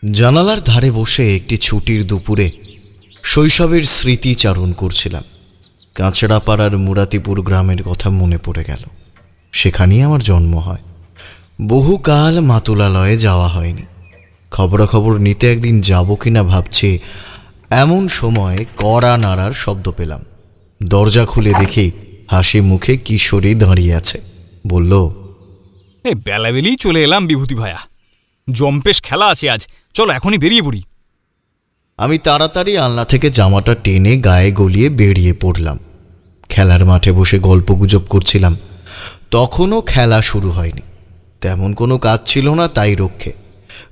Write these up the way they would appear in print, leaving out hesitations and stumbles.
জানালার ধারে বসে একটি ছুটির দুপুরে শৈশবের স্মৃতিচারণ করছিলাম। কাঁচড়াপাড়ার মুরাতিপুর গ্রামের কথা মনে পড়ে গেল। সেখানেই আমার জন্ম হয়। বহুকাল মাতুলালয়ে যাওয়া হয়নি। খবরাখবর নিতে একদিন যাব কিনা ভাবছি, এমন সময় কড়া নাড়ার শব্দ পেলাম। দরজা খুলে দেখি হাসি মুখে কিশোরী দাঁড়িয়ে আছে। বলল, এই বেলাবেলি চলে এলাম বিভূতি ভাইয়া, জম্পেশ খেলা আছে আজ, চলো এখনই বেরিয়ে পড়ি। আমি তাড়াতাড়ি আলনা থেকে জামাটা টেনে গায়ে গলিয়ে বেরিয়ে পড়লাম। খেলার মাঠে বসে গল্পগুজব করছিলাম। তখনও খেলা শুরু হয়নি। তেমন কোনো কাজ ছিল না, তাই রক্ষে,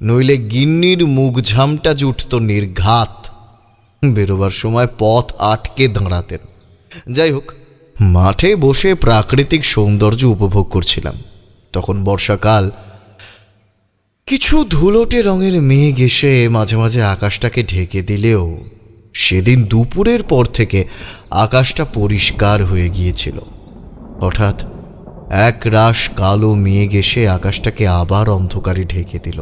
নইলে গিন্নির মুখ ঝামটা জুটত নির্ঘাত। বেরোবার সময় পথ আটকে দাঁড়াতেন। যাই হোক, মাঠে বসে প্রাকৃতিক সৌন্দর্য উপভোগ করছিলাম। তখন বর্ষাকাল। কিছু ধুলোটে রঙের মেঘ এসে মাঝে মাঝে আকাশটাকে ঢেকে দিলেও সেদিন দুপুরের পর থেকে আকাশটা পরিষ্কার হয়ে গিয়েছিল। হঠাৎ এক রাশ কালো মেঘ এসে আকাশটাকে আবার অন্ধকারে ঢেকে দিল।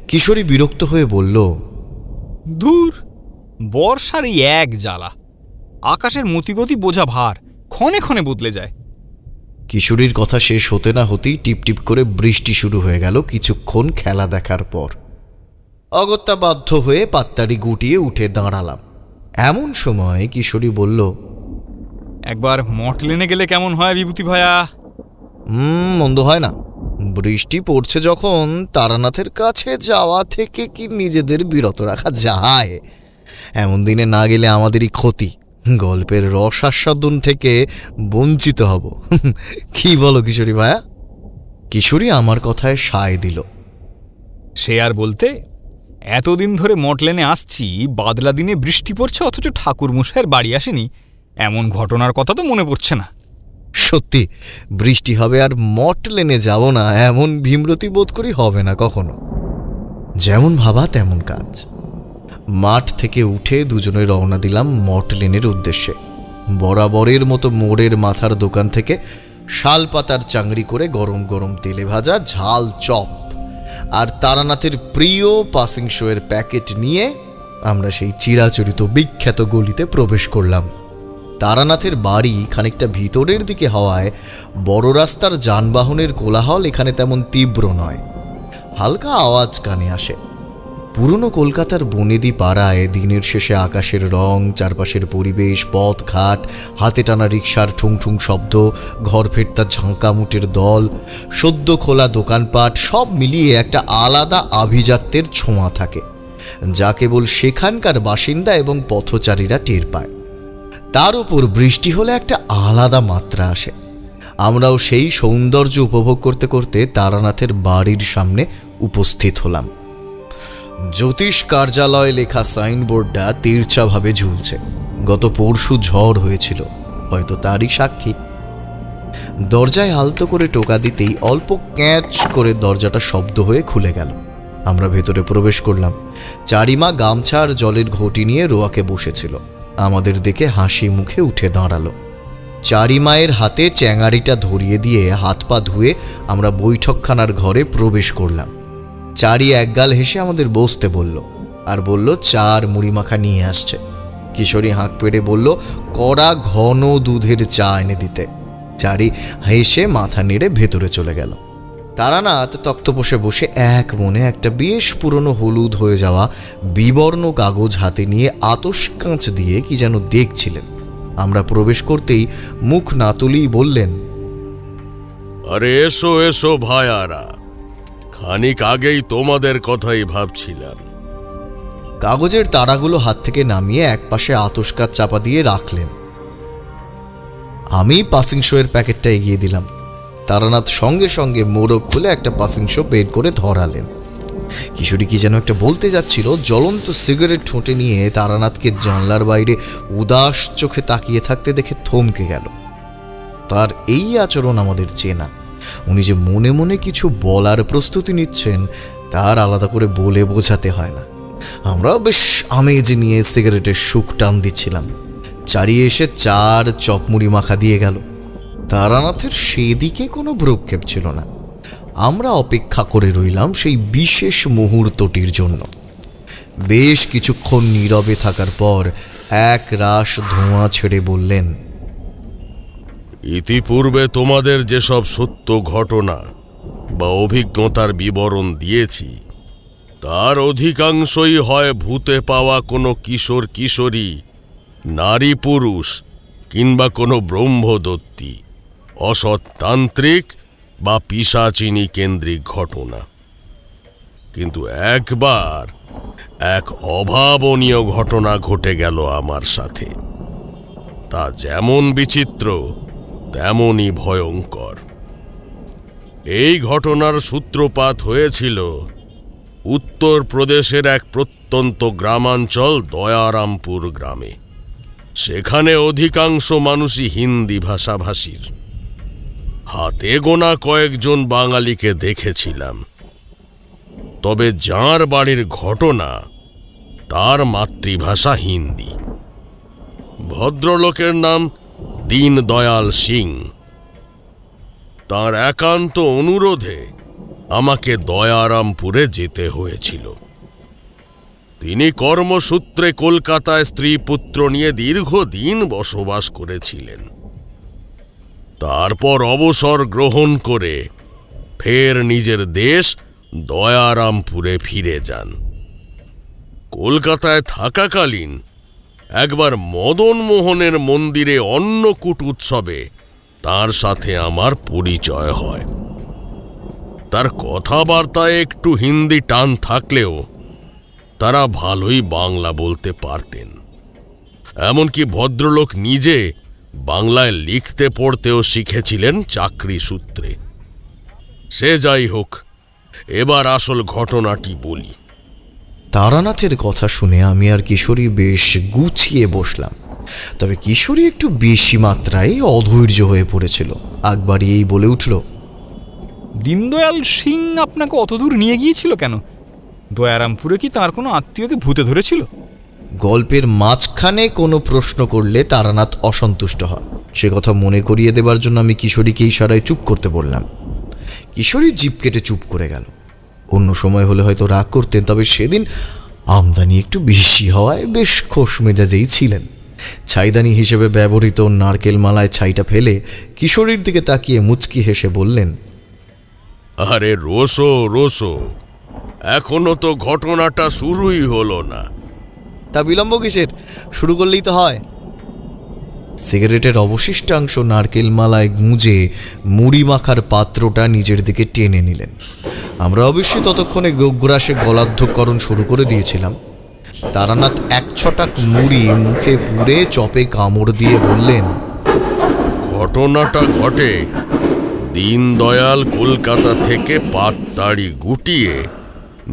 কিশোরী বিরক্ত হয়ে বলল, দূর, বর্ষার এই এক জ্বালা, আকাশের মতিগতি বোঝা ভার, ক্ষণে ক্ষণে বদলে যায়। কিশোরীর কথা শেষ হতে না হতেই টিপটিপ করে বৃষ্টি শুরু হয়ে গেল। কিছুক্ষণ খেলা দেখার পর অগত্যা বাধ্য হয়ে পাত্তাড়ি গুটিয়ে উঠে দাঁড়ালাম। এমন সময় কিশোরী বলল, একবার মটলেনে গেলে কেমন হয় বিভূতি ভাইয়া? মন্দ হয় না। বৃষ্টি পড়ছে যখন, তারানাথের কাছে যাওয়া থেকে কি নিজেদের বিরত রাখা যায়? এমন দিনে না গেলে আমাদেরই ক্ষতি। গল্পের রস আস্বাদন থেকে বঞ্চিত হব। কি বলো কিশোরী ভাইয়া? কিশোরী আমার কথায় সায় দিল। সে আর বলতে, এতদিন ধরে মটলেনে আসছি, বাদলা দিনে বৃষ্টি পড়ছে অথচ ঠাকুরমশাইয়ের বাড়ি আসেনি, এমন ঘটনার কথা তো মনে পড়ছে না। সত্যি, বৃষ্টি হবে আর মটলেনে যাব না, এমন ভীমরতি বোধ করি হবে না কখনো। যেমন ভাবা তেমন কাজ। মাঠ থেকে উঠে দুজনে রওনা দিলাম মটলেনের উদ্দেশ্যে। বরাবরের মতো মোড়ের মাথার দোকান থেকে শাল পাতার চাংড়ি করে গরম গরম তেলে ভাজা ঝাল চপ আর তারানাথের প্রিয় পাসিং শোয়ের প্যাকেট নিয়ে আমরা সেই চিরাচরিত বিখ্যাত গলিতে প্রবেশ করলাম। তারানাথের বাড়ি খানিকটা ভিতরের দিকে হওয়ায় বড় রাস্তার যানবাহনের কোলাহল এখানে তেমন তীব্র নয়। হালকা আওয়াজ কানে আসে। পুরনো কলকাতার বনেদি পাড়ায় দিনের শেষে আকাশের রং, চারপাশের পরিবেশ, পথঘাট, হাতে টানা রিকশার ঠুংঠুং শব্দ, ঘর ফেরতার ঝাঁকামুটের দল, সদ্য খোলা দোকানপাট, সব মিলিয়ে একটা আলাদা আভিজাত্যের ছোঁয়া থাকে, যা কেবল সেখানকার বাসিন্দা এবং পথচারীরা টের পায়। তার উপর বৃষ্টি হলে একটা আলাদা মাত্রা আসে। আমরাও সেই সৌন্দর্য উপভোগ করতে করতে তারানাথের বাড়ির সামনে উপস্থিত হলাম। জ্যোতিষ কার্যালয় লেখা সাইনবোর্ডটা তিরছাভাবে ঝুলছে। গত পরশু ঝড় হয়েছিল, হয়তো তারই সাক্ষী। দরজায় আলতো করে টোকা দিতেই অল্প ক্যাঁচ করে দরজাটা শব্দ হয়ে খুলে গেল। আমরা ভেতরে প্রবেশ করলাম। চারিমা গামছা আর জলের ঘটি নিয়ে রোয়াকে বসেছিল। আমাদের দেখে হাসি মুখে উঠে দাঁড়ালো। চারিমায়ের হাতে চ্যাঙারিটা ধরিয়ে দিয়ে হাত পা ধুয়ে আমরা বৈঠকখানার ঘরে প্রবেশ করলাম। চারি একগাল হেসে আমাদের বসতে বলল আর বলল চার মুড়ি মাখা নিয়ে আসছে। কিশোরী হাঁক পেড়ে বলল কড়া ঘন দুধের চা এনে দিতে। চারি হেসে মাথা নেড়ে ভেতরে চলে গেল। তারানাথ তক্তপোষে বসে এক মনে একটা বেশ পুরনো হলুদ হয়ে যাওয়া বিবর্ণ কাগজ হাতে নিয়ে আতস কাঁচ দিয়ে কি যেন দেখছিলেন। আমরা প্রবেশ করতেই মুখ না তুলেই বললেন, আরে এসো এসো ভাইয়ারা, খানিক আগেই তোমাদের কথাই ভাবছিলাম। কাগজের তারাগুলো হাত থেকে নামিয়ে একপাশে আতস কাঁচ চাপা দিয়ে রাখলেন। আমি পাসিং শোয়ের প্যাকেটটা এগিয়ে দিলাম। তারানাথ সঙ্গে সঙ্গে মোড়ক খুলে একটা পাসিং শো বের করে ধরালেন। কিশোরী কি যেন একটা বলতে যাচ্ছিল, জ্বলন্ত সিগারেট ঠোঁটে নিয়ে তারানাথকে জানলার বাইরে উদাস চোখে তাকিয়ে থাকতে দেখে থমকে গেল। তার এই আচরণ আমাদের চেনা। উনি যে মনে মনে কিছু বলার প্রস্তুতি নিচ্ছেন, তার আলাদা করে বলে বোঝাতে হয় না। আমরাও বেশ আমেজ নিয়ে সিগারেটের সুখ টান দিচ্ছিলাম। চারিয়ে এসে চার চপমুড়ি মাখা দিয়ে গেল। তারানাথের সেদিকে কোনো ভ্রুক্ষেপ ছিল না। আমরা অপেক্ষা করে রইলাম সেই বিশেষ মুহূর্তটির জন্য। বেশ কিছুক্ষণ নীরবে থাকার পর এক রাশ ধোঁয়া ছেড়ে বললেন, ইতিপূর্বে তোমাদের যেসব সত্য ঘটনা বা অভিজ্ঞতার বিবরণ দিয়েছি তার অধিকাংশই হয় ভূতে পাওয়া কোনো কিশোর কিশোরী, নারী পুরুষ কিংবা কোনো ব্রহ্মদত্তী, অসৎতান্ত্রিক বা পিশাচিনী কেন্দ্রিক ঘটনা। কিন্তু একবার এক অভাবনীয় ঘটনা ঘটে গেল আমার সাথে। তা যেমন বিচিত্র তেমনই ভয়ঙ্কর। এই ঘটনার সূত্রপাত হয়েছিল উত্তরপ্রদেশের এক প্রত্যন্ত গ্রামাঞ্চল দয়ারামপুর গ্রামে। সেখানে অধিকাংশ মানুষই হিন্দি ভাষাভাষীর। হাতে গোনা কয়েকজন বাঙালিকে দেখেছিলাম, তবে যার বাড়ির ঘটনা তার মাতৃভাষা হিন্দি। ভদ্রলোকের নাম দীনদয়াল সিং। তার একান্ত অনুরোধে আমাকে দয়ারামপুরে যেতে হয়েছিল। তিনি কর্মসূত্রে কলকাতায় স্ত্রী পুত্র নিয়ে দীর্ঘদিন বসবাস করেছিলেন। তারপর অবসর গ্রহণ করে ফের নিজের দেশ দয়ারামপুরে ফিরে যান। কলকাতায় থাকাকালীন একবার মদন মোহনের মন্দিরে অন্নকূট উৎসবে তার সাথে আমার পরিচয় হয়। তার কথাবার্তায় একটু হিন্দি টান থাকলেও তারা ভালোই বাংলা বলতে পারতেন। এমনকি ভদ্রলোক নিজে বাংলায় লিখতে পড়তেও শিখেছিলেন চাকরি সূত্রে। সে যাই হোক, এবার আসল ঘটনাটি বলি। তারানাথের কথা শুনে আমি আর কিশোরী বেশ গুছিয়ে বসলাম। তবে কিশোরী একটু বেশি মাত্রায় অধৈর্য হয়ে পড়েছিল। একবারই এই বলে উঠল, দীনদয়াল সিং আপনাকে অতদূর নিয়ে গিয়েছিল কেন? দয়ারামপুরে কি তার কোনো আত্মীয়কে ভূতে ধরেছিল? গল্পের মাঝখানে কোনো প্রশ্ন করলে তারানাথ অসন্তুষ্ট হয়। সে কথা মনে করিয়ে দেবার জন্য আমি কিশোরীকে ইশারায় চুপ করতে বললাম। কিশোরী জিভ কেটে চুপ করে গেল। অন্য সময় হলে হয়তো রাগ করতেন, তবে সেদিন আমদানি একটু বেশি হওয়ায় বেশ খোশ মেজাজেই ছিলেন। ছাইদানি হিসেবে ব্যবহৃত নারকেল মালায় ছাইটা ফেলে কিশোরীর দিকে তাকিয়ে মুচকি হেসে বললেন, আরে রোসো রোসো, এখনো তো ঘটনাটা শুরুই হলো না। তা বিলম্ব কিসের? শুরু করলেই তো হয়। সিগারেটের অবশিষ্টাংশ নারকেল মালায় গুঁজে মুড়ি মাখার পাত্রটা নিজের দিকে টেনে নিলেন। আমরা অবশ্যই ততক্ষণে গোগ্রাসে গলাধ্যকরণ শুরু করে দিয়েছিলাম। তারানাথ এক ছটাক মুড়ি মুখে পুরে চপে কামড় দিয়ে বললেন, ঘটনাটা ঘটে দীনদয়াল কলকাতা থেকে পাততাড়ি গুটিয়ে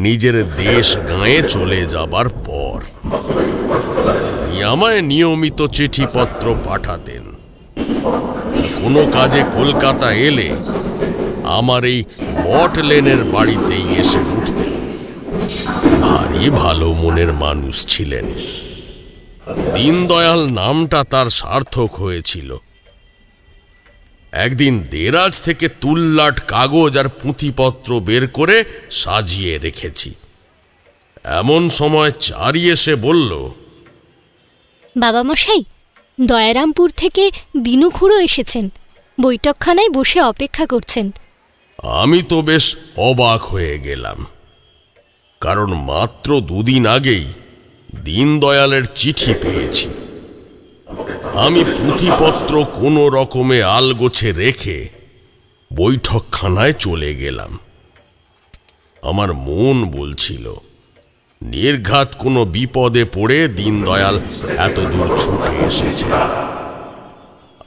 নিজের দেশ গাঁয়ে চলে যাবার পর। তিনি আমায় নিয়মিত চিঠিপত্র পাঠাতেন। কোনো কাজে কলকাতা এলে আমার এই মঠ লেনের বাড়িতেই এসে উঠতেন। ভারী ভালো মনের মানুষ ছিলেন। দীনদয়াল নামটা তার সার্থক হয়েছিল। একদিন দেরাজ থেকে তুল্লাট কাগজ আর পুঁথিপত্র বের করে সাজিয়ে রেখেছি। এমন সময় চারি এসে বলল, বাবা মশাই, দয়ারামপুর থেকে দিনু খুড়ো এসেছেন, বৈঠকখানায় বসে অপেক্ষা করছেন। আমি তো বেশ অবাক হয়ে গেলাম, কারণ মাত্র দুদিন আগেই দীনদয়ালের চিঠি পেয়েছি। আমি পুঁথিপত্র কোনো রকমে আলগোছে রেখে বৈঠকখানায় চলে গেলাম। আমার মন বলছিল নির্ঘাত কোনো বিপদে পড়ে দীনদয়াল এত দূর ছুটে এসেছে।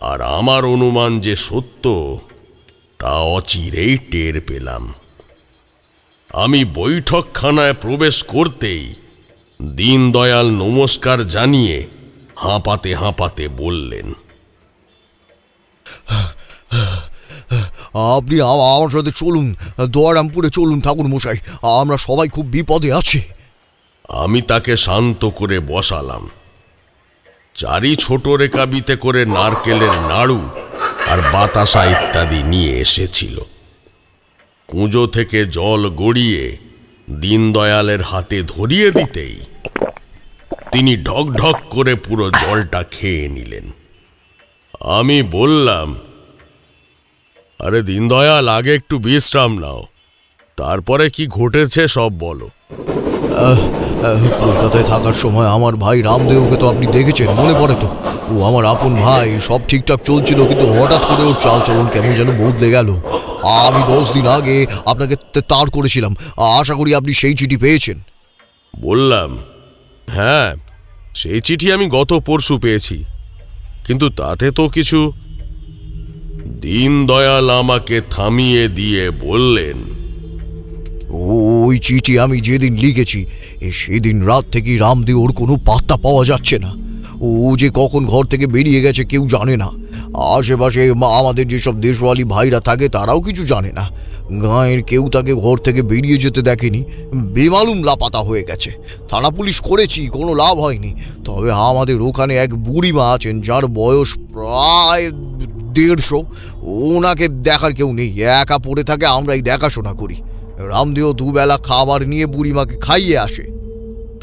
আর আমার অনুমান যে সত্য তা অচিরেই টের পেলাম। আমি বৈঠকখানায় প্রবেশ করতেই দীনদয়াল নমস্কার জানিয়ে হাঁপাতে হাঁপাতে বললেন, আপনি আমার সাথে চলুন, দয়ারামপুরে চলুন ঠাকুর মশাই, আমরা সবাই খুব বিপদে আছি। আমি তাকে শান্ত করে বসালাম। চারি ছোট রেকাবিতে করে নারকেলের নাড়ু আর বাতাসা ইত্যাদি নিয়ে এসেছিল। কুঁজো থেকে জল গড়িয়ে দীনদয়ালের হাতে ধরিয়ে দিতেই তিনি ঢক ঢক করে পুরো জলটা খেয়ে নিলেন। আমি বললাম, আরে দীনদয়াল, আগে একটু বিশ্রাম নাও, তারপরে কি ঘটেছে সব বলো। কলকাতায় থাকার সময় আমার ভাই রামদেওকে তো আপনি দেখেছেন, মনে পড়ে তো? ও আমার আপন ভাই, সব ঠিকঠাক চলছিল, কিন্তু হঠাৎ করে ওর চালচলন কেমন যেন বদলে গেল। আমি 10 দিন আগে আপনাকে তাড় করেছিলাম, আশা করি আপনি সেই চিঠি পেয়েছেন। বললাম, হ্যাঁ, সেই চিঠি আমি গত পরশু পেয়েছি, কিন্তু তাতে তো কিছু। দীনদয়াল আমাকে থামিয়ে দিয়ে বললেন, ওই চিঠি আমি যেদিন লিখেছি সেদিন রাত থেকে রামদেওর কোনো পাত্তা পাওয়া যাচ্ছে না। ও যে কখন ঘর থেকে বেরিয়ে গেছে কেউ জানে না। আশেপাশে আমাদের যেসব দেশওয়ালি ভাইরা থাকে তারাও কিছু জানে না। গাঁয়ের কেউ তাকে ঘর থেকে বেরিয়ে যেতে দেখেনি। বেমালুম লাপাতা হয়ে গেছে। থানা পুলিশ করেছি, কোনো লাভ হয়নি। তবে আমাদের ওখানে এক বুড়িমা আছেন যার বয়স প্রায় 150। ওনাকে দেখার কেউ নেই, একা পড়ে থাকে, আমরাই দেখাশোনা করি। রামদেও দুবেলা খাবার নিয়ে বুড়িমাকে খাইয়ে আসে।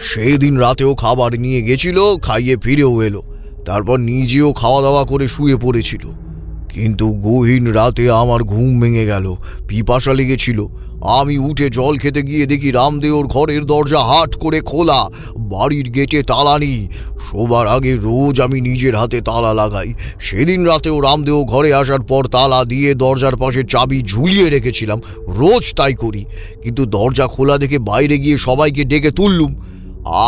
সেই দিন রাতেও খাবার নিয়ে গেছিল, খাইয়ে ফিরেও এলো, তারপর নিজেও খাওয়া দাওয়া করে শুয়ে পড়েছিল। কিন্তু গহীন রাতে আমার ঘুম ভেঙে গেল, পিপাসা লেগেছিল। আমি উঠে জল খেতে গিয়ে দেখি রামদেওর ঘরের দরজা হাট করে খোলা, বাড়ির গেটে তালা নেই। শোবার আগে রোজ আমি নিজের হাতে তালা লাগাই। সেদিন রাতেও রামদেও ঘরে আসার পর তালা দিয়ে দরজার পাশে চাবি ঝুলিয়ে রেখেছিলাম, রোজ তাই করি। কিন্তু দরজা খোলা দেখে বাইরে গিয়ে সবাইকে ডেকে তুললুম।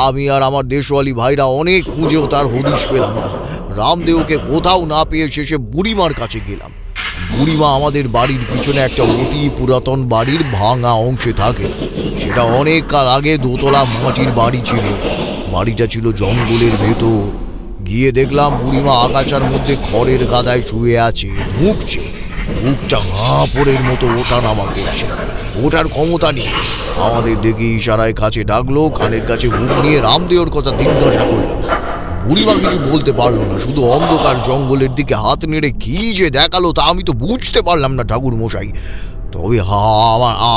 আমি আর আমার দেশওয়ালি ভাইরা অনেক খুঁজেও তার হদিশ পেলাম না। রামদেওকে কোথাও না পেয়ে শেষে বুড়িমার কাছে গেলাম। বুড়িমা আমাদের বাড়ির পিছনে একটা অতি পুরাতন বাড়ির ভাঙা অংশে থাকে। সেটা অনেক কাল আগে দোতলা মাটির বাড়ি ছিল। বাড়িটা ছিল জঙ্গলের ভেতর। গিয়ে দেখলাম বুড়িমা আগাছার মধ্যে খড়ের গাদায় শুয়ে আছে, ধুঁকছে। মুখটা হাঁপড়ের মতো ওঠা নামা করছে, ওটার ক্ষমতা নেই। আমাদের দেখে ইশারায় কাছে ডাকলো, কানের কাছে মুখ নিয়ে রামদেওর কথা জিজ্ঞাসা করলো। বুড়িমা কিছু বলতে পারলো না, শুধু অন্ধকার জঙ্গলের দিকে হাত নেড়ে কি যে দেখালো তা আমি তো বুঝতে পারলাম না ঠাকুর মশাই। তবে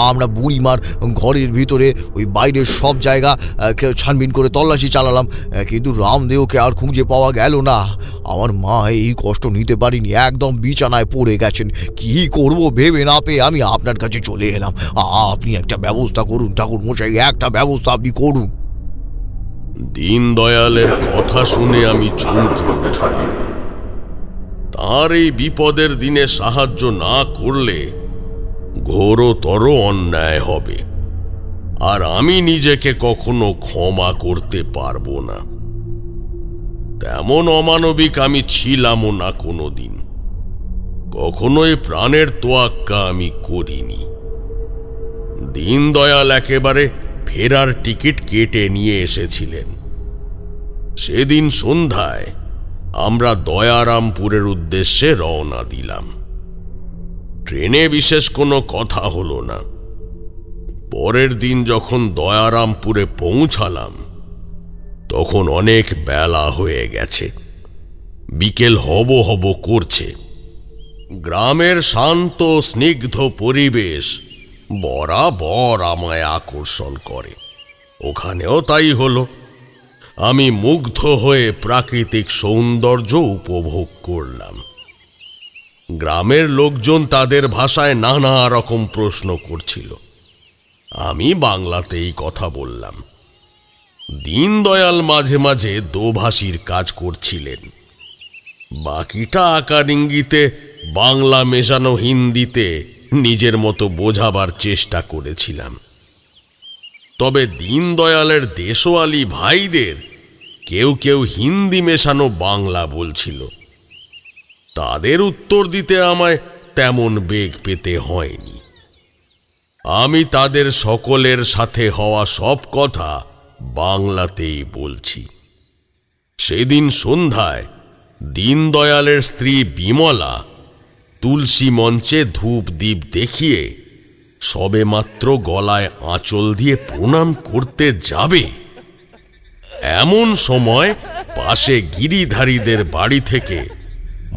আমরা বুড়িমার ঘরের ভিতরে ওই বাইরের সব জায়গা ছানবিন করে তল্লাশি চালালাম, কিন্তু রামদেওকে আর খুঁজে পাওয়া গেল না। আমার মা এই কষ্ট নিতে পারিনি, একদম বিছানায় পড়ে গেছেন। কি করব ভেবে না পেয়ে আমি আপনার কাছে চলে এলাম। আপনি একটা ব্যবস্থা করুন ঠাকুর মশাই, একটা ব্যবস্থা আপনি করুন। দীনদয়ালের কথা শুনে আমি চমকে উঠলাম। তার এই বিপদের দিনে সাহায্য না করলে ঘোরতর অন্যায় হবে, আর আমি নিজেকে কখনো ক্ষমা করতে পারবো না। তেমন অমানবিক আমি ছিলামও না কোনোদিন, কখনোই প্রাণের তোয়াক্কা আমি করিনি। দীনদয়াল একেবারে ফেরার টিকিট কেটে নিয়ে এসেছিলেন। সেদিন সন্ধ্যায় আমরা দয়ারামপুরের উদ্দেশ্যে রওনা দিলাম। ট্রেনে বিশেষ কোনো কথা হলো না। পরের দিন যখন দয়ারামপুরে পৌঁছালাম তখন অনেক বেলা হয়ে গেছে, বিকেল হব হব করছে। গ্রামের শান্ত স্নিগ্ধ পরিবেশ বরাবর আমায় আকর্ষণ করে, ওখানেও তাই হলো। আমি মুগ্ধ হয়ে প্রাকৃতিক সৌন্দর্য উপভোগ করলাম। গ্রামের লোকজন তাদের ভাষায় নানা রকম প্রশ্ন করছিল, আমি বাংলাতেই কথা বললাম। দীনদয়াল মাঝে মাঝে দোভাষীর কাজ করছিলেন, বাকিটা আকার ইঙ্গিতে বাংলা মেশানো হিন্দিতে নিজের মতো বোঝাবার চেষ্টা করেছিলাম। তবে দীনদয়ালের দেশওয়ালি ভাইদের কেউ কেউ হিন্দি মেশানো বাংলা বলছিল। তাদের উত্তর দিতে আমায় তেমন বেগ পেতে হয়নি। আমি তাদের সকলের সাথে হওয়া সব কথা বাংলাতেই বলছি। সেদিন সন্ধ্যায় দীনদয়ালের স্ত্রী বিমলা তুলসী মঞ্চে ধূপ দ্বীপ দেখিয়ে সবেমাত্র গলায় আঁচল দিয়ে প্রণাম করতে যাবে, এমন সময় পাশে গিরিধারীদের বাড়ি থেকে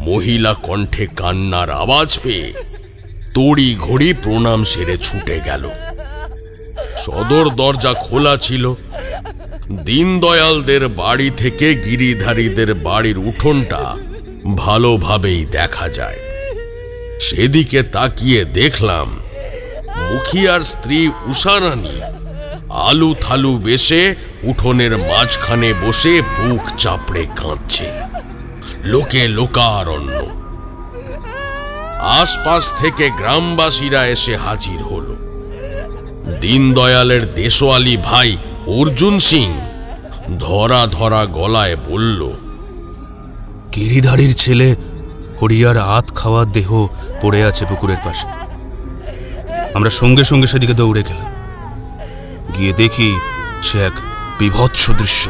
মহিলা কণ্ঠে কান্নার আওয়াজ পেয়ে তড়ি ঘড়ি প্রণাম সেরে ছুটে গেল। সদর দরজা খোলা ছিল। দীনদয়ালদের বাড়ি থেকে গিরিধারীদের বাড়ির উঠোনটা ভালোভাবেই দেখা যায়। সেদিকে তাকিয়ে দেখলাম মুখিয়ার স্ত্রী উষারানী আলু থালু বেশে উঠোনের মাঝখানে বসে বুক চাপড়ে কাঁদছে। লোকে লোকারণ্য। আশপাশ থেকে গ্রামবাসীরা এসে হাজির হলো। দীনদয়ালের দেশওয়ালি ভাই অর্জুন সিং ধরা ধরা গলায় বলল, গিরিধারীর ছেলে হরিয়ার আত খাওয়া দেহ পড়ে আছে পুকুরের পাশে। আমরা সঙ্গে সঙ্গে সেদিকে দৌড়ে গেলাম। গিয়ে দেখি সে এক বিভৎস দৃশ্য।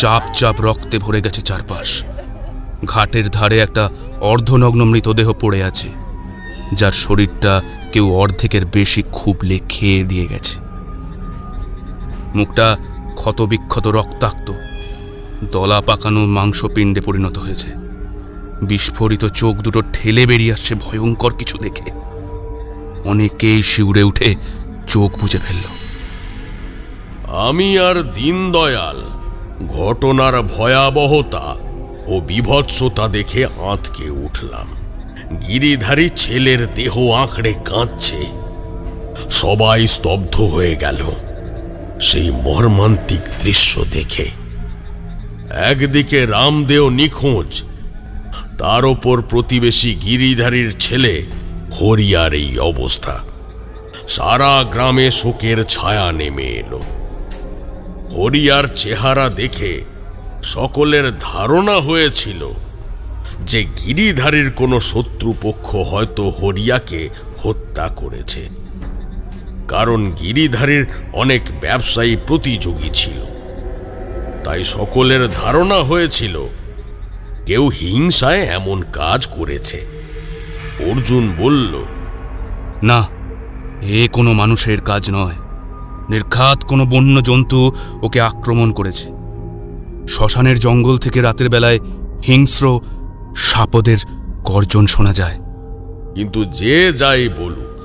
চাপ চাপ রক্তে ভরে গেছে চারপাশ। ঘাটের ধারে একটা অর্ধনগ্ন মৃতদেহ পড়ে আছে, যার শরীরটা কেউ অর্ধেকের বেশি খুবলে খেয়ে দিয়ে গেছে। মুখটা ক্ষতবিক্ষত রক্তাক্ত, দলা পাকানো মাংসপিণ্ডে পরিণত হয়েছে। বিস্ফোরিত চোখ দুটো ঠেলে বেরিয়ে আসছে ভয়ঙ্কর কিছু দেখে। অনেকেই শিউরে উঠে চোখ বুজে ফেলল। আমি আর দীনদয়াল ঘটনার ভয়াবহতা ও বিভৎসতা দেখে আঁতকে উঠলাম। গিরিধারী ছেলের দেহ আঁকড়ে কাঁদছে। সবাই স্তব্ধ হয়ে গেল সেই মর্মান্তিক দৃশ্য দেখে। একদিকে রামদেও নিখোঁজ, তার ওপর প্রতিবেশী গিরিধারীর ছেলে হরিয়ার এই অবস্থা। সারা গ্রামে শোকের ছায়া নেমে এলো। হরিয়ার চেহারা দেখে সকলের ধারণা হয়েছিল যে গিরিধারীর কোনো শত্রুপক্ষ হয়তো হরিয়াকে হত্যা করেছে, কারণ গিরিধারীর অনেক ব্যবসায়ী প্রতিযোগী ছিল। তাই সকলের ধারণা হয়েছিল কেউ হিংসায় এমন কাজ করেছে। অর্জুন বলল, না, এ কোনো মানুষের কাজ নয়। নির্ঘাত কোনো বন্য জন্তু ওকে আক্রমণ করেছে। শ্মশানের জঙ্গল থেকে রাতের বেলায় হিংস্র সাপদের গর্জন শোনা যায়। কিন্তু যে যাই বলুক,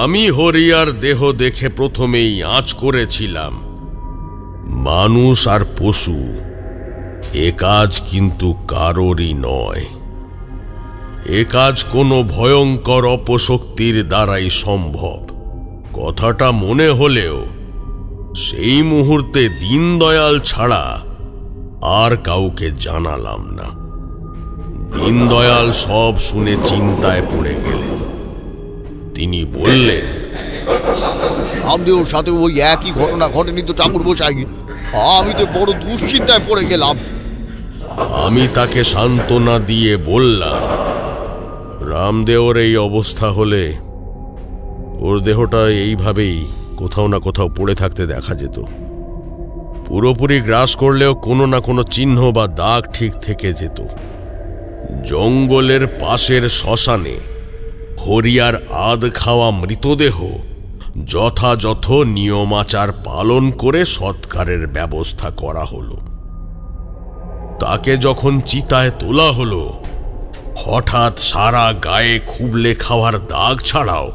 আমি হরিয়ার দেহ দেখে প্রথমেই আঁচ করেছিলাম, মানুষ আর পশু এ কাজ কিন্তু কারোরই নয়। এ কাজ কোনো ভয়ঙ্কর অপশক্তির দ্বারাই সম্ভব। কথাটা মনে হলেও সেই মুহূর্তে দীনদয়াল ছাড়া আর কাউকে জানালাম না। দীনদয়াল সব শুনে চিন্তায় পড়ে গেলেন। তিনি বললেন, রামদেওর সাথে ওই একই ঘটনা ঘটেনি তো ঠাকুর মশাই? আমি তো বড় দুশ্চিন্তায় পড়ে গেলাম। আমি তাকে সান্ত্বনা দিয়ে বললাম, রামদেওর এই অবস্থা হলে ওর দেহটা এইভাবেই কোথাও না কোথাও পড়ে থাকতে দেখা যেত। পুরোপুরি গ্রাস করলেও কোনো না কোনো চিহ্ন বা দাগ ঠিক থেকে যেত। জঙ্গলের পাশের শ্মশানে হরিয়ার আধ খাওয়া মৃতদেহ যথাযথ নিয়মাচার পালন করে সৎকারের ব্যবস্থা করা হলো। তাকে যখন চিতায় তোলা হলো, হঠাৎ সারা গায়ে খুবলে খাওয়ার দাগ ছাড়াও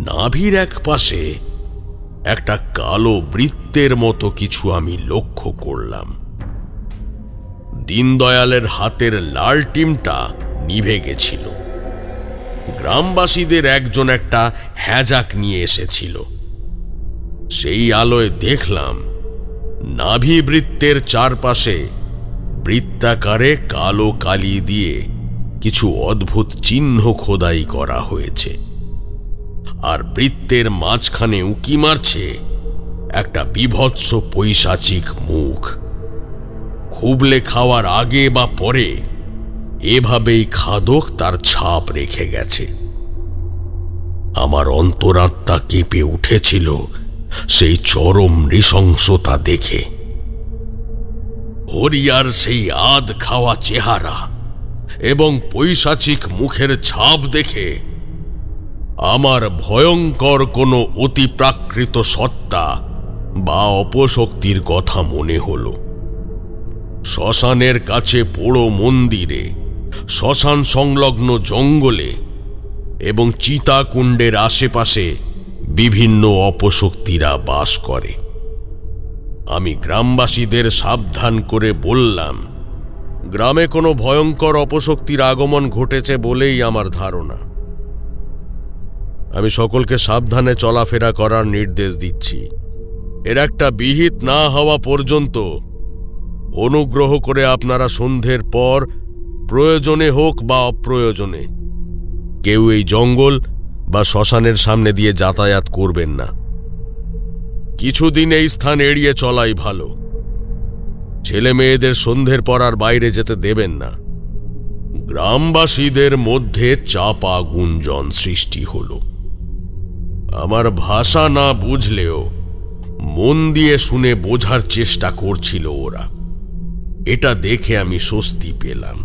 নাভির এক পাশে একটা কালো বৃত্তের মতো কিছু আমি লক্ষ্য করলাম। দীনদয়ালের হাতের লাল টিমটা নিভে গেছিল। গ্রামবাসীদের একজন একটা হ্যাজাক নিয়ে এসেছিল। সেই আলোয় দেখলাম নাভি বৃত্তের চারপাশে বৃত্তাকারে কালো কালি দিয়ে কিছু অদ্ভুত চিহ্ন খোদাই করা হয়েছে, আর বৃত্তের মাঝখানে উঁকি মারছে একটা বিভৎস পৈশাচিক মুখ। খুবলে খাওয়ার আগে বা পরে এভাবেই খাদক তার ছাপ রেখে গেছে। আমার অন্তরাত্মা কেঁপে উঠেছিল সেই চরম নৃশংসতা দেখে। হরিয়ার সেই আধ খাওয়া চেহারা এবং পৈশাচিক মুখের ছাপ দেখে আমার ভয়ঙ্কর কোনো অতিপ্রাকৃত সত্তা বা অপশক্তির কথা মনে হলো। শ্মশানের কাছে পোড়ো মন্দিরে, শ্মশান সংলগ্ন জঙ্গলে এবং চিতাকুণ্ডের আশেপাশে বিভিন্ন অপশক্তিরা বাস করে। আমি গ্রামবাসীদের সাবধান করে বললাম, গ্রামে কোনো ভয়ঙ্কর অপশক্তির আগমন ঘটেছে বলেই আমার ধারণা। আমি সকলকে সাবধানে চলাফেরা করার নির্দেশ দিচ্ছি। এর একটা বিহিত না হওয়া পর্যন্ত অনুগ্রহ করে আপনারা সন্ধ্যের পর প্রয়োজনে হোক বা অপ্রয়োজনে কেউ এই জঙ্গল বা শ্মশানের সামনে দিয়ে যাতায়াত করবেন না। কিছুদিন এই স্থান এড়িয়ে চলাই ভালো। ছেলে মেয়েদের সন্ধ্যের পর আর বাইরে যেতে দেবেন না। গ্রামবাসীদের মধ্যে চাপা গুঞ্জন সৃষ্টি হলো। আমার ভাষা না বুঝলেও মন দিয়ে শুনে বোঝার চেষ্টা করছিল ওরা। এটা দেখে আমি স্বস্তি পেলাম।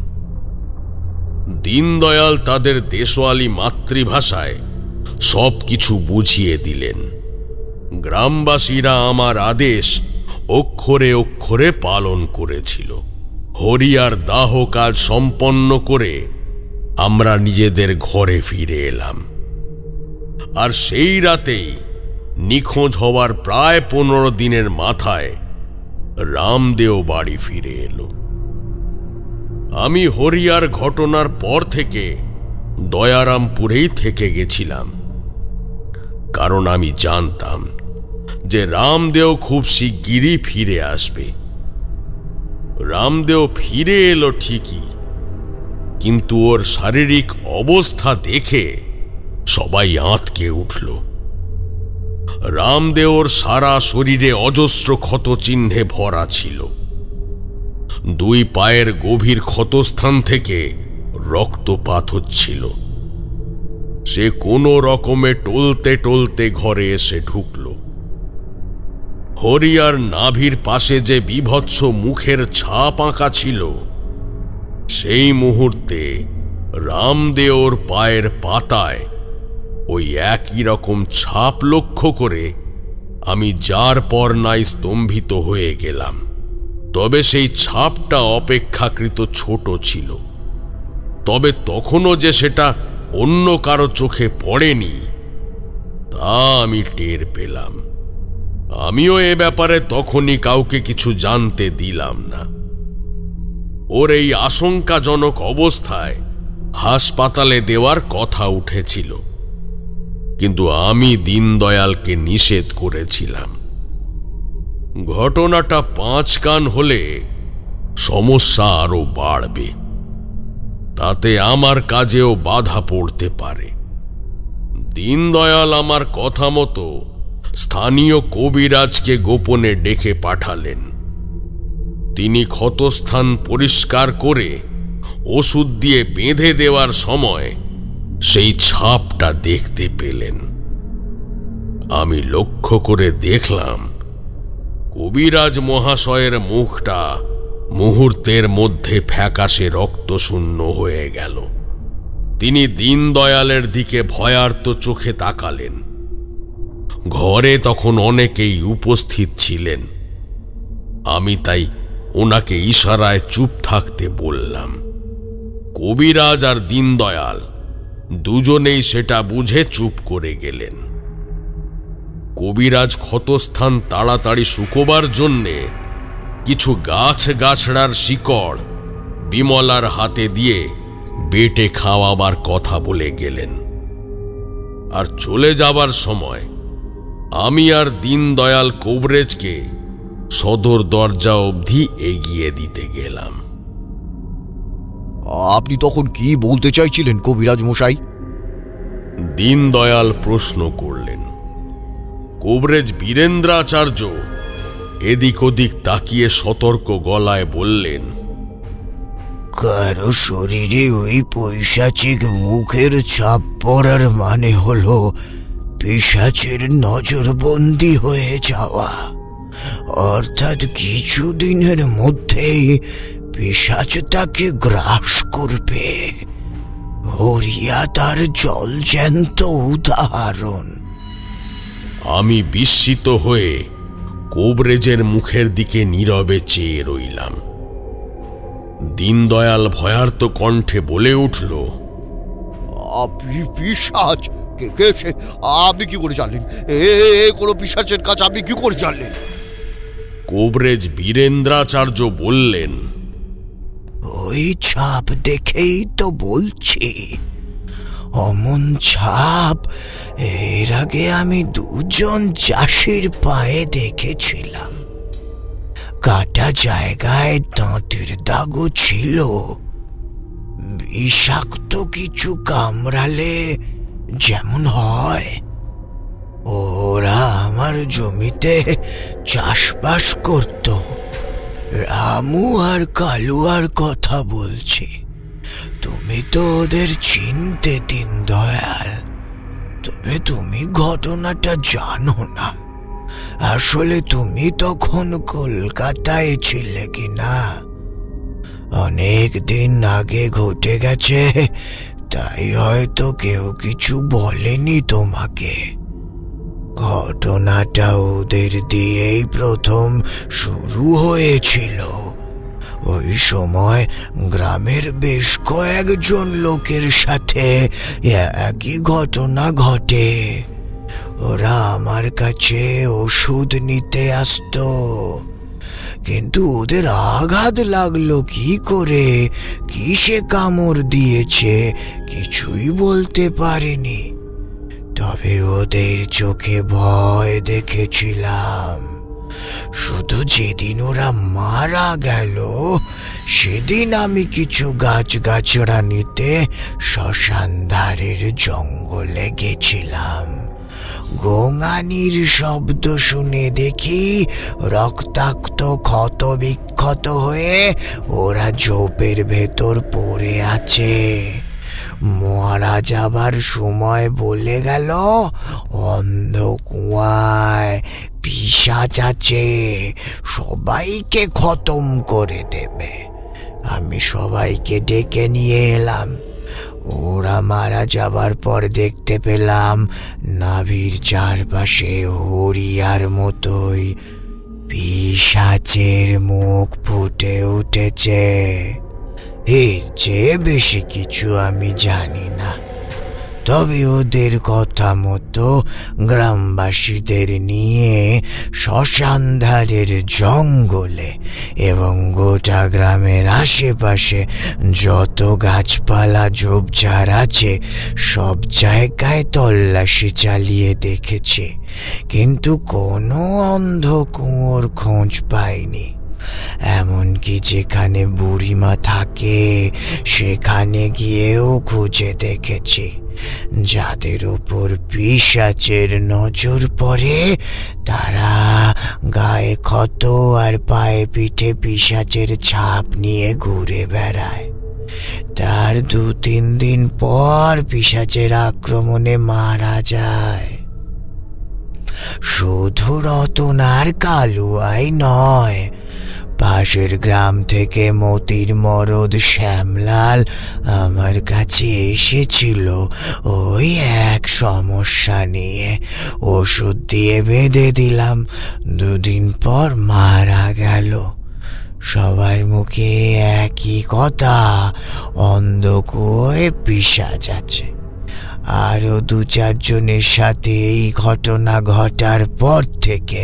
দীনদয়াল তাদের দেশওয়ালি মাতৃভাষায় সবকিছু বুঝিয়ে দিলেন। গ্রামবাসীরা আমার আদেশ অক্ষরে অক্ষরে পালন করেছিল। হরিয়ার দাহ কাজ সম্পন্ন করে আমরা নিজেদের ঘরে ফিরে এলাম। আর সেই রাতেই নিখোঁজ হওয়ার প্রায় 15 দিনের মাথায় রামদেও বাড়ি ফিরে এলো। আমি হরিয়ার ঘটনার পর থেকে দয়ারামপুরেই থেকে গেছিলাম, কারণ আমি জানতাম যে রামদেও খুব শিগগিরই ফিরে আসবে। রামদেও ফিরে এলো ঠিকই, কিন্তু ওর শারীরিক অবস্থা দেখে সবাই আঁতকে উঠল। রামদেওর সারা শরীরে অজস্র ক্ষত চিহ্নে ভরা ছিল। 2 পায়ের গভীর ক্ষতস্থান থেকে রক্তপাত হচ্ছিল। সে কোনো রকমে টলতে টলতে ঘরে এসে ঢুকল। হরিয়ার নাভির পাশে যে বিভৎস মুখের ছাপ আঁকা ছিল, সেই মুহূর্তে রামদেওর পায়ের পাতায় ওই একই রকম ছাপ লক্ষ্য করে আমি যার পর নাই স্তম্ভিত হয়ে গেলাম। তবে সেই ছাপটা অপেক্ষাকৃত ছোট ছিল। তবে তখনও যে সেটা অন্য কারো চোখে পড়েনি তা আমি টের পেলাম। আমিও এ ব্যাপারে তখনই কাউকে কিছু জানতে দিলাম না। ওর এই আশঙ্কাজনক অবস্থায় হাসপাতালে দেওয়ার কথা উঠেছিল, কিন্তু আমি দীনদয়ালকে নিষেধ করেছিলাম। ঘটনাটা 5 কান হলে সমস্যা আরো বাড়বে, তাতে আমার কাজেও বাধা পড়তে পারে। দীনদয়াল আমার কথা মতো স্থানীয় কবিরাজকে গোপনে ডেকে পাঠালেন। তিনি ক্ষতস্থান পরিষ্কার করে ওষুধ দিয়ে বেঁধে দেওয়ার সময় সেই ছাপটা দেখতে পেলেন। আমি লক্ষ্য করে দেখলাম কবিরাজ মহাশয়ের মুখটা মুহূর্তের মধ্যে ফ্যাকাশে রক্তশূন্য হয়ে গেল। তিনি দীনদয়ালের দিকে ভয়ার্ত চোখে তাকালেন। ঘরে তখন অনেকেই উপস্থিত ছিলেন। আমি তাই ওনাকে ইশারায় চুপ থাকতে বললাম। কবিরাজ আর দীনদয়াল দুজনেই সেটা বুঝে চুপ করে গেলেন। কবিরাজ ক্ষতস্থান তাড়াতাড়ি শুকোবার জন্যে কিছু গাছগাছড়ার শিকড় বিমলার হাতে দিয়ে বেটে খাওয়াবার কথা বলে গেলেন। আর চলে যাবার সময় আমি আর দীনদয়াল কবিরাজকে সদর দরজা অবধি এগিয়ে দিতে গেলাম। আপনি তখন কি বলতে চাইছিলেন কবিরাজ মশাই? দীনদয়াল প্রশ্ন করলেন। কবিরাজ বীরেন্দ্রাচার্য এদিক ওদিক তাকিয়ে সতর্ক গলায় বললেন, কারো শরীরে ওই পৈশাচিক মুখের ছাপ পড়ার মানে হলো পিশাচের নজরবন্দি হয়ে যাওয়া, অর্থাৎ কিছুদিনের মধ্যেই পিশাচ তাকে গ্রাস করবে। হরিয়া তার জলজ্যান্ত উদাহরণ। আমি বিস্মিত হয়ে কবিরাজের মুখের দিকে নীরবে চেয়ে রইলাম। দীনদয়াল ভয়ার্ত কণ্ঠে বলে উঠল, পিশাচ? কে সে? আপনি কি করে জানলেন? কোনো পিশাচের কাজ আপনি কি করে জানলেন? কোবরেজ বীরেন্দ্রাচার্য বললেন, ওই ছাপ দেখেই তো বলছি। অমন ছাপ এর আগে আমি দুজন চাষির পায়ে দেখেছিলাম। কাটা জায়গায় দাঁতের দাগও ছিল। বিষাক্ত কিছু কামড়ালে যেমন হয়। ওরা আমার জমিতে চাষবাস করত। রামু আর কালুয়ার কথা বলছি। তুমি তো ওদের চিনতে দীনদয়াল, তবে তুমি ঘটনাটা জানো না। আসলে তুমি তখন কলকাতায় ছিলে কিনা? অনেক দিন আগে ঘটে গেছে, তাই হয়তো কেউ কিছু বলেনি তোমাকে। ঘটনাটা ওদের দিয়েই প্রথম শুরু হয়েছিল। ওই সময় গ্রামের বেশ কয়েকজন লোকের সাথে একই ঘটনা ঘটে। ওরা আমার কাছে ওষুধ নিতে আসতো, কিন্তু ওদের আঘাত লাগলো কি করে, কিসে কামড় দিয়েছে কিছুই বলতে পারেনি। তবে ওদের চোখে ভয় দেখেছিলাম। শুধু যেদিন ওরা মারা গেল সেদিন আমি কিছু গাছগাছড়া নিতে শ্মশান ধারের জঙ্গলে গেছিলাম। গোঙানির শব্দ শুনে দেখি রক্তাক্ত ক্ষত বিক্ষত হয়ে ওরা ঝোপের ভেতর পড়ে আছে। মারা যাবার সময় বলে গেল, অন্ধ কুয়ায় পিশাচ আছে, সবাইকে খতম করে দেবে। আমি সবাইকে ডেকে নিয়ে এলাম। ওরা মারা যাবার পর দেখতে পেলাম নাভির চারপাশে হরিয়ার মতোই পিশাচের মুখ ফুটে উঠেছে। এর চেয়ে বেশি কিছু আমি জানি না। তবে ওদের কথা মতো গ্রামবাসীদের নিয়ে শ্মশান ধারের জঙ্গলে এবং গোটা গ্রামের আশেপাশে যত গাছপালা ঝোপঝাড় আছে সব জায়গায় তল্লাশি চালিয়ে দেখেছে, কিন্তু কোনো অন্ধ কুয়োর খোঁজ পাইনি। এমনকি যেখানে বুড়িমা থাকে সেখানে গিয়েও খুঁজে দেখেছি। যাদের উপর পিশাচের নজর পড়ে তারা গায়ে ক্ষত আর পায়ে পিঠে পিশাচের ছাপ নিয়ে ঘুরে বেড়ায়। তার 2-3 দিন পর পিশাচের আক্রমণে মারা যায়। শুধু রতন আর কালুয়াই নয়, পাশের গ্রাম থেকে মতির মরদ শ্যামলাল আমার কাছে এসেছিল ওই এক সমস্যা নিয়ে। ওষুধ দিয়ে বেঁধে দিলাম, 2 দিন পর মারা গেল। সবার মুখে একই কথা, অন্ধ কুয়োয় পিশাচ আছে। আরো 2-4 জনের সাথে এই ঘটনা ঘটার পর থেকে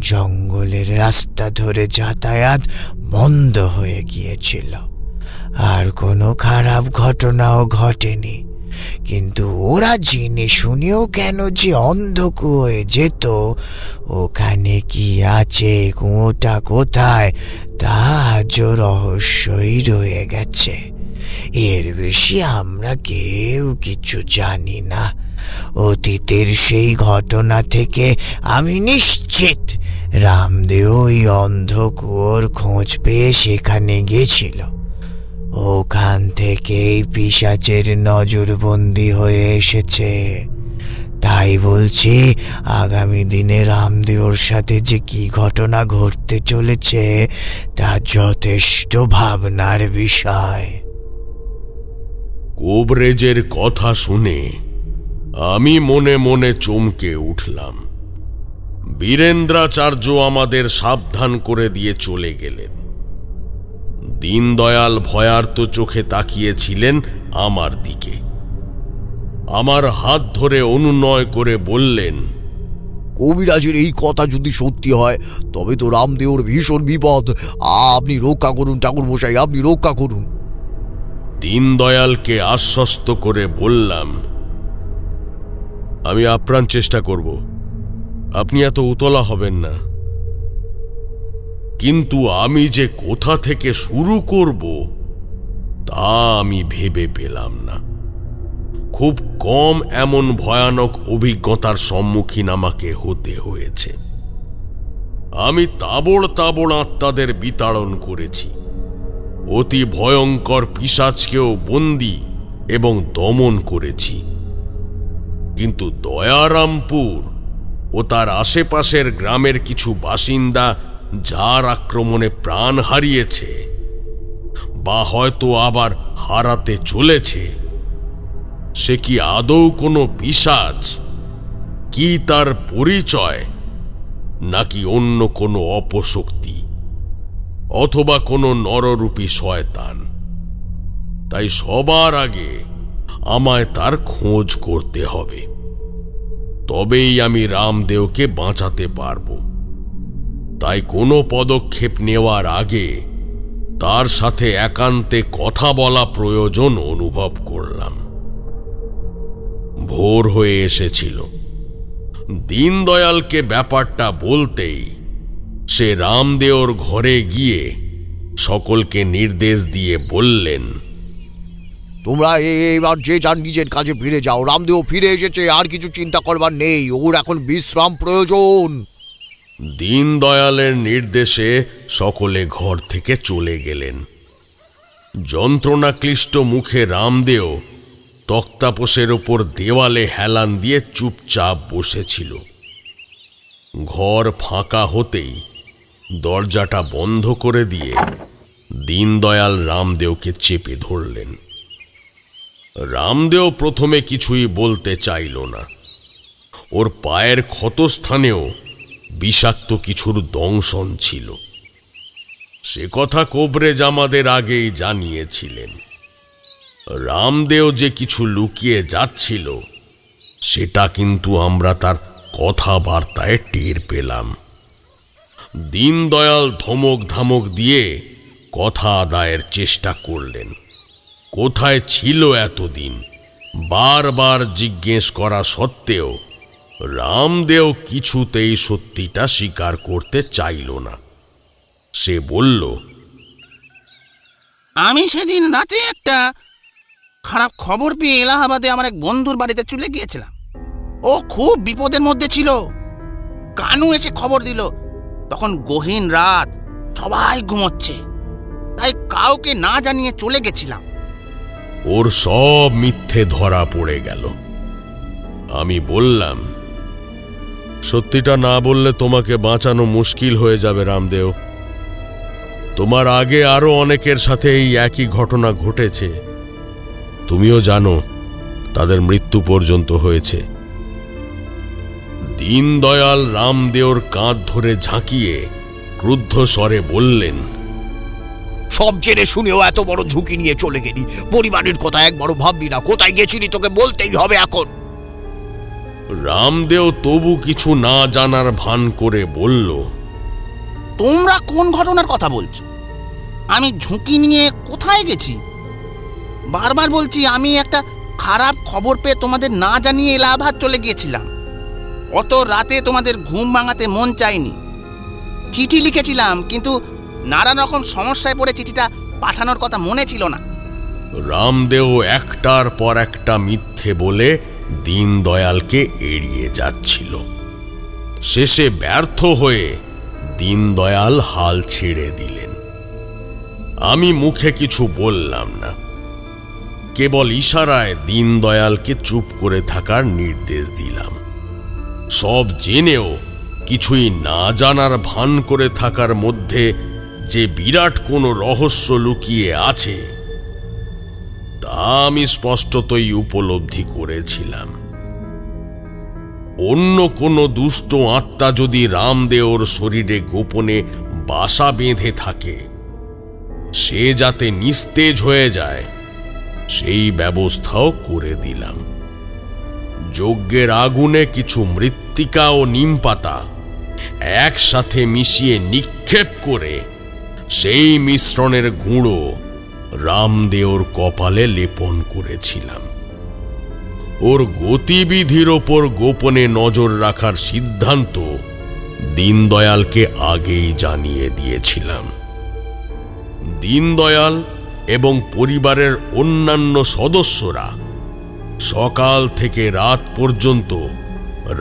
জঙ্গলের রাস্তা ধরে যাতায়াত বন্ধ হয়ে গিয়েছিল। আর কোনো খারাপ ঘটনাও ঘটেনি, কিন্তু ওরা জেনে শুনেও কেন যে অন্ধ কুয়োয় যেত, ওখানে কি আছে, কুয়োটা কোথায়, তা আজও রহস্যই রয়ে গেছে। এর বেশি আমরা কেউ কিছু জানি না। অতীতের সেই ঘটনা থেকে আমি নিশ্চিত রামদেও ওই অন্ধ কুয়োর খোঁজ পেয়ে সেখানে গেছিল। ওখান থেকেই পিশাচের নজরবন্দি হয়ে এসেছে। তাই বলছি, আগামী দিনে রামদেওর সাথে যে কি ঘটনা ঘটতে চলেছে তা যথেষ্ট ভাবনার বিষয়। কোবরেজের কথা শুনে আমি মনে মনে চমকে উঠলাম। বীরেন্দ্রাচার্য আমাদের সাবধান করে দিয়ে চলে গেলেন। দীনদয়াল ভয়ার্ত চোখে তাকিয়েছিলেন আমার দিকে। আমার হাত ধরে অনুনয় করে বললেন, কবিরাজের এই কথা যদি সত্যি হয় তবে তো রামদেওর ভীষণ বিপদ। আপনি রক্ষা করুন ঠাকুরমশাই, আপনি রক্ষা করুন। দীনদয়ালকে আশ্বস্ত করে বললাম, আমি আপ্রাণ চেষ্টা করব, আপনি এত উতলা হবেন না। কিন্তু আমি যে কোথা থেকে শুরু করব তা আমি ভেবে পেলাম না। খুব কম এমন ভয়ানক অভিজ্ঞতার সম্মুখীন আমাকে হতে হয়েছে। আমি তাবড় তাবড় আত্মাদের বিতাড়ন করেছি, অতি ভয়ঙ্কর পিশাচকেও বন্দী এবং দমন করেছি। কিন্তু দয়ারামপুর ও তার আশেপাশের গ্রামের কিছু বাসিন্দা যার আক্রমণে প্রাণ হারিয়েছে বা হয়তো আবার হারাতে চলেছে, সে কি আদৌ কোনো পিশাচ, কি তার পরিচয়, নাকি অন্য কোনো অপশক্তি অথবা কোনো নররূপী শয়তান? তাই সবার আগে আমায় তার খোঁজ করতে হবে, তবেই আমি রামদেওকে বাঁচাতে পারব। তাই কোনো পদক্ষেপ নেওয়ার আগে তার সাথে একান্তে কথা বলা প্রয়োজন অনুভব করলাম। ভোর হয়ে এসেছিল। দীনদয়ালকে ব্যাপারটা বলতেই সে রামদেওর ঘরে গিয়ে সকলকে নির্দেশ দিয়ে বললেন, তোমরা এবার যে যার নিজের কাজে ফিরে যাও। রামদেও ফিরে এসেছে, আর কিছু চিন্তা করবার নেই, ওর এখন বিশ্রাম প্রয়োজন। দীনদয়ালের নির্দেশে সকলে ঘর থেকে চলে গেলেন। যন্ত্রণাক্লিষ্ট মুখে রামদেও তক্তাপোষের ওপর দেওয়ালে হেলান দিয়ে চুপচাপ বসেছিল। ঘর ফাঁকা হতেই দরজাটা বন্ধ করে দিয়ে দীনদয়াল রামদেওকে চেপে ধরলেন। রামদেও প্রথমে কিছুই বলতে চাইল না। ওর পায়ের ক্ষতস্থানেও বিষাক্ত কিছুর দংশন ছিল। সে কথা কবরেজ আমাদের আগেই জানিয়েছিলেন। রামদেও যে কিছু লুকিয়ে যাচ্ছিল সেটা কিন্তু আমরা তার কথাবার্তায় টের পেলাম। দীনদয়াল ধমক ধামক দিয়ে কথা আদায়ের চেষ্টা করলেন। কোথায় ছিল এতদিন বারবার জিজ্ঞেস করা সত্ত্বেও রামদেও কিছুতেই সত্যিটা স্বীকার করতে চাইল না। সে বলল, আমি সেদিন রাতে একটা খারাপ খবর পেয়ে এলাহাবাদে আমার এক বন্ধুর বাড়িতে চলে গিয়েছিলাম। ও খুব বিপদের মধ্যে ছিল। কানু এসে খবর দিল। তখন গহীন রাত, সবাই ঘুমোচ্ছে, তাই কাউকে না জানিয়ে চলে গেছিলাম। ওর সব মিথ্যে ধরা পড়ে গেল। আমি বললাম, সত্যিটা না বললে তোমাকে বাঁচানো মুশকিল হয়ে যাবে রামদেও। তোমার আগে আরো অনেকের সাথে এই একই ঘটনা ঘটেছে। তুমিও জানো তাদের মৃত্যু পর্যন্ত হয়েছে। দীনদয়াল রামদেওর কাঁধ ধরে ঝাঁকিয়ে ক্রুদ্ধ স্বরে বললেন, সব জেনে শুনেও এত বড় ঝুঁকি নিয়ে চলে গেলি, পরিবারের কথা একবারও ভাববি না। কোথায় গেছিলি তোকে বলতেই হবে এখন। রামদেও তবু কিছু না জানার ভান করে বলল, তোমরা কোন ঘটনার কথা বলছো? আমি ঝুঁকি নিয়ে কোথায় গেছি? বারবার বলছি, আমি একটা খারাপ খবর পেয়ে তোমাদের না জানিয়ে এলাহাবাদ চলে গিয়েছিলাম। অত রাতে তোমাদের ঘুম ভাঙাতে মন চাইনি। চিঠি লিখেছিলাম, কিন্তু নানা রকম সমস্যায় পড়ে চিঠিটা পাঠানোর কথা মনে ছিল না। রামদেও একটার পর একটা মিথ্যে বলে দীনদয়ালকে এড়িয়ে যাচ্ছিল। শেষে ব্যর্থ হয়ে দীনদয়াল হাল ছেড়ে দিলেন। আমি মুখে কিছু বললাম না, কেবল ইশারায় দীনদয়ালকে চুপ করে থাকার নির্দেশ দিলাম। সব জেনেও কিছুই না জানার ভান করে থাকার মধ্যে যে বিরাট কোনো রহস্য লুকিয়ে আছে তা আমি স্পষ্টতই উপলব্ধি করেছিলাম। অন্য কোনো দুষ্ট আত্মা যদি রামদেওর শরীরে গোপনে বাসা বেঁধে থাকে, সে যাতে নিস্তেজ হয়ে যায় সেই ব্যবস্থাও করে দিলাম। যজ্ঞের আগুনে কিছু মৃত্তিকা ও নিমপাতা একসাথে মিশিয়ে নিক্ষেপ করে সেই মিশ্রণের গুঁড়ো রামদেওর কপালে লেপন করেছিলাম। ওর গতিবিধির ওপর গোপনে নজর রাখার সিদ্ধান্ত দীনদয়ালকে আগেই জানিয়ে দিয়েছিলাম। দীনদয়াল এবং পরিবারের অন্যান্য সদস্যরা সকাল থেকে রাত পর্যন্ত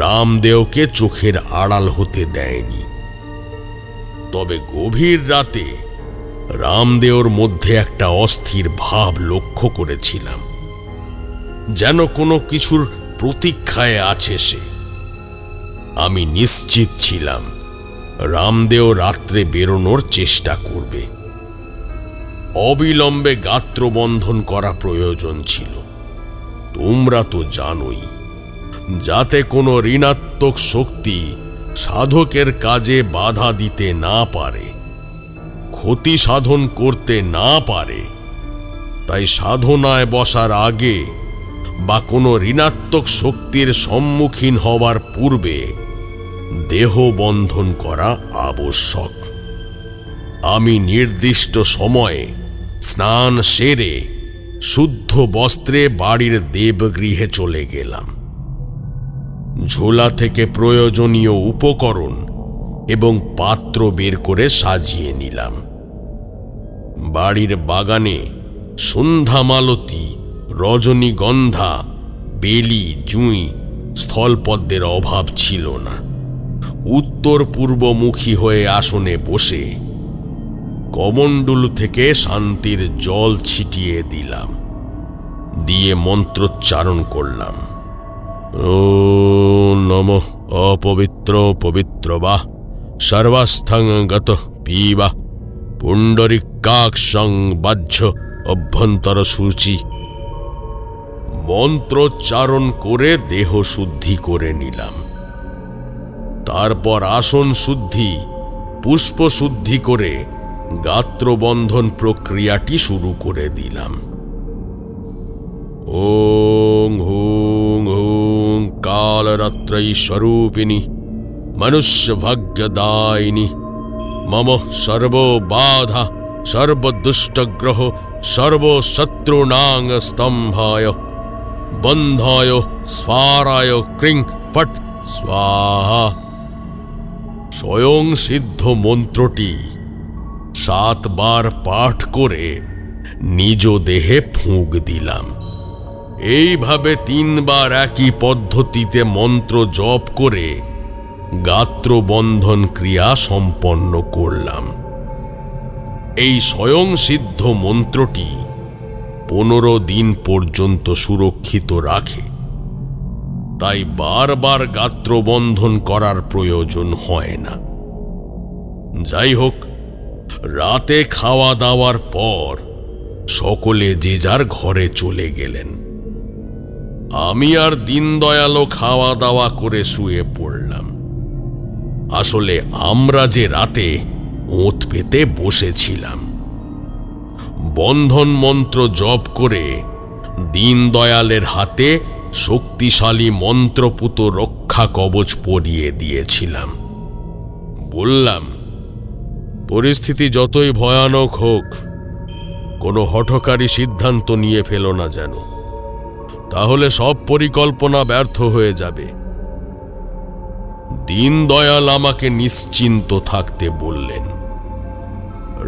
রামদেওকে চোখের আড়াল হতে দেয়নি। তবে গভীর রাতে রামদেওর মধ্যে একটা অস্থির ভাব লক্ষ্য করেছিলাম, যেন কোনো কিছুর প্রতীক্ষায় আছে সে। আমি নিশ্চিত ছিলাম রামদেও রাত্রে বেরোনোর চেষ্টা করবে। অবিলম্বে গাত্রবন্ধন করা প্রয়োজন ছিল। তোমরা তো জানোই, যাতে কোনো ঋণাত্মক শক্তি সাধকের কাজে বাধা দিতে না পারে, ক্ষতি সাধন করতে না পারে। তাই সাধনায় বসার আগে বা কোনো ঋণাত্মক শক্তির সম্মুখীন হবার পূর্বে দেহ বন্ধন করা আবশ্যক। আমি নির্দিষ্ট সময়ে স্নান সেরে শুদ্ধ বস্ত্রে বাড়ির দেবগৃহে চলে গেলাম। ঝোলা থেকে প্রয়োজনীয় উপকরণ এবং পাত্র বের করে সাজিয়ে নিলাম। বাড়ির বাগানে সন্ধ্যামালতী, রজনীগন্ধা, বেলি, জুঁই, স্থলপদ্মের অভাব ছিল না। উত্তর পূর্বমুখী হয়ে আসনে বসে কমণ্ডলু থেকে শান্তির জল ছিটিয়ে দিলাম, দিয়ে মন্ত্রোচ্চারণ করলাম। ওম নমঃ অপবিত্র পবিত্র বা সর্বাস্থং গত পিবা পুণ্ডরিকাক্ষং বাহ্য অভ্যন্তর সূচি। মন্ত্রোচ্চারণ করে দেহ শুদ্ধি করে নিলাম। তারপর আসন শুদ্ধি, পুষ্প শুদ্ধি করে গাত্রবন্ধন প্রক্রিয়াটি শুরু করে দিলাম। ওং হুং হুং কালরাত্রৈ স্বরূপিণী মনুষ্য ভাগ্যদায়িনী মম সর্ববাধা সর্বদুষ্টগ্রহ সর্বশত্রুণাং স্তম্ভায় বন্ধায় স্বারায় ক্রিং ফট স্বাহা। স্বয়ং সিদ্ধ মন্ত্রটি 7 বার পাঠ করে নিজ দেহে ফুঁক দিলাম। এইভাবে 3 বার একই পদ্ধতিতে মন্ত্র জপ করে গাত্রবন্ধন ক্রিয়া সম্পন্ন করলাম। এই স্বয়ং সিদ্ধ মন্ত্রটি 15 দিন পর্যন্ত সুরক্ষিত রাখে, তাই বারবার গাত্রবন্ধন করার প্রয়োজন হয় না। যাই হোক, রাতে খাওয়া দাওয়ার পর সকলে যে যার ঘরে চলে গেলেন। আমি আর দীনদয়ালও খাওয়া দাওয়া করে শুয়ে পড়লাম। আসলে আমরা যে রাতে ওঁত পেতে বসেছিলাম। বন্ধন মন্ত্র জপ করে দীনদয়ালের হাতে শক্তিশালী মন্ত্রপুত রক্ষা কবচ পরিয়ে দিয়েছিলাম। বললাম, পরিস্থিতি যতই ভয়ানক হোক, কোনো হঠকারী সিদ্ধান্ত নিয়ে ফেলো না যেন, তাহলে সব পরিকল্পনা ব্যর্থ হয়ে যাবে। দীনদয়াল আমাকে নিশ্চিন্ত থাকতে বললেন।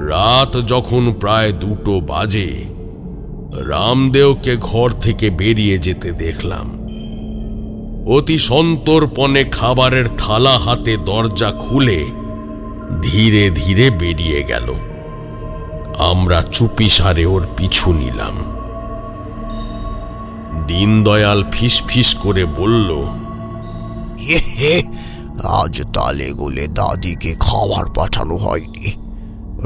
রাত যখন প্রায় 2টো বাজে, রামদেওকে ঘর থেকে বেরিয়ে যেতে দেখলাম। অতি সন্তর্পণে খাবারের থালা হাতে দরজা খুলে ধীরে ধীরে বেরিয়ে গেল। আমরা চুপিসারে ওর পিছু নিলাম। দীনদয়াল ফিসফিস করে বলল, আজ তালে গোলে দাদিকে খাবার পাঠানো হয়নি।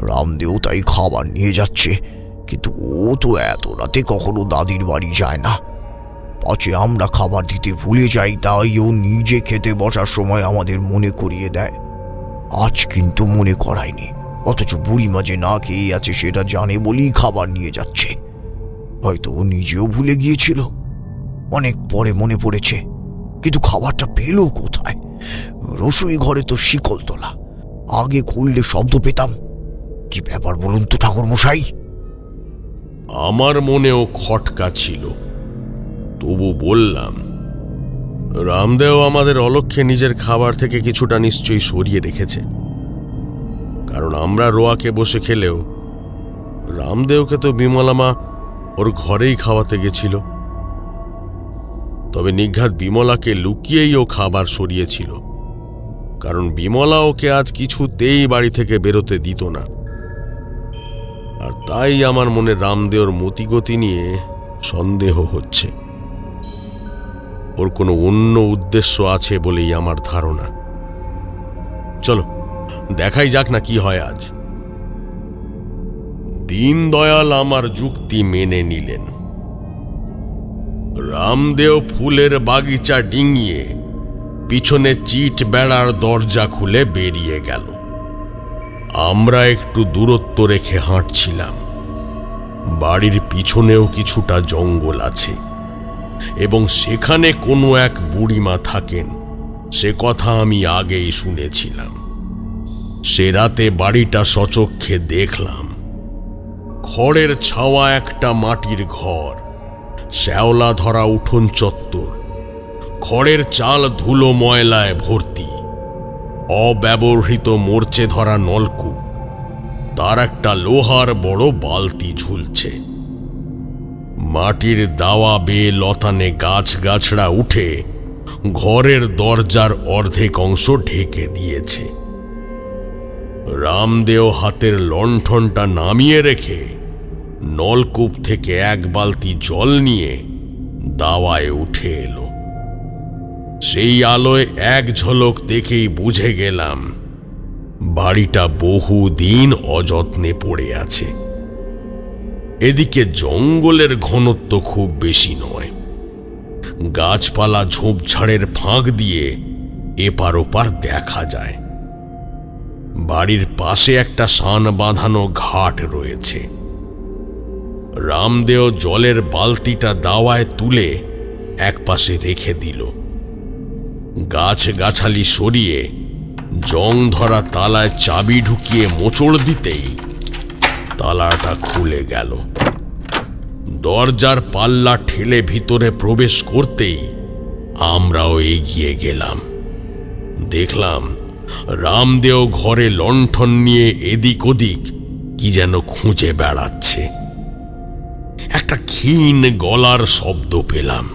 রামদেও তাই খাবার নিয়ে যাচ্ছে, কিন্তু ও তো এত রাতে কখনো দাদির বাড়ি যায় না। পাছে আমরা খাবার দিতে ভুলে যাই, তাই ও নিজে খেতে বসার সময় আমাদের মনে করিয়ে দেয়। আজ কিন্তু মনে করায়নি, অথচ বুড়িমা যে না খেয়ে আছে সেটা জানে বলেই খাবার নিয়ে যাচ্ছে। হয়তো ও নিজেও ভুলে গিয়েছিল। অনেক পরে মনে পড়েছে কিন্তু খাবারটা পেল কোথায়? রসোই ঘরে তো শিকল তোলা, আগে খুললে শব্দ পেতাম। কি ব্যাপার বলুন তো ঠাকুর মশাই? আমার মনেও খটকা ছিল, তবু বললাম, রামদেও আমাদের অলক্ষ্যে নিজের খাবার থেকে কিছুটা নিশ্চয়ই সরিয়ে রেখেছে, কারণ আমরা রোয়াকে বসে খেলেও রামদেওকে তো বিমলামা ওর ঘরেই খাওয়াতে গেছিল। তবে নিঘাত বিমলাকে লুকিয়েই ও খাবার সরিয়েছিল, কারণ বিমলা ওকে আজ কিছুতেই বাড়ি থেকে বেরোতে দিত না। আর তাই আমার মনে রামদেওর মতিগতি নিয়ে সন্দেহ হচ্ছে। ওর কোনো অন্য উদ্দেশ্য আছে বলেই আমার ধারণা। চলো দেখাই যাক না কি হয় আজ। দীনদয়াল আমার যুক্তি মেনে নিলেন। রামদেও ফুলের বাগিচা ডিঙিয়ে পিছনে চিট বেড়ার দরজা খুলে বেরিয়ে গেল। আমরা একটু দূরত্ব রেখে হাঁটছিলাম। বাড়ির পিছনেও কিছুটা জঙ্গল আছে এবং সেখানে কোনো এক বুড়িমা থাকেন, সে কথা আমি আগেই শুনেছিলাম। সে রাতে বাড়িটা সচক্ষে দেখলাম। খড়ের ছাওয়া একটা মাটির ঘর, শ্যাওলা ধরা উঠোন চত্বর, খড়ের চাল ধুলো ময়লায় ভর্তি, অব্যবহৃত মরচে ধরা নলকূপ, তার একটা লোহার বড় বালতি ঝুলছে। মাটির দাওয়া বেয়ে লতানে গাছগাছড়া উঠে ঘরের দরজার অর্ধেক অংশ ঢেকে দিয়েছে। রামদেও হাতের লণ্ঠনটা নামিয়ে রেখে নলকূপ থেকে এক বালতি জল নিয়ে দাওয়ায় উঠে এলো। সেই আলোয় এক ঝলক দেখেই বুঝে গেলাম বাড়িটা বহুদিন অযত্নে পড়ে আছে। এদিকে জঙ্গলের ঘনত্ব খুব বেশি নয়, গাছপালা ঝোপঝাড়ের ফাঁক দিয়ে এপার ওপার দেখা যায়। বাড়ির পাশে একটা সান বাঁধানো ঘাট রয়েছে। রামদেও জলের বালতিটা দাওয়ায় তুলে একপাশে রেখে দিল। গাছগাছালি সরিয়ে জং ধরা তালায় চাবি ঢুকিয়ে মোচড় দিতেই তালাটা খুলে গেল। দরজার পাল্লা ঠেলে ভিতরে প্রবেশ করতেই আমরাও এগিয়ে গেলাম। দেখলাম রামদেও ঘরে লণ্ঠন নিয়ে এদিক ওদিক কি যেন খুঁজে বেড়াচ্ছে। একটা ক্ষীণ গলার শব্দ পেলাম।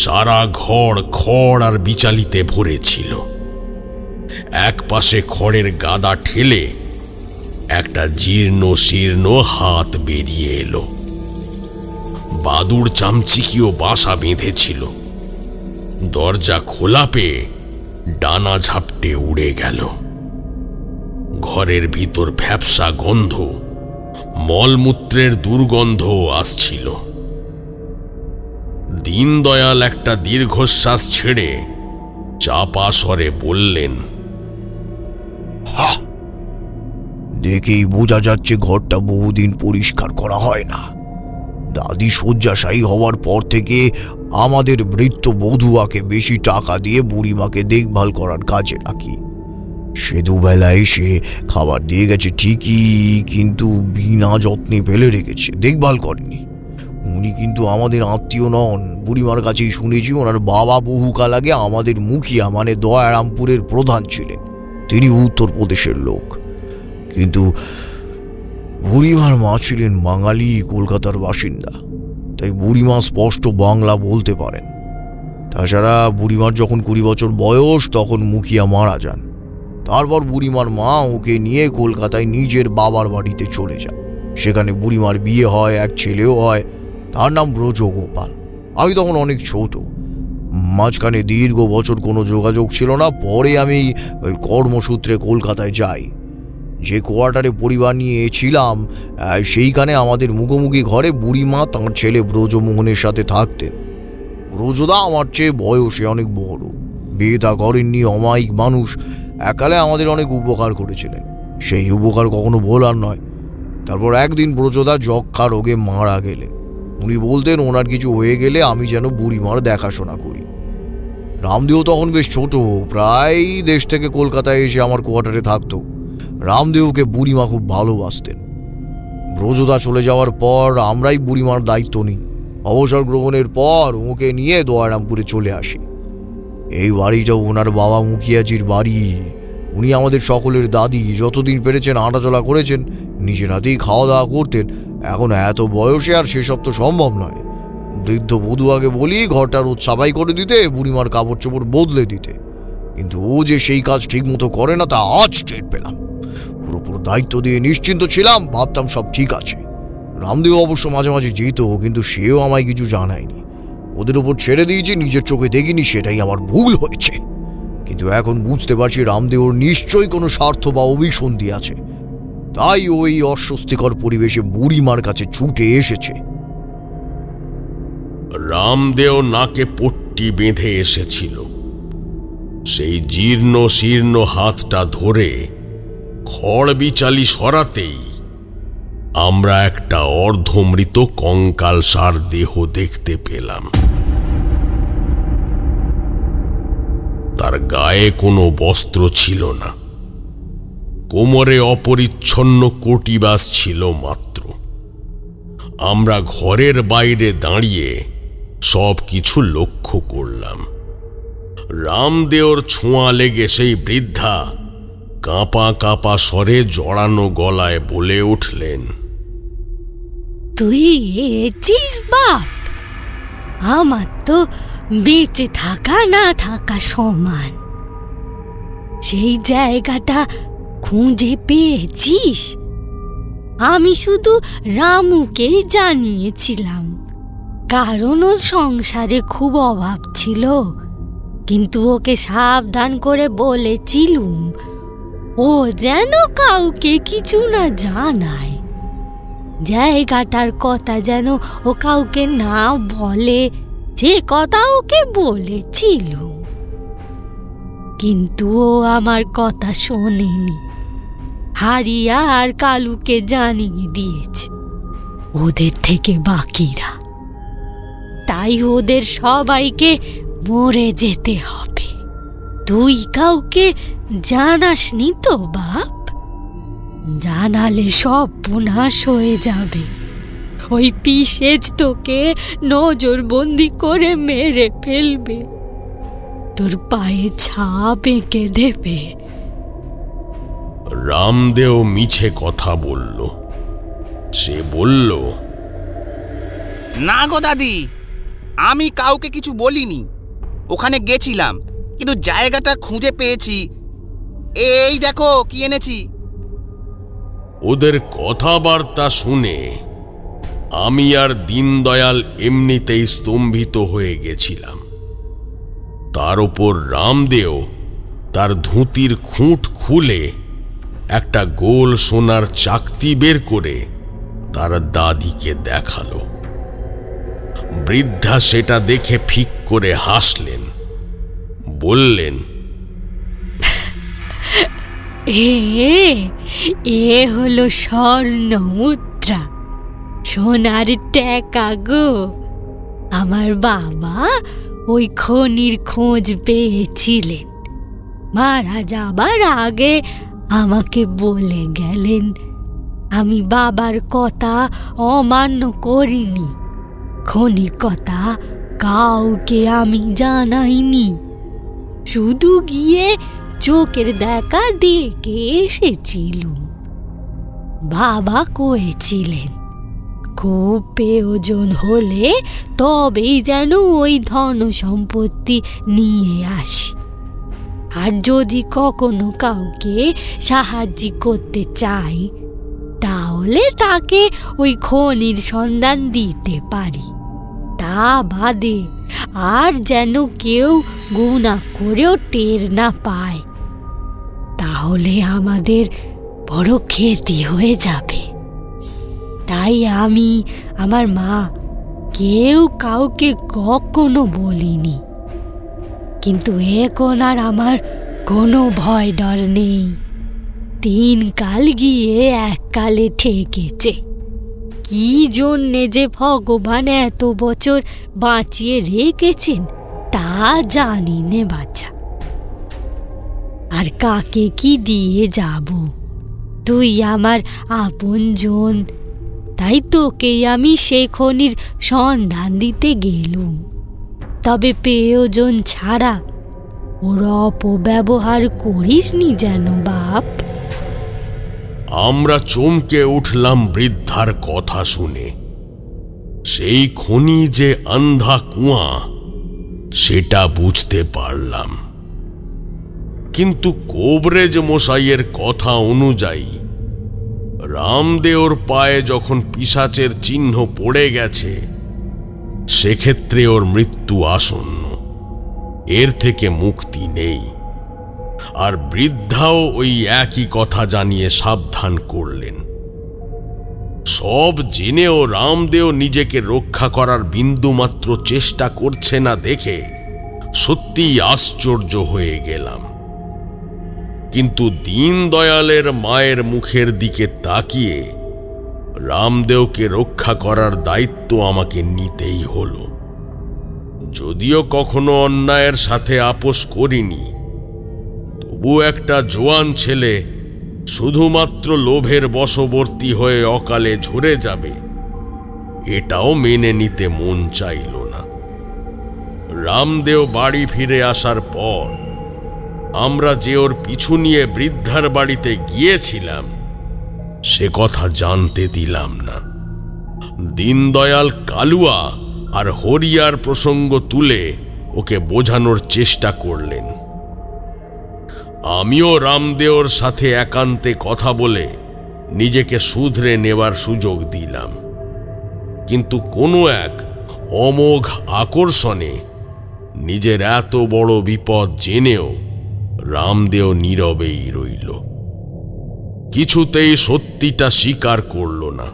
সারা ঘর খড় আর বিচালিতে ভরে ছিল। এক পাশে খড়ের গাদা ঠেলে একটা জীর্ণ শীর্ণ হাত বেরিয়ে এলো। বাদুড় চামচিকিও বাসা বেঁধেছিল। দরজা খোলা পেয়ে ডানা ঝাপটে উড়ে গেল। ঘরের ভিতর ভ্যাপসা গন্ধ, মলমূত্রের দুর্গন্ধ আসছিল। দীনদয়াল একটা দীর্ঘশ্বাস ছেড়ে চাপা স্বরে বললেন, দেখেই বোঝা যাচ্ছে ঘরটা বহুদিন পরিষ্কার করা হয় না। দাদি শয্যাশায়ী হওয়ার পর থেকে আমাদের বৃত্ত বধুয়াকে বেশি টাকা দিয়ে বুড়িমাকে দেখভাল করার কাজে রাখি। সে দুবেলায় সে খাবার দিয়ে গেছে ঠিকই, কিন্তু বিনা যত্নে ফেলে রেখেছে, দেখভাল করেনি। উনি কিন্তু আমাদের আত্মীয় নন। বুড়িমার কাছেই শুনেছি ওনার বাবা বহুকাল আগে আমাদের মুখিয়া মানে দয়ারামপুরের প্রধান ছিলেন। তিনি উত্তরপ্রদেশের লোক, কিন্তু বুড়িমার মা ছিলেন বাঙালি, কলকাতার বাসিন্দা, তাই বুড়িমা স্পষ্ট বাংলা বলতে পারেন। তাছাড়া বুড়িমার যখন 20 বছর বয়স তখন মুখিয়া মারা যান। তারপর বুড়িমার মা ওকে নিয়ে কলকাতায় নিজের বাবার বাড়িতে চলে যায়। সেখানে বুড়িমার বিয়ে হয়, এক ছেলেও হয়, তার নাম ব্রজগোপাল। আমি তখন অনেক ছোট, মাঝখানে দীর্ঘ বছর কোনো যোগাযোগ ছিল না। পরে আমি ওই কর্মসূত্রে কলকাতায় যাই। যে কোয়ার্টারে পরিবার নিয়ে ছিলাম সেইখানে আমাদের মুখোমুখি ঘরে বুড়িমা তাঁর ছেলে ব্রজমোহনের সাথে থাকতেন। ব্রজদা আমার চেয়ে বয়সে অনেক বড়, বিয়ে থা করেননি, অমায়িক মানুষ, একালে আমাদের অনেক উপকার করেছিলেন। সেই উপকার কখনো ভোলার নয়। তারপর একদিন ব্রজদা যক্ষা রোগে মারা গেলেন। উনি বলতেন ওনার কিছু হয়ে গেলে আমি যেন বুড়িমার দেখাশোনা করি। রামদেও তখন বেশ ছোট, প্রায় দেশ থেকে কলকাতায় এসে আমার কোয়ার্টারে থাকতো। রামদেওকে বুড়িমা খুব ভালোবাসতেন। ব্রজদা চলে যাওয়ার পর আমরাই বুড়িমার দায়িত্ব নিই। অবসর গ্রহণের পর ওকে নিয়ে দয়ারামপুরে চলে আসি। এই বাড়িটাও ওনার বাবা মুখিয়াজির বাড়ি। উনি আমাদের সকলের দাদি। যতদিন পেরেছেন হাঁটাচলা করেছেন, নিজের হাতেই খাওয়া দাওয়া করতেন। এখন এত বয়সে আর সেসব তো সম্ভব নয়। বৃদ্ধ বধূয়াকে বলি ঘরটা রোজ সাফাই করে দিতে, বুড়িমার কাপড় চোপড় বদলে দিতে, কিন্তু ও যে সেই কাজ ঠিক মতো করে না তা আজ টের পেলাম। পুরোপুরো দায়িত্ব দিয়ে নিশ্চিন্ত ছিলাম, ভাবতাম সব ঠিক আছে। রামদেও অবশ্য মাঝে মাঝে যেত, কিন্তু সেও আমায় কিছু জানায়নি। ওদের ওপর ছেড়ে দিয়েছি, নিজের চোখে দেখিনি, সেটাই আমার ভুল হয়েছে। কিন্তু এখন বুঝতে পারছি রামদেওর নিশ্চয়ই কোনো স্বার্থ বা অভিসন্ধি আছে, তাই ওই অস্বস্তিকর পরিবেশে বুড়িমার কাছে ছুটে এসেছে। রামদেও নাকে পট্টি বেঁধে এসেছিল। সেই জীর্ণ শীর্ণ হাতটা ধরে খড় বিচালি সরাতেই আমরা একটা অর্ধমৃত কঙ্কালসার দেহ দেখতে পেলাম। তার গায়ে কোনো বস্ত্র ছিল না, কোমরে অপরিচ্ছন্ন কটিবাস ছিল মাত্র। আমরা ঘরের বাইরে দাঁড়িয়ে সব কিছু লক্ষ্য করলাম। রামদেওর ছোঁয়া লেগে সেই বৃদ্ধা কাঁপা কাঁপা স্বরে জড়ানো গলায় বলে উঠলেন, তুই এছিস বাপ? আমার তো বেঁচে থাকা না থাকা সমান। সেই জায়গাটা খুঁজে পেয়েছিস? আমি শুধু রামুকেই জানিয়েছিলাম, কারণ ওর সংসারে খুব অভাব ছিল। কিন্তু ওকে সাবধান করে বলেছিলুম ও যেন কাউকে কিছু না জানায়, জায়গাটার কথা যেন ও কাউকে না বলে, যে কথা ওকে বলেছিল। কিন্তু ও আমার কথা শোনেনি, হারিয়া আর কালুকে জানিয়ে দিয়েছে ওদের থেকে বাকিরা। তাই ওদের সবাইকে মরে যেতে হবে। তুই কাউকে জানাসনি তো বাপ? জানালে সব বিনাশ হয়ে যাবে। ওই পিসেজ তোকে নজরবন্দি করে মেরে ফেলবে, তোর পায়ে ছাপ এঁকে দেবে। রামদেও মিছে কথা বলল। সে বলল, না গো দাদি, আমি কাউকে কিছু বলিনি। ওখানে গেছিলাম, কিন্তু জায়গাটা খুঁজে পেয়েছি। এই দেখো কি এনেছি। ওদের কথাবার্তা শুনে আমি আর দীনদয়াল এমনিতেই স্তম্ভিত হয়ে গেছিলাম। তার উপর রামদেও তার ধুতির খুঁট খুলে একটা গোল সোনার চাকতি বের করে তার দাদিকে দেখালো। বৃদ্ধা সেটা দেখে ফিক করে হাসলেন, বললেন, এ হলো স্বর্ণ মুদ্রা, সোনার টাকা গো। আমার বাবা ওই খনির খোঁজ পেয়েছিলেন, মারা যাবার আগে আমাকে বলে গেলেন। আমি বাবার কথা অমান্য করিনি, খনির কথা কাউকে আমি জানাইনি, শুধু গিয়ে চোখের দেখা দেখে এসেছিলুম। বাবা কয়েছিলেন খুব প্রয়োজন হলে তবেই যেন ওই ধন সম্পত্তি নিয়ে আসি, আর যদি কখনো কাউকে সাহায্য করতে চাই তাহলে তাকে ওই খনির সন্ধান দিতে পারি। তা বাদে আর যেন কেউ গুনাহ করেও টের না পায়, তাহলে আমাদের বড় ক্ষতি হয়ে যাবে। তাই আমি, আমার মা, কেউ কাউকে কখনো বলিনি। কিন্তু এখন আর আমার কোনো ভয় ডর নেই। 3 কাল গিয়ে 1 কালে ঠেকেছে। কি জন্যে যে ভগবান এত বছর বাঁচিয়ে রেখেছেন তা জানি নে বাছা, আর কাকে কি দিয়ে যাব। তুই আমার আপনজন, তাই তোকেই আমি সে খনির সন্ধান দিতে গেলুম। তবে প্রয়োজন ছাড়া ওর অপব্যবহার করিসনি যেন বাপ। আমরা চমকে উঠলাম বৃদ্ধার কথা শুনে। সেই খনি যে আন্ধা কুয়া সেটা বুঝতে পারলাম, কিন্তু কোবরেজ মশাইয়ের কথা অনুযায়ী রামদেওর পায়ে যখন পিশাচের চিহ্ন পড়ে গেছে, সেক্ষেত্রে ওর মৃত্যু আসন্ন, এর থেকে মুক্তি নেই। আর বৃদ্ধাও ওই একই কথা জানিয়ে সাবধান করলেন। সব জেনেও রামদেও নিজেকে রক্ষা করার বিন্দুমাত্র চেষ্টা করছে না দেখে সত্যিই আশ্চর্য হয়ে গেলাম। কিন্তু দীনদয়ালের মায়ের মুখের দিকে তাকিয়ে রামদেওকে রক্ষা করার দায়িত্ব আমাকে নিতেই হলো। যদিও কখনো অন্যায়ের সাথে আপোষ করিনি, তবু একটা জোয়ান ছেলে শুধুমাত্র লোভের বশবর্তী হয়ে অকালে ঝরে যাবে, এটাও মেনে নিতে মন চাইল না। রামদেও বাড়ি ফিরে আসার পর আমরা যে ওর পিছু নিয়ে বৃদ্ধার বাড়িতে গিয়েছিলাম, সে কথা জানতে দিলাম না। দীনদয়াল কালুয়া আর হরিয়ার প্রসঙ্গ তুলে ওকে বোঝানোর চেষ্টা করলেন। আমিও রামদেওর সাথে একান্তে কথা বলে নিজেকে শুধরে নেবার সুযোগ দিলাম, কিন্তু কোনো এক অমোঘ আকর্ষণে নিজের এত বড় বিপদ জেনেও রামদেও নীরবেই রইল। কিছুতেই সত্যিটা স্বীকার করল না।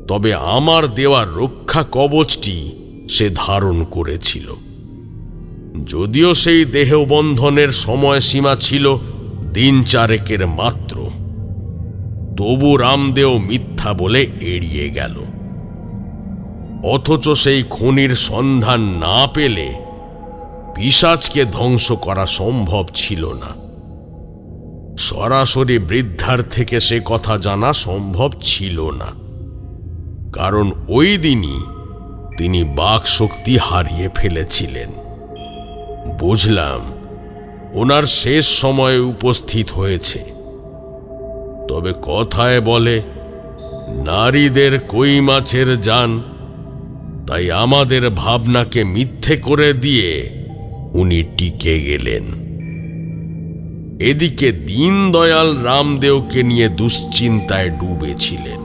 তবে আমার দেওয়ার রক্ষা কবচটি সে ধারণ করেছিল। যদিও সেই দেহবন্ধনের সময়সীমা ছিল দিন চারেকের মাত্র, তবু রামদেও মিথ্যা বলে এড়িয়ে গেল। অথচ সেই খনির সন্ধান না পেলে পিশাচকে ধ্বংস করা সম্ভব ছিল না। সরাসরি বৃদ্ধার থেকে সে কথা জানা সম্ভব ছিল না, কারণ ওই দিনই তিনি বাকশক্তি হারিয়ে ফেলেছিলেন। বুঝলাম ওনার শেষ সময়ে উপস্থিত হয়েছে। তবে কথায় বলে, নারীদের কই মাছের জান, তাই আমাদের ভাবনাকে মিথ্যে করে দিয়ে উনি টিকে গেলেন। এদিকে দীনদয়াল রামদেওকে নিয়ে দুশ্চিন্তায় ডুবেছিলেন।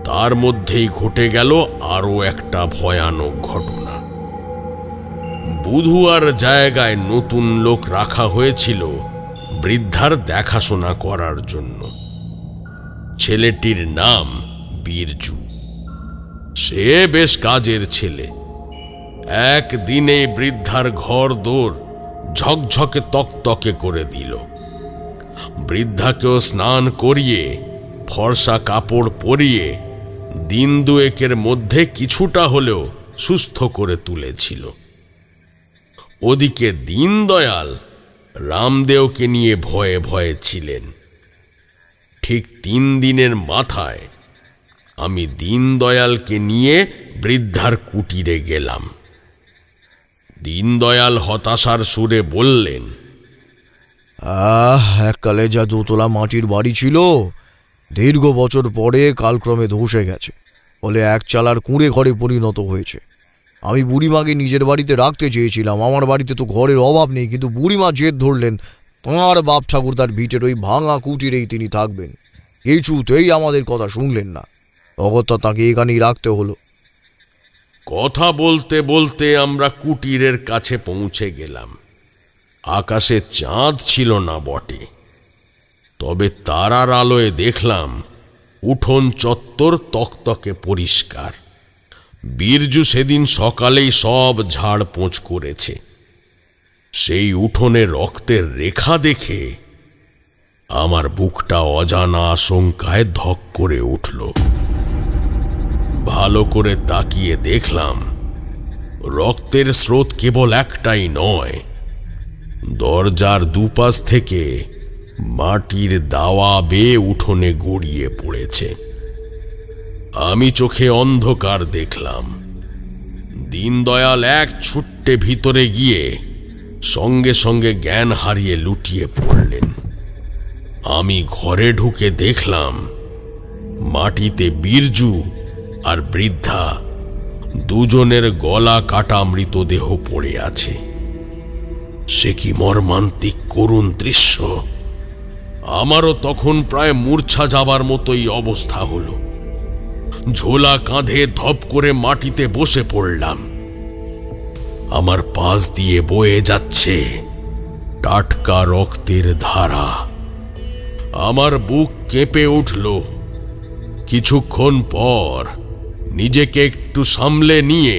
তার মধ্যেই ঘটে গেল আরো একটা ভয়ানক ঘটনা। বুধুয়ার জায়গায় নতুন লোক রাখা হয়েছিল বৃদ্ধার দেখাশোনা করার জন্য। ছেলেটির নাম বীরজু। সে বেশ কাজের ছেলে। একদিনে বৃদ্ধার ঘর দোর ঝকঝকে তকতকে করে দিল। বৃদ্ধাকেও স্নান করিয়ে ফর্সা কাপড় পরিয়ে দিন দুয়েকের মধ্যে কিছুটা হলেও সুস্থ করে তুলেছিল। ওদিকে দীনদয়াল রামদেওকে নিয়ে ভয়ে ভয়ে ছিলেন। ঠিক 3 দিনের মাথায় আমি দীনদয়ালকে নিয়ে বৃদ্ধার কুটিরে গেলাম। দীনদয়াল হতাশার সুরে বললেন, এককালে যা দোতলা মাটির বাড়ি ছিল, দীর্ঘ বছর পরে কালক্রমে ধসে গেছে, ফলে এক চালার কুঁড়ে ঘরে পরিণত হয়েছে। আমি বুড়িমাকে নিজের বাড়িতে রাখতে চেয়েছিলাম। আমার বাড়িতে তো ঘরের অভাব নেই, কিন্তু বুড়িমা জেদ ধরলেন তাঁর বাপ ঠাকুর তার ভিটের ওই ভাঙা কুটিরেই তিনি থাকবেন। কিছুতেই আমাদের কথা শুনলেন না, অগত্যা তাকে এখানেই রাখতে হলো। কথা বলতে বলতে আমরা কুটিরের কাছে পৌঁছে গেলাম। আকাশে চাঁদ ছিল না বটে, তবে তারার আলোয় দেখলাম উঠোন চত্বর তকতকে পরিষ্কার। বীরজু সেদিন সকালেই সব ঝাড়পোঁছ করেছে। সেই উঠোনে রক্তের রেখা দেখে আমার বুকটা অজানা আশঙ্কায় ধক করে উঠল। ভালো করে তাকিয়ে দেখলাম রক্তের স্রোত কেবল একটাই নয়, দরজার দুপাশ থেকে মাটির দাওয়া বেয়ে উঠোনে গড়িয়ে পড়েছে। আমি চোখে অন্ধকার দেখলাম। দীনদয়াল এক ছুট্টে ভিতরে গিয়ে সঙ্গে সঙ্গে জ্ঞান হারিয়ে লুটিয়ে পড়লেন। আমি ঘরে ঢুকে দেখলাম মাটিতে বীরজু আর বৃদ্ধা দুজনের গলা কাটা মৃতদেহ পড়ে আছে। সে কি মর্মান্তিক করুণ দৃশ্য! আমারও তখন প্রায় মূর্ছা যাবার মতোই অবস্থা হলো। ঝোলা কাঁধে ধপ করে মাটিতে বসে পড়লাম। আমার পাশ দিয়ে বয়ে যাচ্ছে টাটকা রক্তের ধারা। আমার বুক কেঁপে উঠল। কিছুক্ষণ পর নিজেকে একটু সামলে নিয়ে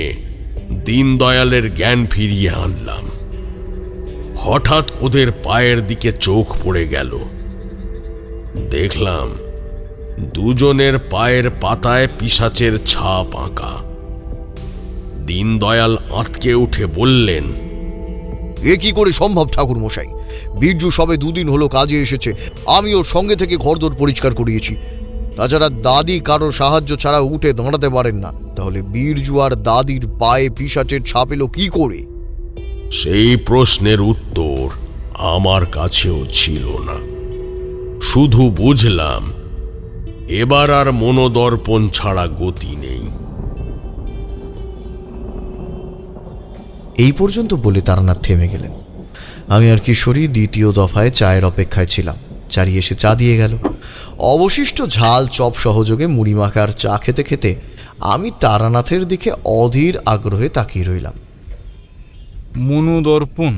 দীনদয়ালের জ্ঞান ফিরিয়ে আনলাম। হঠাৎ ওদের পায়ের দিকে চোখ পড়ে গেল। দেখলাম দুজনের পায়ের পাতায় পিশাচের ছাপ আঁকা। দীনদয়াল আঁতকে উঠে বললেন, এ কি করে সম্ভব ঠাকুর মশাই? বীরজু সবে দুদিন হলো কাজে এসেছে, আমি ওর সঙ্গে থেকে ঘরদোর পরিষ্কার করিয়েছি। তাছাড়া দাদি কারো সাহায্য ছাড়া উঠে দাঁড়াতে পারেন না। তাহলে বীরজু আর দাদির পায়ে পিশাচের ছাপ এলো কি করে? সেই প্রশ্নের উত্তর আমার কাছেও ছিল না। শুধু বুঝলাম এবার আর মনোদর্পণ ছাড়া গতি নেই। এই পর্যন্ত বলে তারানাথ থেমে গেলেন। আমি আর কিশোরী দ্বিতীয় দফায় চায়ের অপেক্ষায় ছিলাম। চারি এসে চা দিয়ে গেল। অবশিষ্ট ঝাল চপ সহযোগে মুড়ি মাখার চা খেতে খেতে আমি তারানাথের দিকে অধীর আগ্রহে তাকিয়ে রইলাম। মনোদর্পণ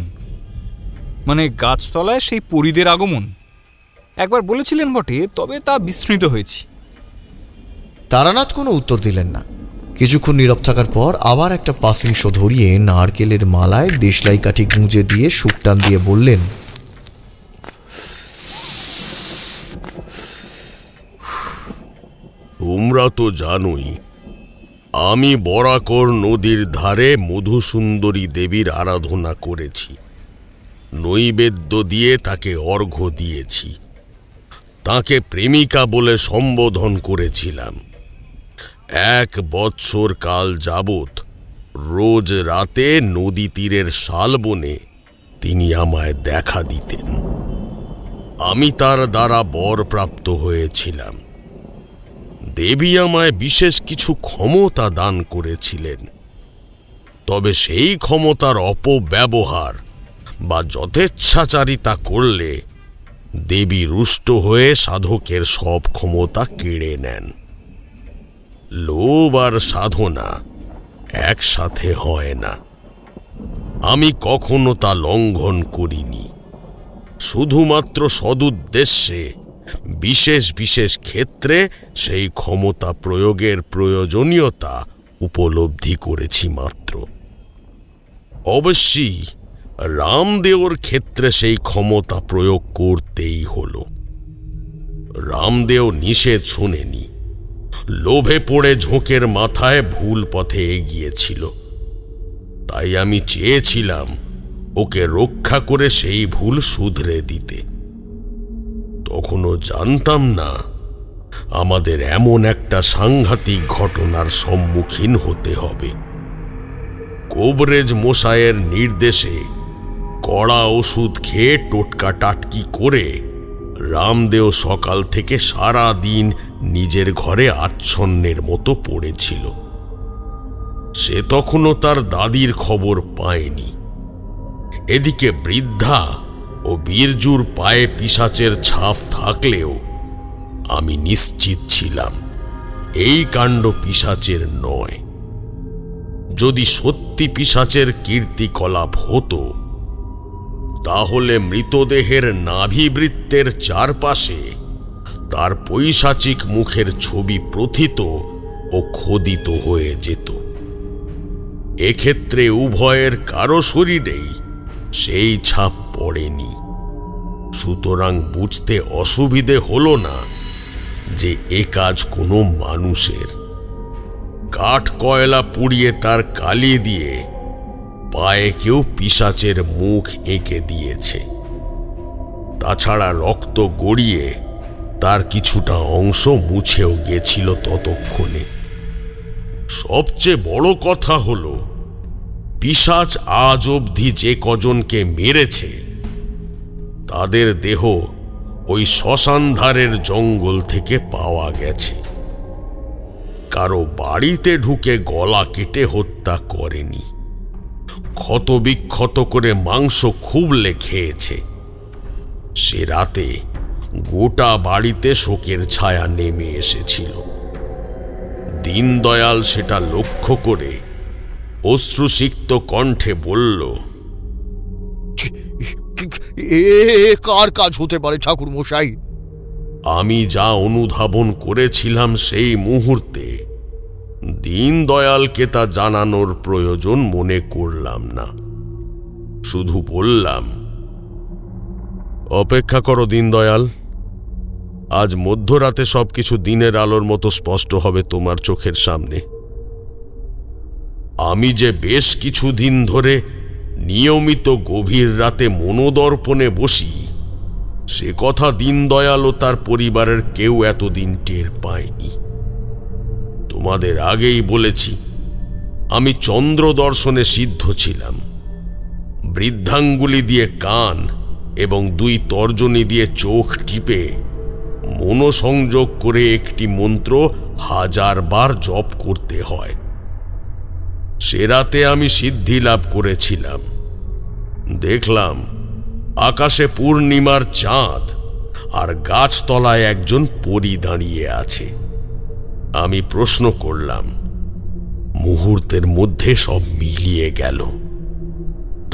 মানে গাছতলায় সেই পরীদের আগমন একবার বলেছিলেন বটে, তবে তা বিস্মৃত হয়েছি। তারানাথ কোনো উত্তর দিলেন না। কিছুক্ষণ নীরব থাকার পর আবার একটা পাসিংশ ধরিয়ে নারকেলের মালায় দেশলাই কাঠি গুঁজে দিয়ে শুকটান দিয়ে বললেন, তোমরা তো জানোই আমি বরাকর নদীর ধারে মধুসুন্দরী দেবীর আরাধনা করেছি। নৈবেদ্য দিয়ে তাকে অর্ঘ্য দিয়েছি। তাকে প্রেমিকা বলে সম্বোধন করেছিলাম। 1 বৎসর কাল যাবৎ রোজ রাতে নদী তীরের শালবনে তিনি আমায় দেখা দিতেন। আমি তার দ্বারা বরপ্রাপ্ত হয়েছিলাম। দেবী আমায় বিশেষ কিছু ক্ষমতা দান করেছিলেন। তবে সেই ক্ষমতার অপব্যবহার বা যথেচ্ছাচারিতা করলে দেবী রুষ্ট হয়ে সাধকের সব ক্ষমতা কেড়ে নেন। লোভ আর সাধনা একসাথে হয় না। আমি কখনো তা লঙ্ঘন করিনি। শুধুমাত্র সদুদ্দেশ্যে বিশেষ বিশেষ ক্ষেত্রে সেই ক্ষমতা প্রয়োগের প্রয়োজনীয়তা উপলব্ধি করেছি মাত্র। অবশ্যই রামদেওর ক্ষেত্রে সেই ক্ষমতা প্রয়োগ করতেই হলো। রামদেও নিষেধ শোনেনি। লোভে পড়ে ঝোঁকের মাথায় ভুল পথে এগিয়েছিল। তাই আমি চেয়েছিলাম ওকে রক্ষা করে সেই ভুল শুধরে দিতে। তখনও জানতাম না আমাদের এমন একটা সাংঘাতিক ঘটনার সম্মুখীন হতে হবে। কোবরেজ মশায়ের নির্দেশে কড়া ওষুধ খেয়ে টোটকা টাটকি করে রামদেও সকাল থেকে সারা দিন নিজের ঘরে আচ্ছন্নের মতো পড়েছিল। সে তখনও তার দাদির খবর পায়নি। এদিকে বৃদ্ধা ও বীরজুর পায়ে পিশাচের ছাপ থাকলেও আমি নিশ্চিত ছিলাম এই কাণ্ড পিশাচের নয়। যদি সত্যি পিশাচের কীর্তিকলাপ হতো তাহলে মৃতদেহের নাভিবৃত্তের চারপাশে তার পৈশাচিক মুখের ছবি প্রথিত ও খোদিত হয়ে যেত। এক্ষেত্রে উভয়ের কারো শরীরেই সেই ছাপ পড়েনি। সুতরাং বুঝতে অসুবিধে হলো না যে এ কাজ কোনো মানুষের। কাঠ কয়লা পুড়িয়ে তার কালি দিয়ে পায়ে কেউ পিশাচের মুখ এঁকে দিয়েছে। তাছাড়া রক্ত গড়িয়ে তার কিছুটা অংশ মুছেও গেছিল ততক্ষণে। সবচেয়ে বড় কথা হলো, পিশাচ আজ অবধি যে কজনকে মেরেছে তাদের দেহ ওই শ্মশানধারের জঙ্গল থেকে পাওয়া গেছে। কারো বাড়িতে ঢুকে গলা কেটে হত্যা করেনি, ক্ষতবিক্ষত করে মাংস খুবলে খেয়েছে। সে রাতে গোটা বাড়িতে শোকের ছায়া নেমে এসেছিল। দীনদয়াল সেটা লক্ষ্য করে অশ্রুসিক্ত কণ্ঠে বলল, এ কার কাজ হতে পারে ঠাকুর মশাই? আমি যা অনুধাবন করেছিলাম সেই মুহূর্তে দীনদয়ালকে তা জানানোর প্রয়োজন মনে করলাম না। শুধু বললাম, অপেক্ষা করো দীনদয়াল, আজ মধ্যরাতে সবকিছু দিনের আলোর মতো স্পষ্ট হবে তোমার চোখের সামনে। আমি যে বেশ কিছুদিন ধরে নিয়মিত গভীর রাতে মনোদর্পণে বসি, সে কথা দীনদয়াল ও তার পরিবারের কেউ এতদিন টের পায়নি। তোমাদের আগেই বলেছি, আমি চন্দ্র দর্শনে সিদ্ধ ছিলাম। বৃদ্ধাঙ্গুলি দিয়ে কান এবং 2 তর্জনী দিয়ে চোখ টিপে মনোসংযোগ করে একটি মন্ত্র 1000 বার জপ করতে হয়। সে রাতে আমি সিদ্ধি লাভ করেছিলাম। দেখলাম আকাশে পূর্ণিমার চাঁদ আর গাছতলায় একজন পরী দাঁড়িয়ে আছে। আমি প্রশ্ন করলাম, মুহূর্তের মধ্যে সব মিলিয়ে গেল।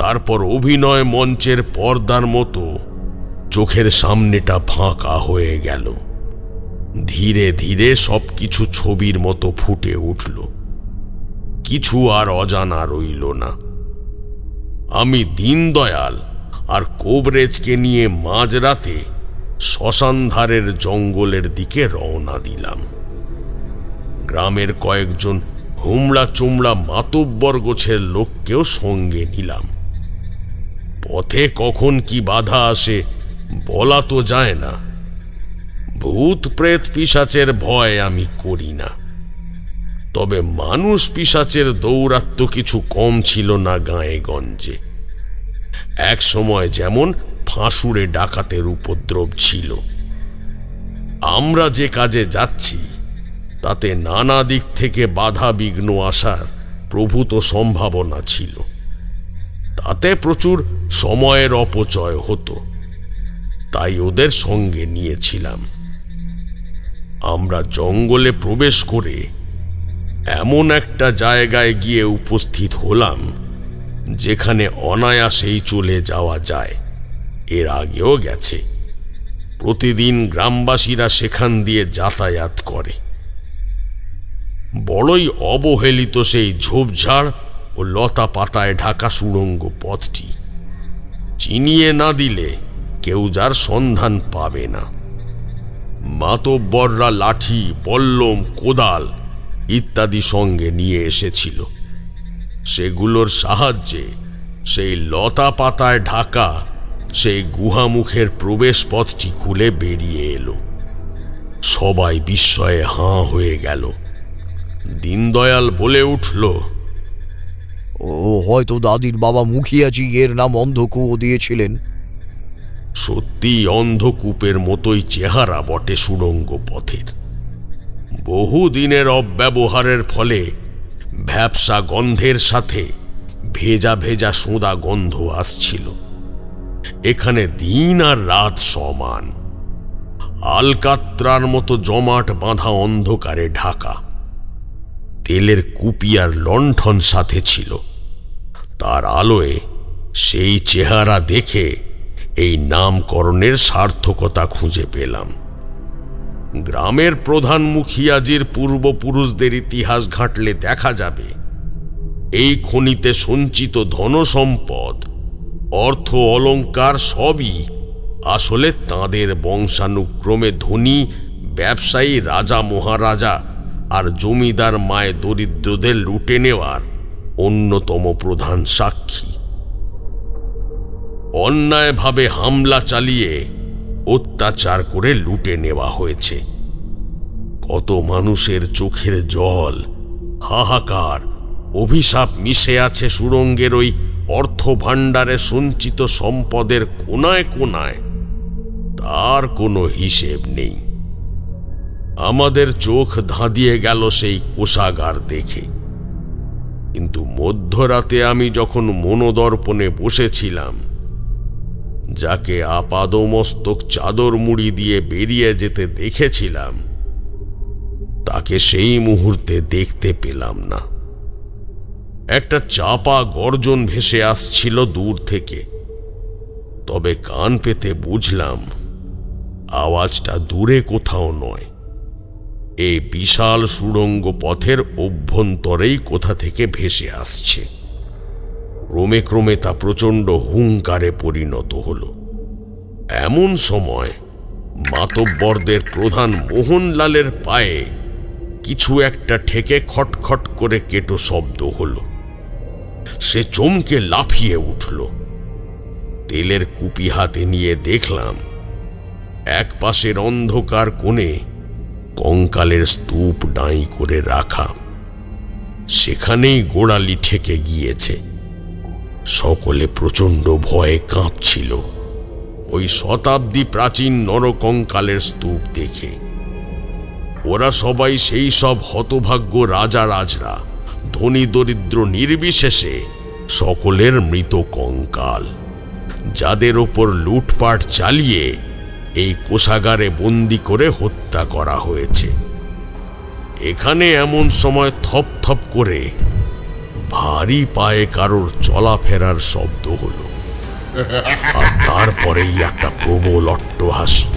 তারপর অভিনয় মঞ্চের পর্দার মতো চোখের সামনেটা ফাঁকা হয়ে গেল। ধীরে ধীরে সবকিছু ছবির মতো ফুটে উঠল। কিছু আর অজানা রইল না। আমি দীনদয়াল আর কোবরেজকে নিয়ে মাঝরাতে শ্মশানধারের জঙ্গলের দিকে রওনা দিলাম। গ্রামের কয়েকজন হুমড়া চুমড়া মাতব্বর গোছের লোককেও সঙ্গে নিলাম। পথে কখন কি বাধা আসে বলা তো যায় না। ভূত প্রেত পিশাচের ভয় আমি করি না, তবে মানুষ পিশাচের দৌরাত্ম্য কিছু কম ছিল না গায়ে গঞ্জে। এক সময় যেমন ফাঁসুড়ে ডাকাতের উপদ্রব ছিল। আমরা যে কাজে যাচ্ছি তাতে নানা দিক থেকে বাধা বিঘ্ন আসার প্রভূত সম্ভাবনা ছিল। তাতে প্রচুর সময়ের অপচয় হতো, তাই ওদের সঙ্গে নিয়েছিলাম। আমরা জঙ্গলে প্রবেশ করে এমন একটা জায়গায় গিয়ে উপস্থিত হলাম যেখানে অনায়াসেই চলে যাওয়া যায়। এর আগেও গেছে। প্রতিদিন গ্রামবাসীরা সেখান দিয়ে যাতায়াত করে। বড়ই অবহেলিত সেই ঝোপঝাড় ও লতা পাতায় ঢাকা সুড়ঙ্গ পথটি। চিনিয়ে না দিলে কেউ যার সন্ধান পাবে না। মাতব্বররা লাঠি, বল্লম, কোদাল ইত্যাদি সঙ্গে নিয়ে এসেছিল। সেগুলোর সাহায্যে সেই লতা পাতায় ঢাকা সেই গুহামুখের প্রবেশ পথটি খুলে বেরিয়ে এলো। সবাই বিস্ময়ে হাঁ হয়ে গেল। দীনদয়াল বলে উঠল, ও হয়তো দাদির বাবা মুখিয়াজি এর নাম অন্ধকূপ দিয়েছিলেন। সত্যি অন্ধকূপের মতোই চেহারা বটে সুড়ঙ্গ পথের। বহুদিনের অব্যবহারের ফলে ভ্যাপসা গন্ধের সাথে ভেজা ভেজা সোঁদা গন্ধ আসছিল। এখানে দিন আর রাত সমান। আলকাত্রার মতো জমাট বাঁধা অন্ধকারে ঢাকা। তেলের কুপি আর লণ্ঠন সাথে ছিল। তার আলোয় সেই চেহারা দেখে এই নামকরণের সার্থকতা খুঁজে পেলাম। গ্রামের প্রধান মুখিয়াজির পূর্বপুরুষদের ইতিহাস ঘাঁটলে দেখা যাবে এই খনিতে সঞ্চিত ধনসম্পদ, অর্থ অলংকার সবই আসলে তাঁদের বংশানুক্রমে ধনী ব্যবসায়ী রাজা মহারাজা আর জমিদার মায় দরিদ্রদের লুটে নেওয়ার অন্যতম প্রধান সাক্ষী। অন্যায়ভাবে হামলা চালিয়ে অত্যাচার করে লুটে নেওয়া হয়েছে। কত মানুষের চোখের জল, হাহাকার, অভিশাপ মিশে আছে সুড়ঙ্গের ওই অর্থভাণ্ডারে সঞ্চিত সম্পদের কোনায় কোনায়, তার কোনো হিসেব নেই। আমাদের চোখ ধাঁধিয়ে গেল সেই কোষাগার দেখে। কিন্তু মধ্যরাতে আমি যখন মনোদর্পণে বসেছিলাম, যাকে আপাদমস্তক চাদর মুড়ি দিয়ে বেরিয়ে যেতে দেখেছিলাম, তাকে সেই মুহূর্তে দেখতে পেলাম না। একটা চাপা গর্জন ভেসে আসছিল দূর থেকে, তবে কান পেতে বুঝলাম আওয়াজটা দূরে কোথাও নয়, এই বিশাল সুড়ঙ্গ পথের অভ্যন্তরেই কোথা থেকে ভেসে আসছে। ক্রমে ক্রমে তা প্রচণ্ড হুঙ্কারে পরিণত হল। এমন সময় মাতব্বরদের প্রধান মোহনলালের পায়ে কিছু একটা ঠেকে খটখট করে কেটো শব্দ হল। সে চমকে লাফিয়ে উঠল। তেলের কুপি হাতে নিয়ে দেখলাম এক পাশের অন্ধকার কোণে কঙ্কালের স্তূপ ডাঁই করে রাখা। সেখানেই গোড়ালি ঠেকে গিয়েছে। সকলে প্রচণ্ড ভয়ে কাঁপছিল ওই শতাব্দী প্রাচীন নরকঙ্কালের স্তূপ দেখে। ওরা সবাই সেই সব হতভাগ্য রাজা রাজরা, ধনী দরিদ্র নির্বিশেষে সকলের মৃত কঙ্কাল, যাদের ওপর লুটপাট চালিয়ে এই কোষাগারে বন্দি করে হত্যা করা হয়েছে। এখানে এমন সময় থপ থপ করে ভারী পায়ে কারোর চলাফেরার শব্দ হলো, আর তারপরেই একটা প্রবল অট্টহাসি।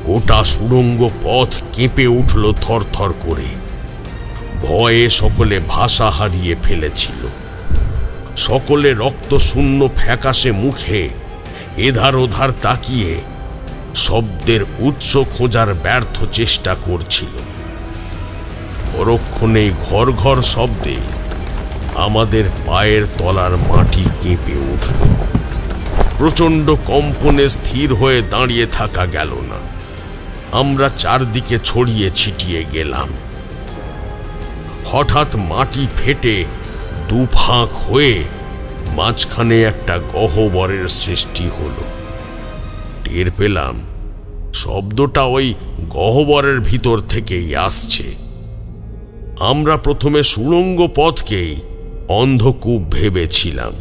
গোটা সুড়ঙ্গ পথ কেঁপে উঠল থরথর করে। ভয়ে সকলে ভাষা হারিয়ে ফেলেছিল। সকলে রক্ত শূন্য ফ্যাকাশে মুখে এধার ওধার তাকিয়ে শব্দের উৎস খোঁজার ব্যর্থ চেষ্টা করছিল। পরক্ষণেই ঘর ঘর শব্দে আমাদের পায়ের তলার মাটি কেঁপে উঠল। প্রচণ্ড কম্পনে স্থির হয়ে দাঁড়িয়ে থাকা গেল না। আমরা চারদিকে ছড়িয়ে ছিটিয়ে গেলাম। হঠাৎ মাটি ফেটে দুফাঁক হয়ে মাঝখানে একটা গহ্বরের সৃষ্টি হলো। টের পেলাম শব্দটা ওই গহ্বরের ভিতর থেকেই আসছে। আমরা প্রথমে সুড়ঙ্গ পথকেই অন্ধকূপ ভেবেছিলাম,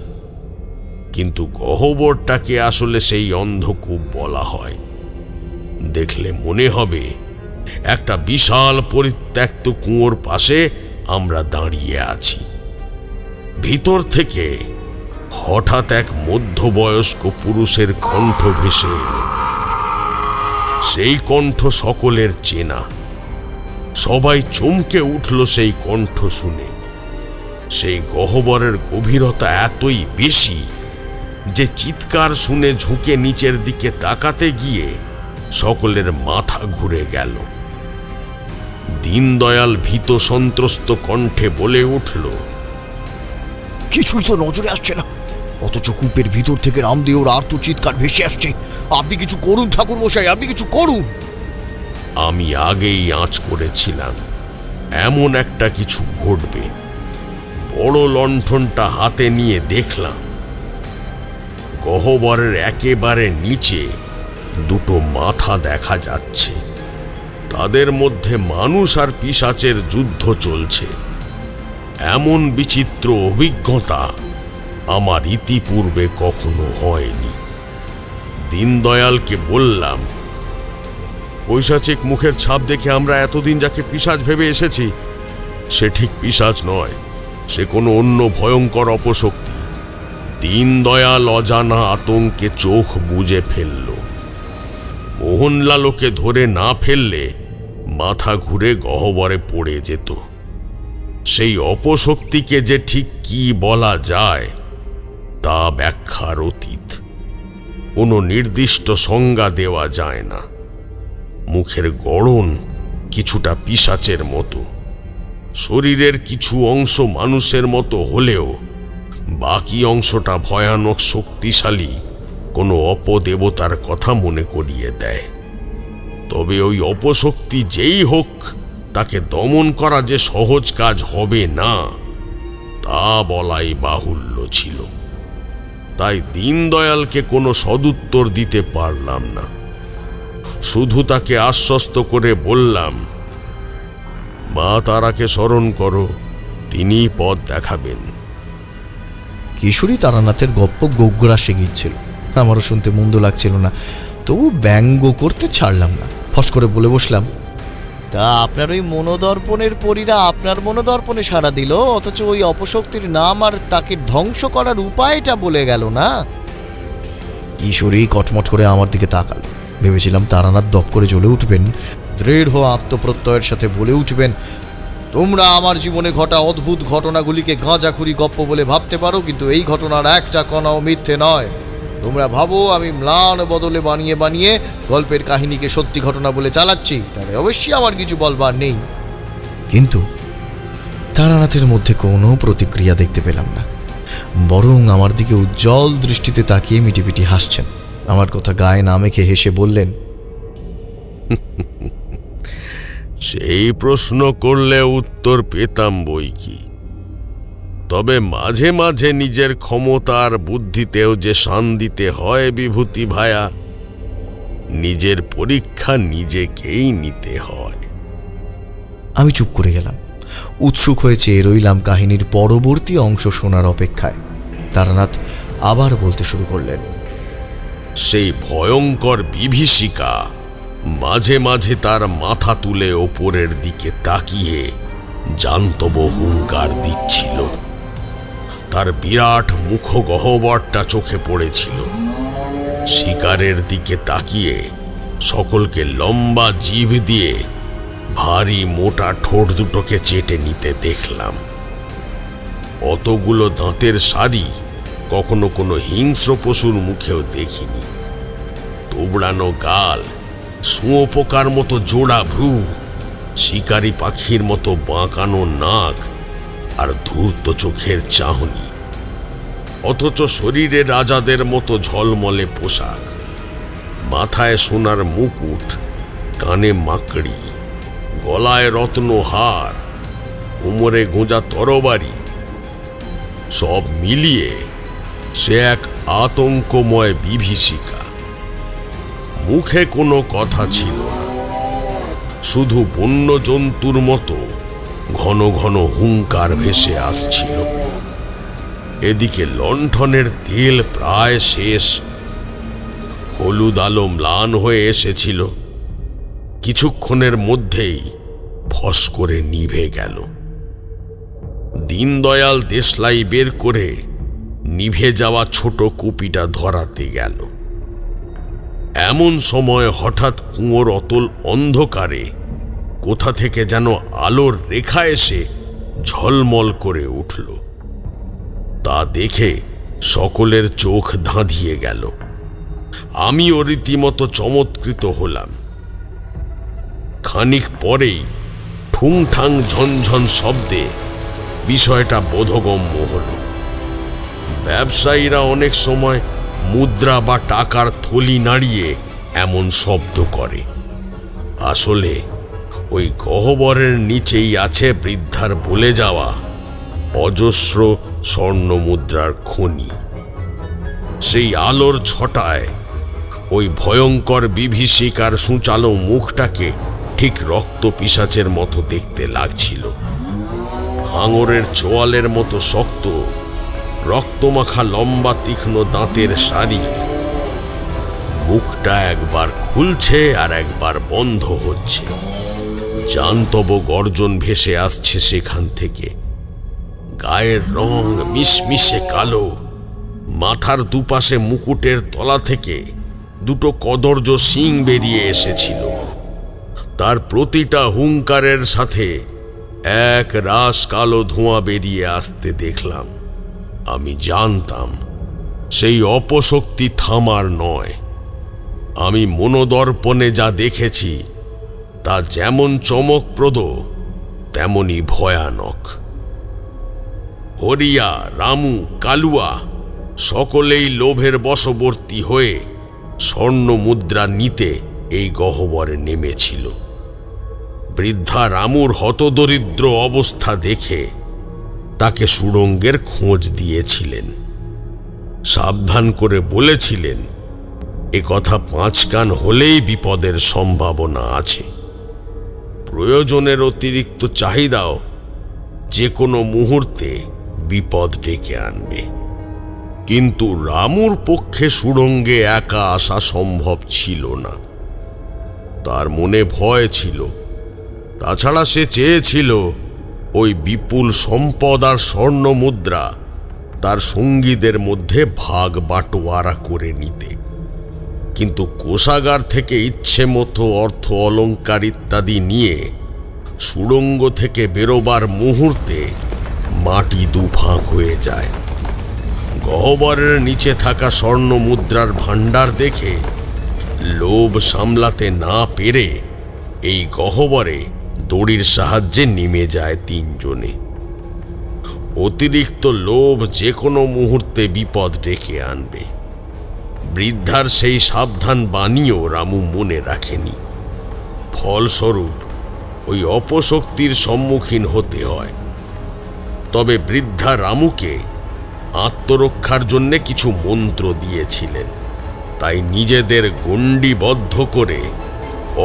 কিন্তু গহ্বরটাকে আসলে সেই অন্ধকূপ বলা হয়। দেখলে মনে হবে একটা বিশাল পরিত্যক্ত কুয়োর পাশে আমরা দাঁড়িয়ে আছি। ভিতর থেকে হঠাৎ এক মধ্যবয়স্ক পুরুষের কণ্ঠ ভেসে এলো। সেই কণ্ঠ সকলের চেনা। সবাই চমকে উঠল সেই কণ্ঠ শুনে। সেই গহ্বরের গভীরতা এতই বেশি যে চিৎকার শুনে ঝুঁকে নিচের দিকে তাকাতে গিয়ে সকলের মাথা ঘুরে গেল। দীনদয়াল ভীত সন্ত্রস্ত কণ্ঠে বলে উঠল, কিছুই তো নজরে আসছে না, অথচ কূপের ভিতর থেকে রামদেওর আর্ত চিৎকার ভেসে আসছে। আপনি কিছু করুন ঠাকুর মশাই, আপনি কিছু করুন। আমি আগেই আঁচ করেছিলাম এমন একটা কিছু ঘটবে। বড় লণ্ঠনটা হাতে নিয়ে দেখলাম গহ্বরের একেবারে নিচে দুটো মাথা দেখা যাচ্ছে। তাদের মধ্যে মানুষ আর পিশাচের যুদ্ধ চলছে। এমন বিচিত্র অভিজ্ঞতা আমার ইতিপূর্বে কখনো হয়নি। দীনদয়ালকে বললাম, পৈশাচিক মুখের ছাপ দেখে আমরা এতদিন যাকে পিশাচ ভেবে এসেছি, সে ঠিক পিশাচ নয়, সে কোনো অন্য ভয়ঙ্কর অপশক্তি। দীনদয়াল অজানা আতঙ্কে চোখ বুজে ফেলল। মোহনলালকে ধরে না ফেললে মাথা ঘুরে গহ্বরে পড়ে যেত। সেই অপশক্তিকে যে ঠিক কি বলা যায় তা ব্যাখ্যার অতীত। কোনো নির্দিষ্ট সংজ্ঞা দেওয়া যায় না। মুখের গড়ন কিছুটা পিশাচের মতো, শরীরের কিছু অংশ মানুষের মতো হলেও বাকি অংশটা ভয়ানক শক্তিশালী কোনো অপদেবতার কথা মনে করিয়ে দেয়। তবে ওই অপশক্তি যেই হোক, তাকে দমন করা যে সহজ কাজ হবে না তা বলাই বাহুল্য ছিল। তাই দীনদয়ালকে কোনো সদুত্তর দিতে পারলাম না। শুধু তাকে আশ্বস্ত করে বললাম, মা তারাকে স্মরণ করো, তিনিই পথ দেখাবেন। কিশোরী তারানাথের গপ্প গোগ্রাসে গিয়েছিল, আমারও শুনতে মন্দ লাগছিল না, তবু ব্যঙ্গ করতে ছাড়লাম না। ফস করে বলে বসলাম, তা আপনার ওই মনোদর্পণের পরীরা আপনার মনোদর্পণে সাড়া দিল, অথচ ওই অপশক্তির নাম আর তাকে ধ্বংস করার উপায়টা বলে গেল না। কিশোরী কটমট করে আমার দিকে তাকাল। ভেবেছিলাম তারানাথ দপ করে জ্বলে উঠবেন, দৃঢ় আত্মপ্রত্যয়ের সাথে বলে উঠবেন, তোমরা আমার জীবনে ঘটা অদ্ভুত ঘটনাগুলিকে গাঁজাখুরি গপ্প বলে ভাবতে পারো, কিন্তু এই ঘটনার একটা কণাও মিথ্যে নয়। তোমরা ভাবো আমি ম্লান বদলে বানিয়ে বানিয়ে গল্পের কাহিনীকে সত্যি ঘটনা বলে চালাচ্ছি, তাহলে অবশ্যই আমার কিছু বলবার নেই। কিন্তু তারানাথের মধ্যে কোনো প্রতিক্রিয়া দেখতে পেলাম না, বরং আমার দিকে উজ্জ্বল দৃষ্টিতে তাকিয়ে মিটিমিটি হাসছেন। আমার কথা গায়ে না মেখে হেসে বললেন, সেই প্রশ্ন করলে উত্তর পেতাম বই কি, তবে মাঝে মাঝে নিজের ক্ষমতার বুদ্ধিতেও যে শান দিতে হয় বিভূতি ভায়া, নিজের পরীক্ষা নিজেকেই নিতে হয়। আমি চুপ করে গেলাম, উৎসুক হয়ে চেয়ে রইলাম কাহিনীর পরবর্তী অংশ শোনার অপেক্ষায়। তারানাথ আবার বলতে শুরু করলেন, সেই ভয়ঙ্কর বিভীষিকা মাঝে মাঝে তার মাথা তুলে ওপরের দিকে তাকিয়ে জান্তব হুঙ্কার দিচ্ছিল। তার বিরাট মুখগহ্বরটা চোখে পড়েছিল। শিকারের দিকে তাকিয়ে সকলকে লম্বা জিভ দিয়ে ভারী মোটা ঠোঁট দুটোকে চেটে নিতে দেখলাম। অতগুলো দাঁতের সারি কখনো কোনো হিংস্র পশুর মুখেও দেখিনি। তোবড়ানো গাল, শুঁয়োপোকার মতো জোড়া ভ্রু, শিকারি পাখির মতো বাঁকানো নাক আর ধূর্ত চোখের চাহনি, অথচ শরীরে রাজাদের মতো ঝলমলে পোশাক, মাথায় সোনার মুকুট, কানে মাকড়ি, গলায় রত্নহার, কোমরে গোঁজা তরবারি, সব মিলিয়ে সে এক আতঙ্কময় বিভীষিকা। মুখে কোনো কথা ছিল না, শুধু বন্য জন্তুর মতো ঘন ঘন হুঙ্কার ভেসে আসছিল। এদিকে লণ্ঠনের তেল প্রায় শেষ, হলুদ আলো ম্লান হয়ে এসেছিল। কিছুক্ষণের মধ্যেই ফস করে নিভে গেল। দীনদয়াল দেশলাই বের করে নিভে যাওয়া ছোট কুপিটা ধরাতে গেল। এমন সময় হঠাৎ কুঁয়োর অতল অন্ধকারে কোথা থেকে যেন আলোর রেখা এসে ঝলমল করে উঠল। তা দেখে সকলের চোখ ধাঁধিয়ে গেল। আমিও রীতিমতো চমৎকৃত হলাম। খানিক পরেই ঠুংঠাং ঝনঝন শব্দে বিষয়টা বোধগম্য হল। ব্যবসায়ীরা অনেক সময় মুদ্রা বা টাকার থলি নাড়িয়ে এমন শব্দ করে। আসলে ওই গহ্বরের নিচেই আছে বৃদ্ধার বলে যাওয়া অজস্র স্বর্ণ মুদ্রার খনি। সেই আলোর ছটায় ওই ভয়ঙ্কর বিভীষিকার সূচালো মুখটাকে ঠিক রক্ত পিশাচের মতো দেখতে লাগছিল। হাঙরের চোয়ালের মতো শক্ত, রক্তমাখা লম্বা তীক্ষ্ণ দাঁতের সারি। মুখটা একবার খুলছে আর একবার বন্ধ হচ্ছে। জান্তব গর্জন ভেসে আসছে সেখান থেকে। গায়ের রং মিশমিশে কালো। মাথার দুপাশে মুকুটের তলা থেকে দুটো কদর্য শিং বেরিয়ে এসেছিল। তার প্রতিটা হুঙ্কারের সাথে এক রাশ কালো ধোঁয়া বেরিয়ে আসতে দেখলাম। আমি জানতাম সেই অপশক্তি থামার নয়। আমি মনোদর্পণে যা দেখেছি তা যেমন চমকপ্রদ তেমনি ভয়ানক। হরিয়া, রামু, কালুয়া সকলেই লোভের বশবর্তী হয়ে স্বর্ণ মুদ্রা নিতে এই গহ্বরে নেমেছিল। বৃদ্ধা রামুর হতদরিদ্র অবস্থা দেখে তাকে সুড়ঙ্গের খোঁজ দিয়েছিলেন। সাবধান করে বলেছিলেন, এ কথা 5 কান হলেই বিপদের সম্ভাবনা আছে। প্রয়োজনের অতিরিক্ত চাহিদাও যে কোনো মুহূর্তে বিপদ ডেকে আনবে। কিন্তু রামুর পক্ষে সুড়ঙ্গে একা আসা সম্ভব ছিল না। তার মনে ভয় ছিল। তাছাড়া সে চেয়েছিল ওই বিপুল সম্পদ আর স্বর্ণ মুদ্রা তার সঙ্গীদের মধ্যে ভাগ বাটোয়ারা করে নিতে। কিন্তু কোষাগার থেকে ইচ্ছে মতো অর্থ অলংকার ইত্যাদি নিয়ে সুড়ঙ্গ থেকে বেরোবার মুহূর্তে মাটি দুফাঁক হয়ে যায়। গহ্বরের নিচে থাকা স্বর্ণ মুদ্রার ভাণ্ডার দেখে লোভ সামলাতে না পেরে এই গহ্বরে দড়ির সাহায্যে নেমে যায় 3 জনে। অতিরিক্ত লোভ যে কোনো মুহূর্তে বিপদ ডেকে আনবে। বৃদ্ধার সেই সাবধান বাণীও রামু মনে রাখেনি। ফলস্বরূপ ওই অপশক্তির সম্মুখীন হতে হয়। তবে বৃদ্ধা রামুকে আত্মরক্ষার জন্য কিছু মন্ত্র দিয়েছিলেন। তাই নিজেদের গণ্ডিবদ্ধ করে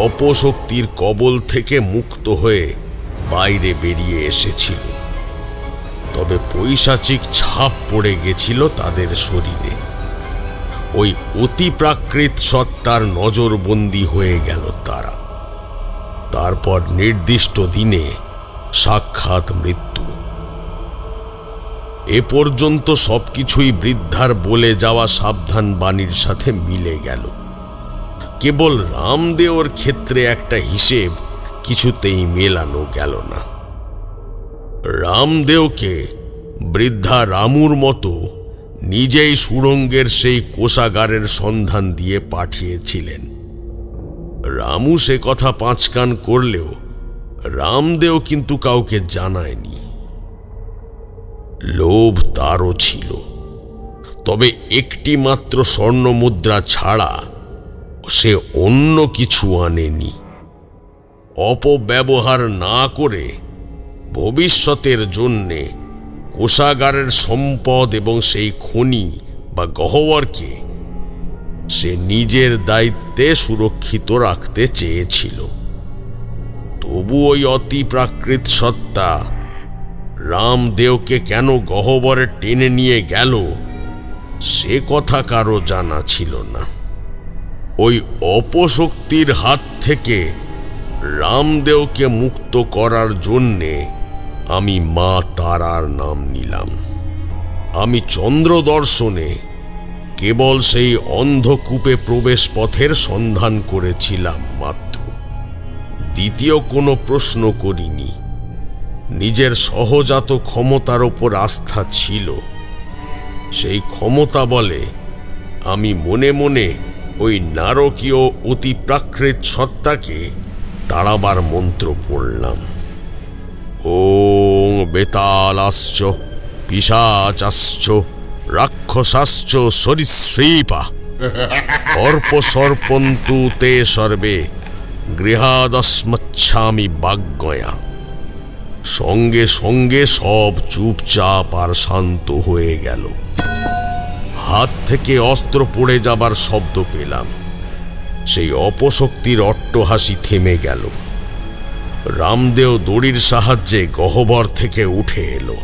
অপশক্তির কবল থেকে মুক্ত হয়ে বাইরে বেরিয়ে এসেছিল। তবে পৈশাচিক ছাপ পড়ে গেছিল তাদের শরীরে। ওই অতিপ্রাকৃত সত্তার নজরবন্দি হয়ে গেল তারা। তারপর নির্দিষ্ট দিনে সাক্ষাৎ মৃত্যু। এ পর্যন্ত সবকিছুই বৃদ্ধার বলে যাওয়া সাবধান বাণীর সাথে মিলে গেল। কেবল রামদেওর ক্ষেত্রে একটা হিসেব কিছুতেই মেলানো গেল না। রামদেওকে বৃদ্ধা রামুর মতো নিজেই সুড়ঙ্গের সেই কোষাগারের সন্ধান দিয়ে পাঠিয়েছিলেন। রামু সে কথা 5 কান করলেও রামদেও কিন্তু কাউকে জানায়নি। লোভ তারও ছিল, তবে একটি মাত্র স্বর্ণ মুদ্রা ছাড়া সে অন্য কিছু আনেনি। অপব্যবহার না করে ভবিষ্যতের জন্যে কোষাগারের সম্পদ এবং সেই খনি বা গহ্বরকে সে নিজের দায়িত্বে সুরক্ষিত রাখতে চেয়েছিল। তবু ওই অতি প্রাকৃত সত্তা রামদেওকে কেন গহ্বরে টেনে নিয়ে গেল সে কথা কারো জানা ছিল না। ওই অপশক্তির হাত থেকে রামদেওকে মুক্ত করার জন্যে আমি মা তারার নাম নিলাম। আমি চন্দ্র দর্শনে কেবল সেই অন্ধকূপে প্রবেশ পথের সন্ধান করেছিলাম মাত্র। দ্বিতীয় কোনো প্রশ্ন করিনি। নিজের সহজাত ক্ষমতার ওপর আস্থা ছিল। সেই ক্ষমতা বলে আমি মনে মনে ওই নারকীয় অতি প্রাকৃত সত্তাকে তাড়াবার মন্ত্র পড়লাম। ওং বেতালাশ্চ পিশাচাশ্চ রাক্ষসাশ্চ সরীসৃপা অর্প সর্পন্তু তে সর্বে গৃহাদস্মচ্ছামি বাগ্গয়া। সঙ্গে সঙ্গে সব চুপচাপ আর শান্ত হয়ে গেল। হাত থেকে অস্ত্র পড়ে যাবার শব্দ পেলাম। সেই অপশক্তির অট্টহাসি থেমে গেল। রামদেও দড়ির সাহায্যে গহ্বর থেকে উঠে এলো।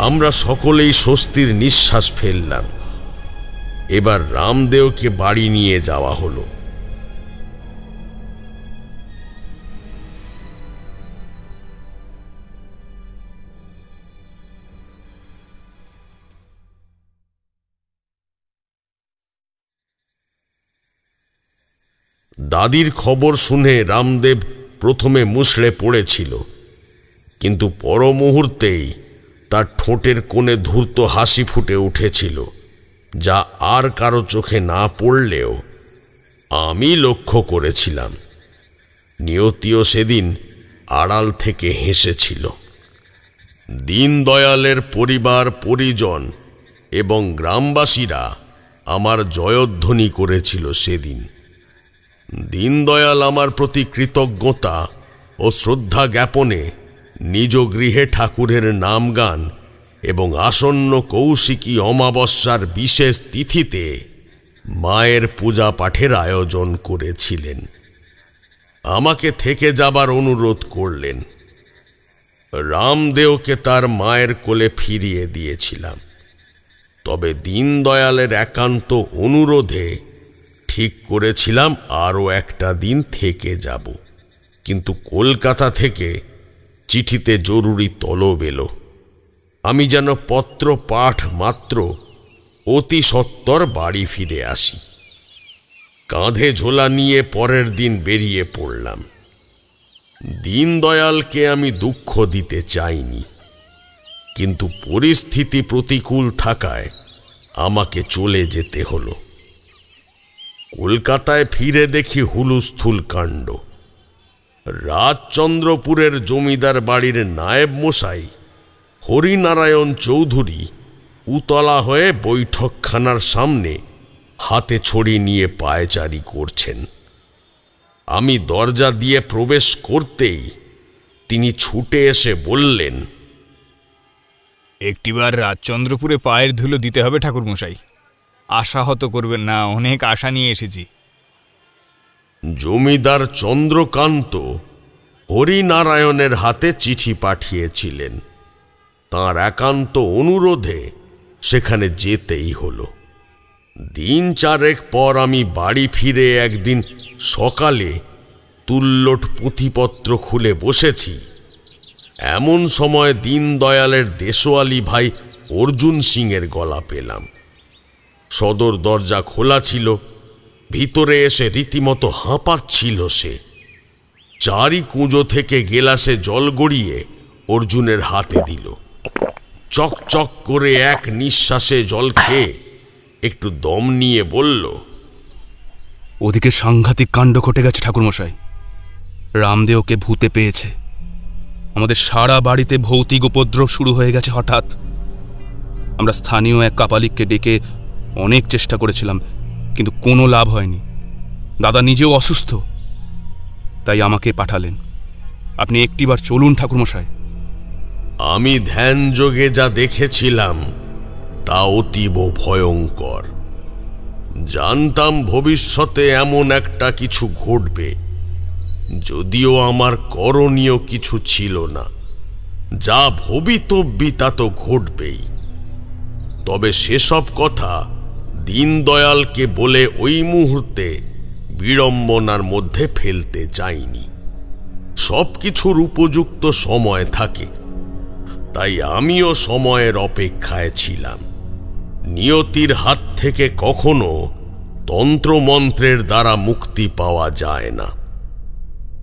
আমরা সকলেই স্বস্তির নিঃশ্বাস ফেললাম। এবার রামদেওকে বাড়ি নিয়ে যাওয়া হলো। দাদির খবর শুনে রামদেব প্রথমে মুষড়ে পড়েছিল, কিন্তু পর মুহূর্তেই তার ঠোঁটের কোণে ধূর্ত হাসি ফুটে উঠেছিল, যা আর কারো চোখে না পড়লেও আমি লক্ষ্য করেছিলাম। নিয়তিও সেদিন আড়াল থেকে হেসেছিল। দীনদয়ালের পরিবার পরিজন এবং গ্রামবাসীরা আমার জয়ধ্বনি করেছিল সেদিন। দীনদয়াল আমার প্রতি কৃতজ্ঞতা ও শ্রদ্ধা জ্ঞাপনে নিজ গৃহে ঠাকুরের নাম গান এবং আসন্ন কৌশিকী অমাবস্যার বিশেষ তিথিতে মায়ের পূজা পাঠের আয়োজন করেছিলেন। আমাকে থেকে যাবার অনুরোধ করলেন। রামদেওকে তার মায়ের কোলে ফিরিয়ে দিয়েছিলাম। তবে দীনদয়ালের একান্ত অনুরোধে ঠিক করেছিলাম আরও একটা দিন থেকে যাব। কিন্তু কলকাতা থেকে চিঠিতে জরুরি তলব এলো। আমি যেন পত্র পাঠ মাত্র অতি সত্বর বাড়ি ফিরে আসি। কাঁধে ঝোলা নিয়ে পরের দিন বেরিয়ে পড়লাম। দীনদয়ালকে আমি দুঃখ দিতে চাইনি, কিন্তু পরিস্থিতি প্রতিকূল থাকায় আমাকে চলে যেতে হলো। কলকাতায় ফিরে দেখি হুলুস্থুল কাণ্ড। রাজচন্দ্রপুরের জমিদার বাড়ির নায়েব মশাই হরিনারায়ণ চৌধুরী উতলা হয়ে বৈঠকখানার সামনে হাতে ছড়ি নিয়ে পায়চারি করছেন। আমি দরজা দিয়ে প্রবেশ করতেই তিনি ছুটে এসে বললেন, একটিবার রাজচন্দ্রপুরে পায়ের ধুলো দিতে হবে ঠাকুরমশাই, আশাহত করবেন না, অনেক আশা নিয়ে এসেছি। জমিদার চন্দ্রকান্ত হরিনারায়ণের হাতে চিঠি পাঠিয়েছিলেন। তাঁর একান্ত অনুরোধে সেখানে যেতেই হলো। দিন চারেক পর আমি বাড়ি ফিরে একদিন সকালে তুল্লট পুঁথিপত্র খুলে বসেছি। এমন সময় দীনদয়ালের দেশোয়ালি ভাই অর্জুন সিংয়ের গলা পেলাম। সদর দরজা খোলা ছিল। ভিতরে এসে রীতিমতো হাঁপাচ্ছিল সে। চারি কুঁজো থেকে গেলাসে জল গড়িয়ে অর্জুনের হাতে দিল। চকচক করে এক নিঃশ্বাসে জল খেয়ে একটু দম নিয়ে বলল, ওদিকে সাংঘাতিক কাণ্ড ঘটে গেছে ঠাকুরমশাই। রামদেওকে ভূতে পেয়েছে। আমাদের সারা বাড়িতে ভৌতিক উপদ্রব শুরু হয়ে গেছে হঠাৎ। আমরা স্থানীয় এক কাপালিককে ডেকে অনেক চেষ্টা করেছিলাম, কিন্তু কোনো লাভ হয়নি। দাদা নিজেও অসুস্থ, তাই আমাকে পাঠালেন। আপনি একটিবার চলুন ঠাকুরমশাই। আমি ধ্যান যোগে যা দেখেছিলাম তা অতীব ভয়ঙ্কর। জানতাম ভবিষ্যতে এমন একটা কিছু ঘটবে, যদিও আমার করণীয় কিছু ছিল না। যা ভবিতব্যি তা তো ঘটবেই। তবে সেসব কথা দীনদয়ালকে বলে ওই মুহূর্তে বিড়ম্বনার মধ্যে ফেলতে চাইনি। সব কিছুর উপযুক্ত সময় থাকে, তাই আমিও সময়ের অপেক্ষায় ছিলাম। নিয়তির হাত থেকে কখনো তন্ত্রমন্ত্রের দ্বারা মুক্তি পাওয়া যায় না।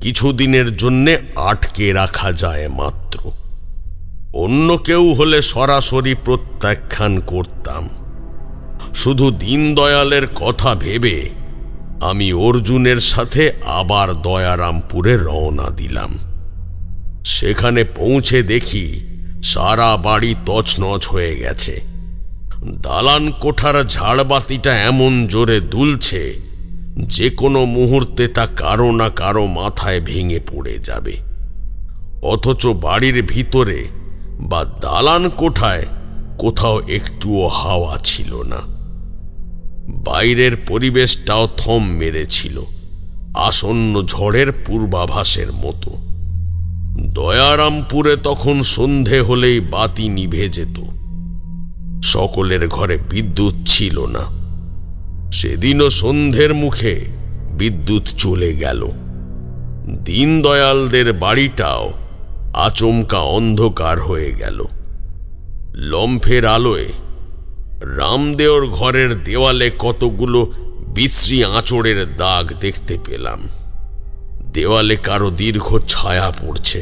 কিছুদিনের জন্যে আটকে রাখা যায় মাত্র। অন্য কেউ হলে সরাসরি প্রত্যাখ্যান করতাম। শুধু দীনদয়ালের কথা ভেবে আমি অর্জুনের সাথে আবার দয়ারামপুরে রওনা দিলাম। সেখানে পৌঁছে দেখি সারা বাড়ি তছনছ হয়ে গেছে। দালান কোঠার ঝাড়বাতিটা এমন জোরে দুলছে যে কোনো মুহূর্তে তা কারো না কারো মাথায় ভেঙে পড়ে যাবে। অথচ বাড়ির ভিতরে বা দালান কোঠায় কোথাও একটুও হাওয়া ছিল না। বাইরের পরিবেশটাও থম মেরেছিল, আসন্ন ঝড়ের পূর্বাভাসের মতো। দয়ারামপুরে তখন সন্ধে হলেই বাতি নিভে যেত। সকলের ঘরে বিদ্যুৎ ছিল না। সেদিনও সন্ধ্যের মুখে বিদ্যুৎ চলে গেল। দীনদয়ালদের বাড়িটাও আচমকা অন্ধকার হয়ে গেল। লম্ফের আলোয় রামদেওর ঘরের দেওয়ালে কতগুলো বিশ্রী আঁচড়ের দাগ দেখতে পেলাম। দেওয়ালে কারো দীর্ঘ ছায়া পড়ছে।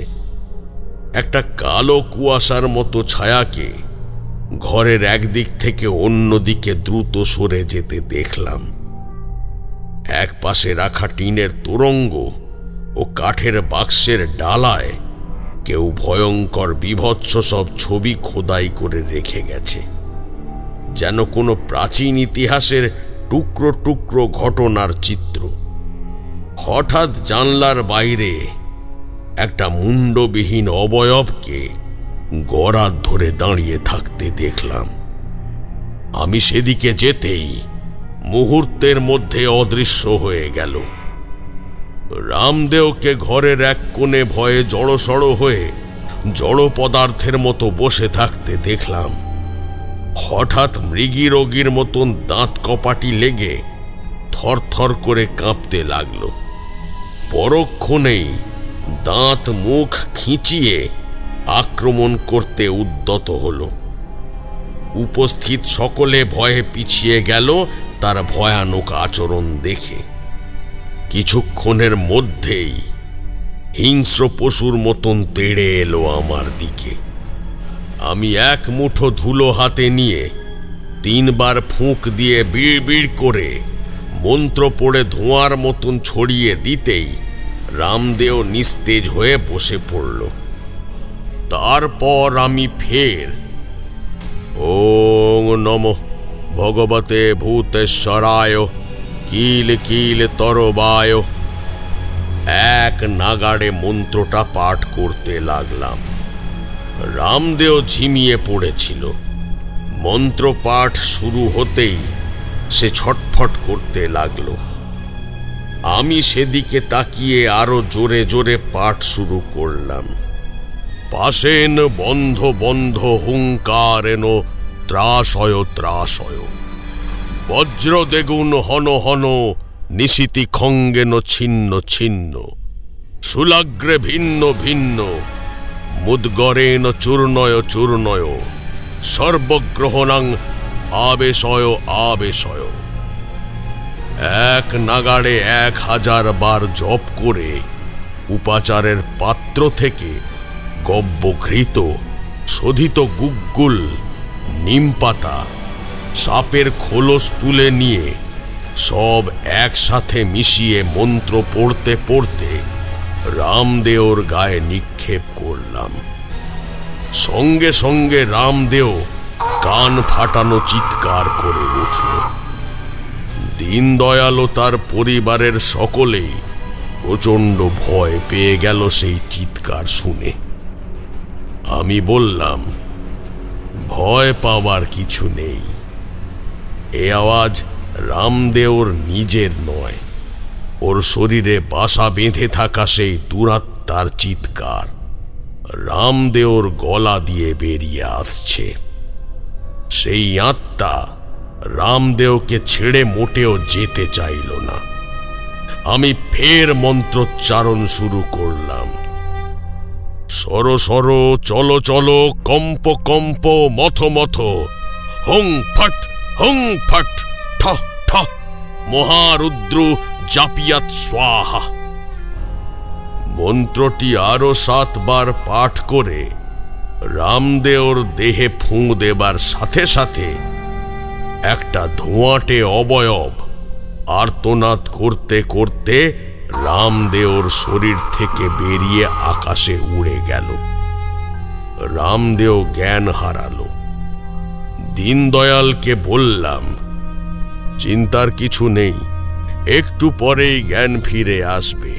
একটা কালো কুয়াশার মতো ছায়াকে ঘরের একদিক থেকে অন্যদিকে দ্রুত সরে যেতে দেখলাম। এক পাশে রাখা টিনের তোরঙ্গ ও কাঠের বাক্সের ডালায় কেউ ভয়ঙ্কর বিভৎস সব ছবি খোদাই করে রেখে গেছে, যেন কোনো প্রাচীন ইতিহাসের টুকরো টুকরো ঘটনার চিত্র। হঠাৎ জানলার বাইরে একটা মুন্ডবিহীন অবয়বকে গড়াত ধরে দাঁড়িয়ে থাকতে দেখলাম। আমি সেদিকে যেতেই মুহূর্তের মধ্যে অদৃশ্য হয়ে গেল। রামদেওকে ঘরের এক কোণে ভয়ে জড়সড় হয়ে জড় পদার্থের মতো বসে থাকতে দেখলাম। হঠাৎ মৃগী রোগীর মতন দাঁত কপাটি লেগে থরথর করে কাঁপতে লাগলো। পরক্ষণেই দাঁত মুখ খিঁচিয়ে আক্রমণ করতে উদ্যত হলো। উপস্থিত সকলে ভয়ে পিছিয়ে গেল তার ভয়ানক আচরণ দেখে। কিছুক্ষণের মধ্যেই হিংস্র পশুর মতন তেড়ে এলো আমার দিকে। আমি এক মুঠো ধুলো হাতে নিয়ে 3 বার ফুঁক দিয়ে বিড় বিড় করে মন্ত্র পড়ে ধোঁয়ার মতন ছড়িয়ে দিতেই রামদেও নিস্তেজ হয়ে বসে পড়ল। তারপর আমি ফের ওং নমঃ ভগবতে ভূতেশ্বরায় কিল কিল তরবায় এক নাগাড়ে মন্ত্রটা পাঠ করতে লাগলাম। রামদেও ঝিমিয়ে পড়েছিল। মন্ত্র পাঠ শুরু হতেই সে ছটফট করতে লাগলো। আমি সেদিকে তাকিয়ে আরো জোরে জোরে পাঠ শুরু করলাম। পাশেন বন্ধ বন্ধ হুঙ্কারেন ত্রাসয় ত্রাসয় বজ্র দেগুন হন হন নিশিতি খঙ্গেন ছিন্ন ছিন্ন শুলাগ্রে ভিন্ন ভিন্ন মুদ্গরেন চূর্ণয় চূর্ণয় সর্বগ্রহণাং আবেশয় আবেশয়। এক নাগাড়ে 1000 বার জপ করে উপাচারের পাত্র থেকে গব্যঘৃত শোধিত গুগ্গুল, নিমপাতা, সাপের খোলস তুলে নিয়ে সব একসাথে মিশিয়ে মন্ত্র পড়তে পড়তে রামদেওর গায়ে নিক্ষেপ করলাম। সঙ্গে সঙ্গে রামদেও কান ফাটানো চিৎকার করে উঠল। দীনদয়াল ও তার পরিবারের সকলেই প্রচণ্ড ভয় পেয়ে গেল সেই চিৎকার শুনে। আমি বললাম, ভয় পাওয়ার কিছু নেই। এ আওয়াজ রামদেওর নিজের নয়, ওর শরীরে বাসা বেঁধে থাকা সেই দুরাত্মার চিৎকার রামদেওর গলা দিয়ে বেরিয়ে আসছে। সেই আত্মা রামদেওকে ছেড়ে মোটেও যেতে চাইল না। আমি ফের মন্ত্রোচ্চারণ শুরু করলাম। সর সর চলো চলো কম্প কম্প মথ মথ হুং ফট ঠ ঠ মহারুদ্র জাপিয়াত স্বাহা। মন্ত্রটি আরো 7 বার পাঠ করে রামদেওর দেহে ফুঁ দেবার সাথে সাথে একটা ধোঁয়াটে অবয়ব আর্তনাদ করতে করতে রামদেওর শরীর থেকে বেরিয়ে আকাশে উড়ে গেল। রামদেও জ্ঞান হারালো। দীনদয়ালকে বললাম, চিন্তার কিছু নেই, একটু পরেই জ্ঞান ফিরে আসবে।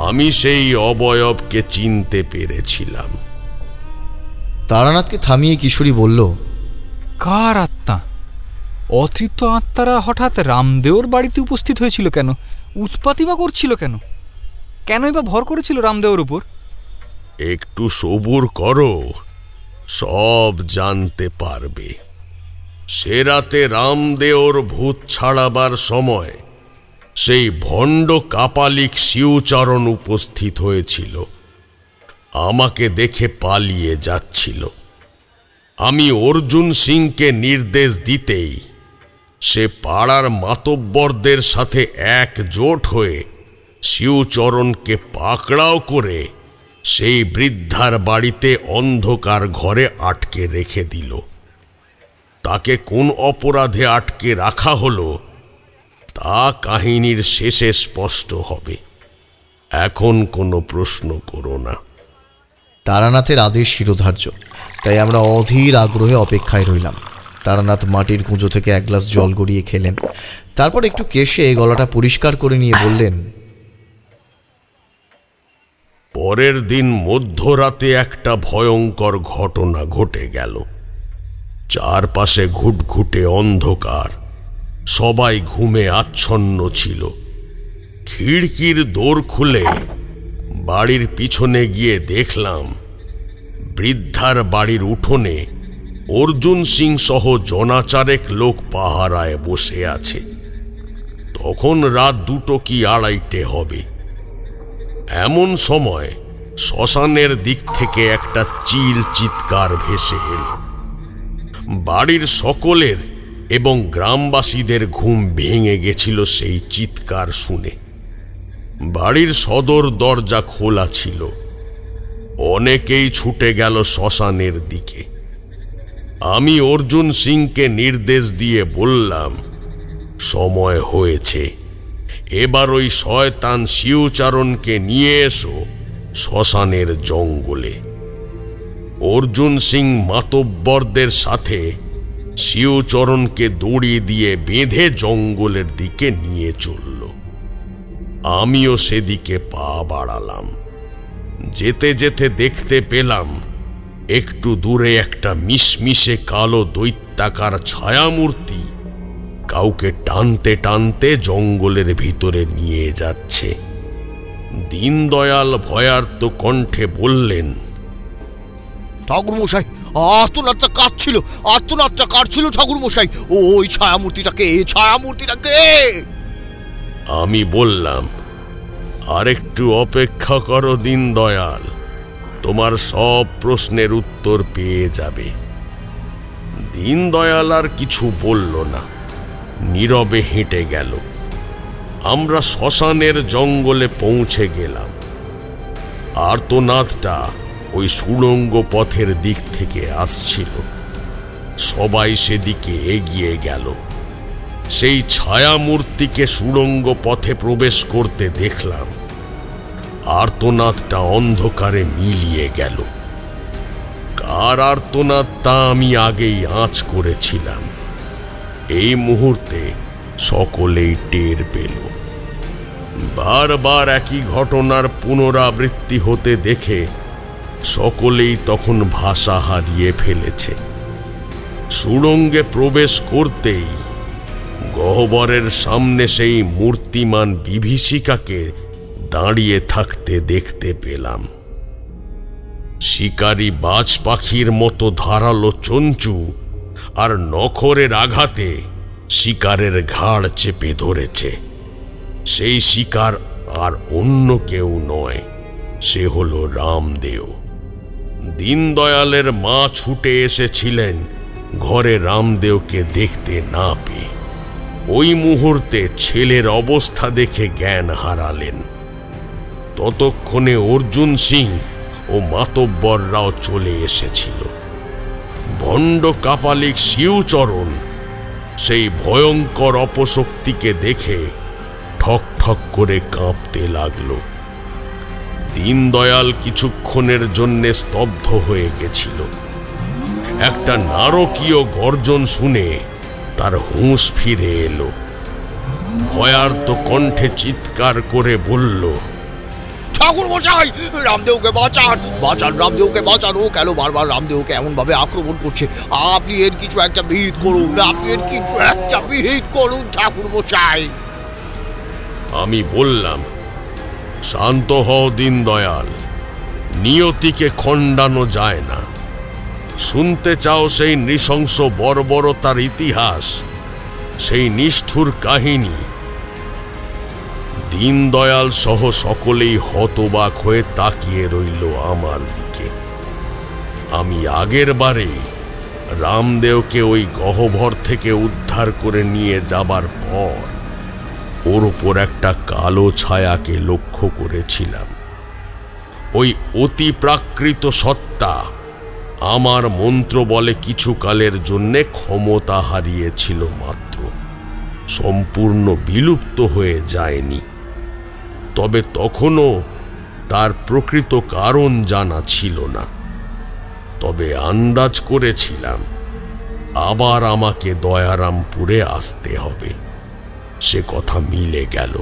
আমি সেই অবয়বকে চিনতে পেরেছিলাম। তারানাথকে থামিয়ে কিশোরী বলল, কার আত্মা? অতৃপ্ত আত্মারা হঠাৎ রামদেওর বাড়িতে উপস্থিত হয়েছিল কেন? উৎপাতই বা করছিল কেন? কেনই বা ভর করেছিল রামদেওর উপর? একটু সবুর করো, সব জানতে পারবে। সে রাতে রামদেওর ভূত ছাড়াবার সময় সেই ভণ্ড কাপালিক শিউচরণ উপস্থিত হয়েছিল। আমাকে দেখে পালিয়ে যাচ্ছিল। আমি অর্জুন সিংকে নির্দেশ দিতেই সে পাড়ার মাতব্বরদের সাথে একজোট হয়ে শিউচরণকে পাকড়াও করে সেই বৃদ্ধার বাড়িতে অন্ধকার ঘরে আটকে রেখে দিল। তাকে কোন অপরাধে আটকে রাখা হলো তা কাহিনীর শেষে স্পষ্ট হবে। এখন কোনো প্রশ্ন করো না। তারানাথের আদেশ শিরোধার্য, তাই আমরা অধীর আগ্রহে অপেক্ষায় রইলাম। তারানাথ মাটির কুঁজো থেকে এক গ্লাস জল গড়িয়ে খেলেন, তারপর একটু কেশে গলাটা পরিষ্কার করে নিয়ে বললেন, পরের দিন মধ্যরাতে একটা ভয়ঙ্কর ঘটনা ঘটে গেল। চারপাশে ঘুটঘুটে অন্ধকার, সবাই ঘুমে আচ্ছন্ন ছিল। খিড়কির দোর খুলে বাড়ির পিছনে গিয়ে দেখলাম বৃদ্ধার বাড়ির উঠোনে অর্জুন সিং সহ জনাচারেক লোক পাহারায় বসে আছে। তখন রাত 2টো কি 2:30 হবে। এমন সময় শ্মশানের দিক থেকে একটা চিৎকার ভেসে এল। বাড়ির সকলের এবং গ্রামবাসীদের ঘুম ভেঙে গেছিল সেই চিৎকার শুনে। বাড়ির সদর দরজা খোলা ছিল। অনেকেই ছুটে গেল শ্মশানের দিকে। আমি অর্জুন সিংকে নির্দেশ দিয়ে বললাম, সময় হয়েছে, এবার ওই শয়তান শিবচরণকে নিয়ে এসো শ্মশানের জঙ্গলে। অর্জুন সিং মাতব্বরদের সাথে শিবচরণকে দড়ি দিয়ে বেঁধে জঙ্গলের দিকে নিয়ে চলল। আমিও সেদিকে পা বাড়ালাম। যেতে যেতে দেখতে পেলাম একটু দূরে একটা মিশমিশে কালো দৈত্যাকার ছায়ামূর্তি কাউকে টানতে টানতে জঙ্গলের ভিতরে নিয়ে যাচ্ছে। দীনদয়াল ভয়ার্ত কণ্ঠে বললেন, ঠাকুরমশাই, আর্তনাদটা কাটছিল ঠাকুরমশাই। ওই ছায়ামূর্তিটাকে। আমি বললাম, আরেকটু অপেক্ষা করো দীনদয়াল, তোমার সব প্রশ্নের উত্তর পেয়ে যাবে। দীনদয়াল আর কিছু বলল না, নীরবে হেঁটে গেল। আমরা শ্মশানের জঙ্গলে পৌঁছে গেলাম। আর্তনাদটা ওই সুড়ঙ্গ পথের দিক থেকে আসছিল। সবাই সেদিকে এগিয়ে গেল। সেই ছায়ামূর্তিকে সুড়ঙ্গ পথে প্রবেশ করতে দেখলাম। আর্তনাদটা অন্ধকারে মিলিয়ে গেল। কার আর্তনাদ তা আমি আগেই আঁচ করেছিলাম। এই মুহূর্তে সকলেই টের পেল। বারবার একই ঘটনার পুনরাবৃত্তি হতে দেখে সকলেই তখন ভাষা হারিয়ে ফেলেছে। সুড়ঙ্গে প্রবেশ করতেই গহ্বরের সামনে সেই মূর্তিমান বিভীষিকাকে দাঁড়িয়ে থাকতে দেখতে পেলাম। শিকারী বাজ পাখির মতো ধারালো চঞ্চু আর নখরের আঘাতে শিকারের ঘাড় চেপে ধরেছে। সেই শিকার আর অন্য কেউ নয়, সে হলো রামদেও। দীনদয়ালের মা ছুটে এসেছিলেন ঘরে রামদেওকে দেখতে না পেয়ে। ওই মুহূর্তে ছেলের অবস্থা দেখে জ্ঞান হারালেন। ততক্ষণে অর্জুন সিং ও মাতব্বররাও চলে এসেছিল। ভণ্ড কাপালিক শিবচরণ সেই ভয়ঙ্কর অপশক্তিকে দেখে ঠক ঠক করে কাঁপতে লাগল। দীনদয়াল কিছুক্ষণের জন্যে স্তব্ধ হয়ে গেছিল। একটা নারকীয় গর্জন শুনে তার হুঁশ ফিরে এলো। ভয়ার্ত কণ্ঠে চিৎকার করে বলল, ঠাকুরমশাই, রামদেওকে বাঁচান, রামদেওকে বাঁচান। ও কেন বারবার রামদেওকে এমন ভাবে আক্রমণ করছে? আপনি এর কিছু একটা বিহিত করুন, ঠাকুরমশাই। আমি বললাম, শান্ত হও দীনদয়াল, নিয়তিকে খণ্ডানো যায় না। শুনতে চাও সেই নৃশংস বর্বরতার ইতিহাস, সেই নিষ্ঠুর কাহিনী? দীনদয়াল সহ সকলেই হতবাক হয়ে তাকিয়ে রইল আমার দিকে। আমি আগের বারে রামদেওকে ওই গহ্বর থেকে উদ্ধার করে নিয়ে যাবার পর ওর উপর একটা কালো ছায়াকে লক্ষ্য করেছিলাম। ওই অতি প্রাকৃত সত্তা আমার মন্ত্র বলে কিছুকালের জন্যে ক্ষমতা হারিয়েছিল মাত্র, সম্পূর্ণ বিলুপ্ত হয়ে যায়নি। তবে তখনও তার প্রকৃত কারণ জানা ছিল না। তবে আন্দাজ করেছিলাম আবার আমাকে দয়ারামপুরে আসতে হবে। সে কথা মিলে গেল।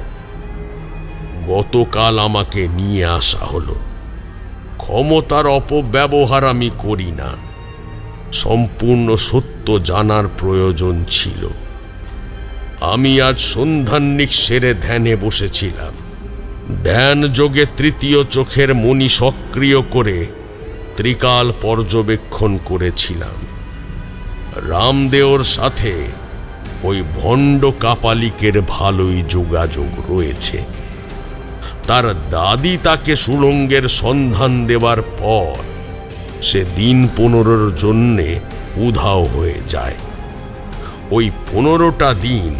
গতকাল আমাকে নিয়ে আসা হলো। ক্ষমতার অপব্যবহার আমি করি না, সম্পূর্ণ সত্য জানার প্রয়োজন ছিল। আমি আজ সন্ধ্যান্নিক সেরে ধ্যানে বসেছিলাম। ধ্যান যোগে তৃতীয় চোখের মণি সক্রিয় করে ত্রিকাল পর্যবেক্ষণ করেছিলাম। রামদেওর সাথে ওই ভণ্ড কাপালিকের ভালোই যোগাযোগ রয়েছে। তার দাদি তাকে সুড়ঙ্গের সন্ধান দেওয়ার পর সে দিন 15 জন্যে উধাও হয়ে যায়। ওই 15টা দিন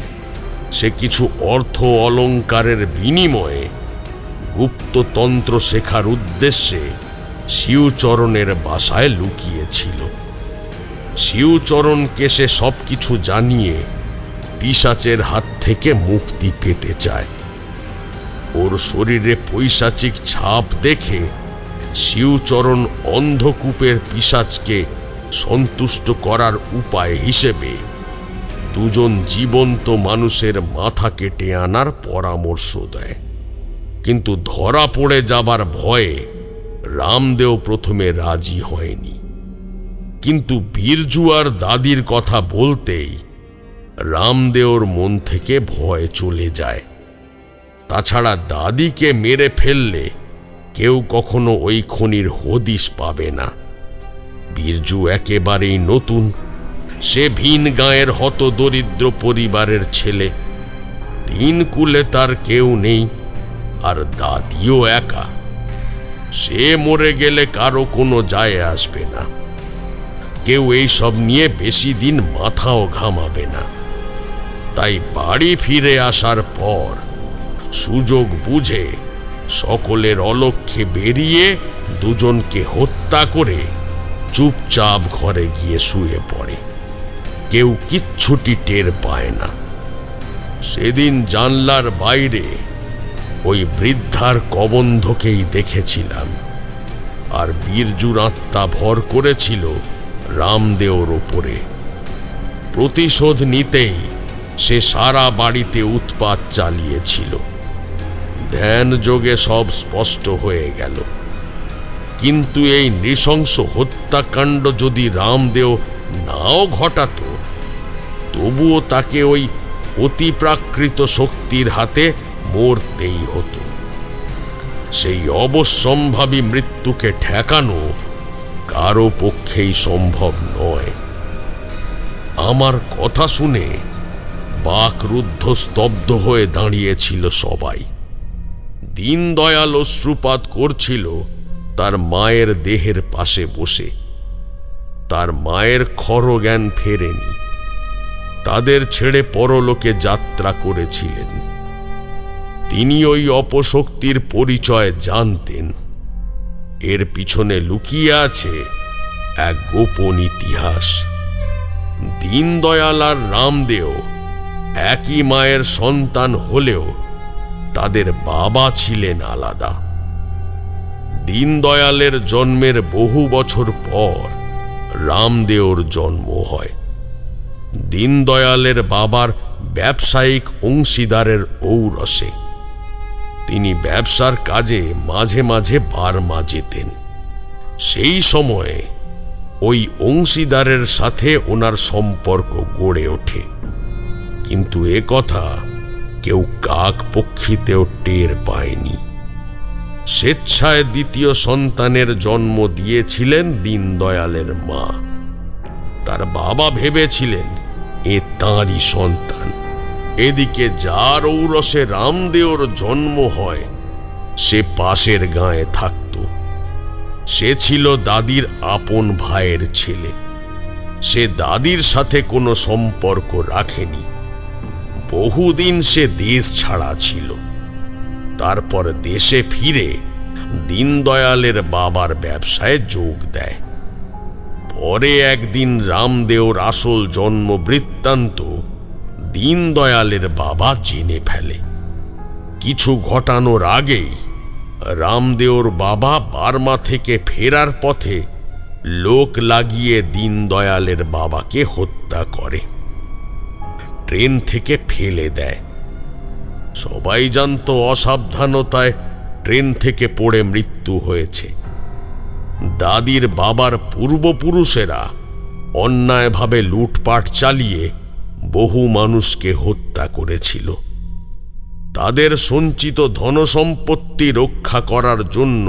সে কিছু অর্থ অলঙ্কারের বিনিময়ে গুপ্ততন্ত্র শেখার উদ্দেশ্যে শিবচরণের বাসায় লুকিয়েছিল। শিবচরণকে সে সবকিছু জানিয়ে পিশাচের হাত থেকে মুক্তি পেতে চায়। ওর শরীরে পৈশাচিক ছাপ দেখে শিবচরণ অন্ধকূপের পিশাচকে সন্তুষ্ট করার উপায় হিসেবে দুজন জীবন্ত মানুষের মাথা কেটে আনার পরামর্শ দেয়। কিন্তু ধরা পড়ে যাবার ভয়ে রামদেও প্রথমে রাজি হয়নি। কিন্তু বীরজু আর দাদির কথা বলতেই রামদেওর মন থেকে ভয় চলে যায়। তাছাড়া দাদিকে মেরে ফেললে কেউ কখনো ওই খনির হদিশ পাবে না। বীরজু একেবারেই নতুন। সে ভিন গাঁয়ের হতদরিদ্র পরিবারের ছেলে। 3 কুলে তার কেউ নেই, আর দাদিও একা। সে মরে গেলে কারো কোনো যায় আসবে না। কেউ এই সব নিয়ে বেশি দিন মাথাও ঘামাবে না। তাই বাড়ি ফিরে আসার পর সুযোগ বুঝে সকলের অলক্ষ্যে বেরিয়ে দুজনকে হত্যা করে চুপচাপ ঘরে গিয়ে শুয়ে পড়ে। কেউ কিচ্ছুটি টের পায় না। সেদিন জানলার বাইরে ওই বৃদ্ধার কবন্ধকেই দেখেছিলাম, আর বীরজুর আত্মা ভর করেছিল রামদেওর ওপরে। প্রতিশোধ নিতেই সে সারা বাড়িতে উৎপাত চালিয়েছিল। ধ্যান যোগে সব স্পষ্ট হয়ে গেল। কিন্তু এই নৃশংস হত্যাকাণ্ড যদি রামদেও নাও ঘটাত, তবুও তাকে ওই অতিপ্রাকৃত শক্তির হাতে মরতেই হতো। সেই অবশ্যম্ভাবী মৃত্যুকে ঠেকানো কারো পক্ষেই সম্ভব নয়। আমার কথা শুনে বাকরুদ্ধ স্তব্ধ হয়ে দাঁড়িয়েছিল সবাই। দীনদয়াল অশ্রুপাত করছিল তার মায়ের দেহের পাশে বসে। তার মায়ের খরজ্ঞান ফেরেনি। তাদের ছেড়ে পরলোকে যাত্রা করেছিলেন। তিনি ওই অপশক্তির পরিচয় জানতেন। এর পিছনে লুকিয়ে আছে এক গোপন ইতিহাস। দীনদয়াল আর রামদেও একই মায়ের সন্তান হলেও তাদের বাবা ছিলেন আলাদা। দীনদয়ালের জন্মের বহু বছর পর রামদেওর জন্ম হয়। দীনদয়ালের বাবার ব্যবসায়িক অংশীদারের ঔরসে। তিনি ব্যবসার কাজে মাঝে মাঝে বার্মা যেতেন। সেই সময়ে ওই অংশীদারের সাথে ওনার সম্পর্ক গড়ে ওঠে। কিন্তু এ কথা কেউ কাক পক্ষীতেও টের পায়নি। স্বেচ্ছায় দ্বিতীয় সন্তানের জন্ম দিয়েছিলেন দীনদয়ালের মা। তার বাবা ভেবেছিলেন এ তাঁরই সন্তান। এদিকে যার ঔরসে রামদেওর জন্ম হয় সে পাশের গাঁয়ে থাকত। সে ছিল দাদির আপন ভাইয়ের ছেলে। সে দাদির সাথে কোনো সম্পর্ক রাখেনি। বহুদিন সে দেশ ছাড়া ছিল। তারপর দেশে ফিরে দীনদয়ালের বাবার ব্যবসায় যোগ দেয়। পরে একদিন রামদেওর আসল জন্ম বৃত্তান্ত দীনদয়ালের বাবা জেনে ফেলে। কিছু ঘটানোর আগেই রামদেওর বাবা বার্মা থেকে ফেরার পথে লোক লাগিয়ে দীনদয়ালের বাবাকে হত্যা করে, ট্রেন থেকে ফেলে দেয়। সবাই জানতো অসাবধানতায় ট্রেন থেকে পড়ে মৃত্যু হয়েছে। দাদির বাবার পূর্বপুরুষেরা অন্যায়ভাবে লুটপাট চালিয়ে বহু মানুষকে হত্যা করেছিল। তাদের সঞ্চিত ধনসম্পত্তি রক্ষা করার জন্য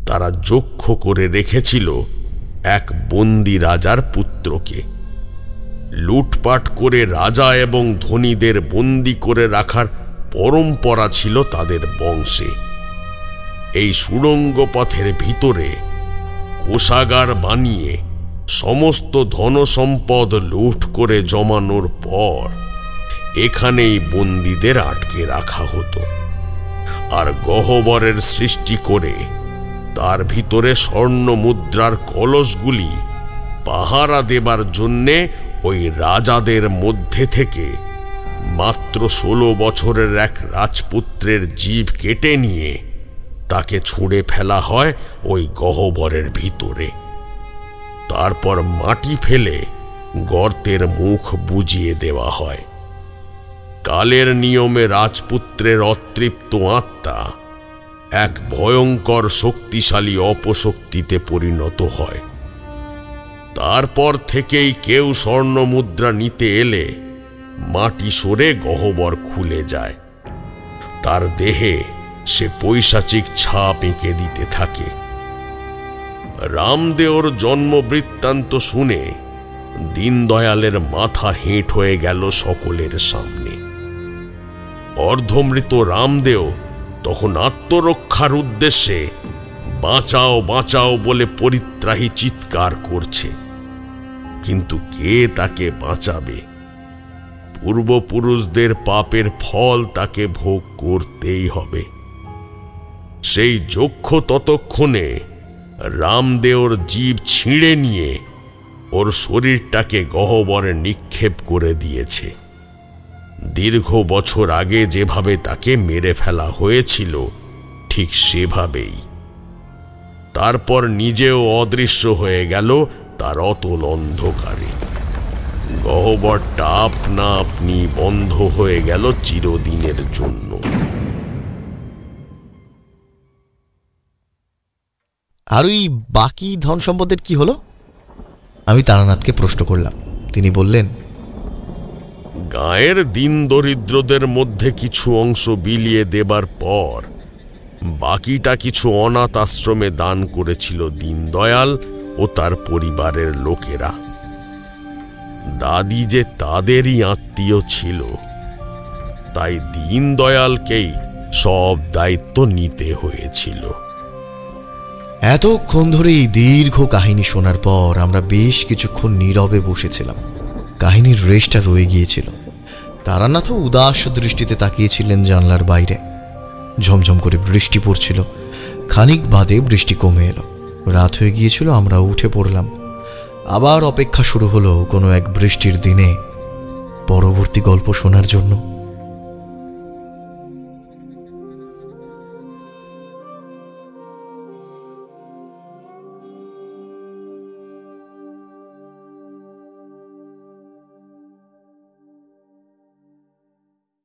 তারা যক্ষ করে রেখেছিল এক বন্দী রাজার পুত্রকে। লুটপাট করে রাজা এবং ধনীদের বন্দী করে রাখার পরম্পরা ছিল তাদের বংশে। এই সুড়ঙ্গ পথের ভিতরে কোষাগার বানিয়ে সমস্ত ধনসম্পদ লুট করে জমানোর পর এখানেই বন্দীদের আটকে রাখা হতো, আর গহ্বরের সৃষ্টি করে তার ভিতরে স্বর্ণ মুদ্রার কলসগুলি পাহারা দেবার জন্যে ওই রাজাদের মধ্যে থেকে মাত্র 16 বছরের এক রাজপুত্রের জিভ কেটে নিয়ে তাকে ছুঁড়ে ফেলা হয় ওই গহ্বরের ভিতরে। তারপর মাটি ফেলে গর্তের মুখ বুজিয়ে দেওয়া হয়। কালের নিয়মে রাজপুত্রের অতৃপ্ত আত্মা এক ভয়ঙ্কর শক্তিশালী অপশক্তিতে পরিণত হয়। তারপর থেকেই কেউ স্বর্ণ মুদ্রা নিতে এলে মাটি সরে গহ্বর খুলে যায়। তার দেহে সে পৈশাচিক ছাপ এঁকে দিতে থাকে। রামদেওর জন্ম বৃত্তান্ত শুনে দীনদয়ালের মাথা হেঁট হয়ে গেল সকলের সামনে। অর্ধমৃত রামদেও তখন আত্মরক্ষার উদ্দেশ্যে বাঁচাও বাঁচাও বলে পরিত্রাহী চিৎকার করছে, কিন্তু কে তাকে বাঁচাবে? পূর্বপুরুষদের পাপের ফল তাকে ভোগ করতেই হবে। সেই যক্ষ ততক্ষণে রামদেওর জীব ছিঁড়ে নিয়ে ওর শরীরটাকে গহ্বরে নিক্ষেপ করে দিয়েছে। দীর্ঘ বছর আগে যেভাবে তাকে মেরে ফেলা হয়েছিল ঠিক সেভাবেই। তারপর নিজেও অদৃশ্য হয়ে গেল তার অতল অন্ধকারে। গহ্বরটা আপনা আপনি বন্ধ হয়ে গেল চিরদিনের জন্য। আর ওই বাকি ধন সম্পদের কি হলো? আমি তারানাথকে প্রশ্ন করলাম। তিনি বললেন, গায়ের দিন দরিদ্রদের মধ্যে কিছু অংশ বিলিয়ে দেবার পর বাকিটা কিছু অনাথ আশ্রমে দান করেছিল দীনদয়াল ও তার পরিবারের লোকেরা। দাদি যে তাদেরই আত্মীয় ছিল, তাই দীনদয়ালকেই সব দায়িত্ব নিতে হয়েছিল। এতক্ষণ ধরে এই দীর্ঘ কাহিনী শোনার পর আমরা বেশ কিছুক্ষণ নীরবে বসেছিলাম। কাহিনীর রেশটা রয়ে গিয়েছিল। তারানাথও উদাস দৃষ্টিতে তাকিয়েছিলেন জানলার বাইরে। ঝমঝম করে বৃষ্টি পড়ছিল। খানিক বাদে বৃষ্টি কমে এলো। রাত হয়ে গিয়েছিল। আমরা উঠে পড়লাম। আবার অপেক্ষা শুরু হলো কোনো এক বৃষ্টির দিনে পরবর্তী গল্প শোনার জন্য।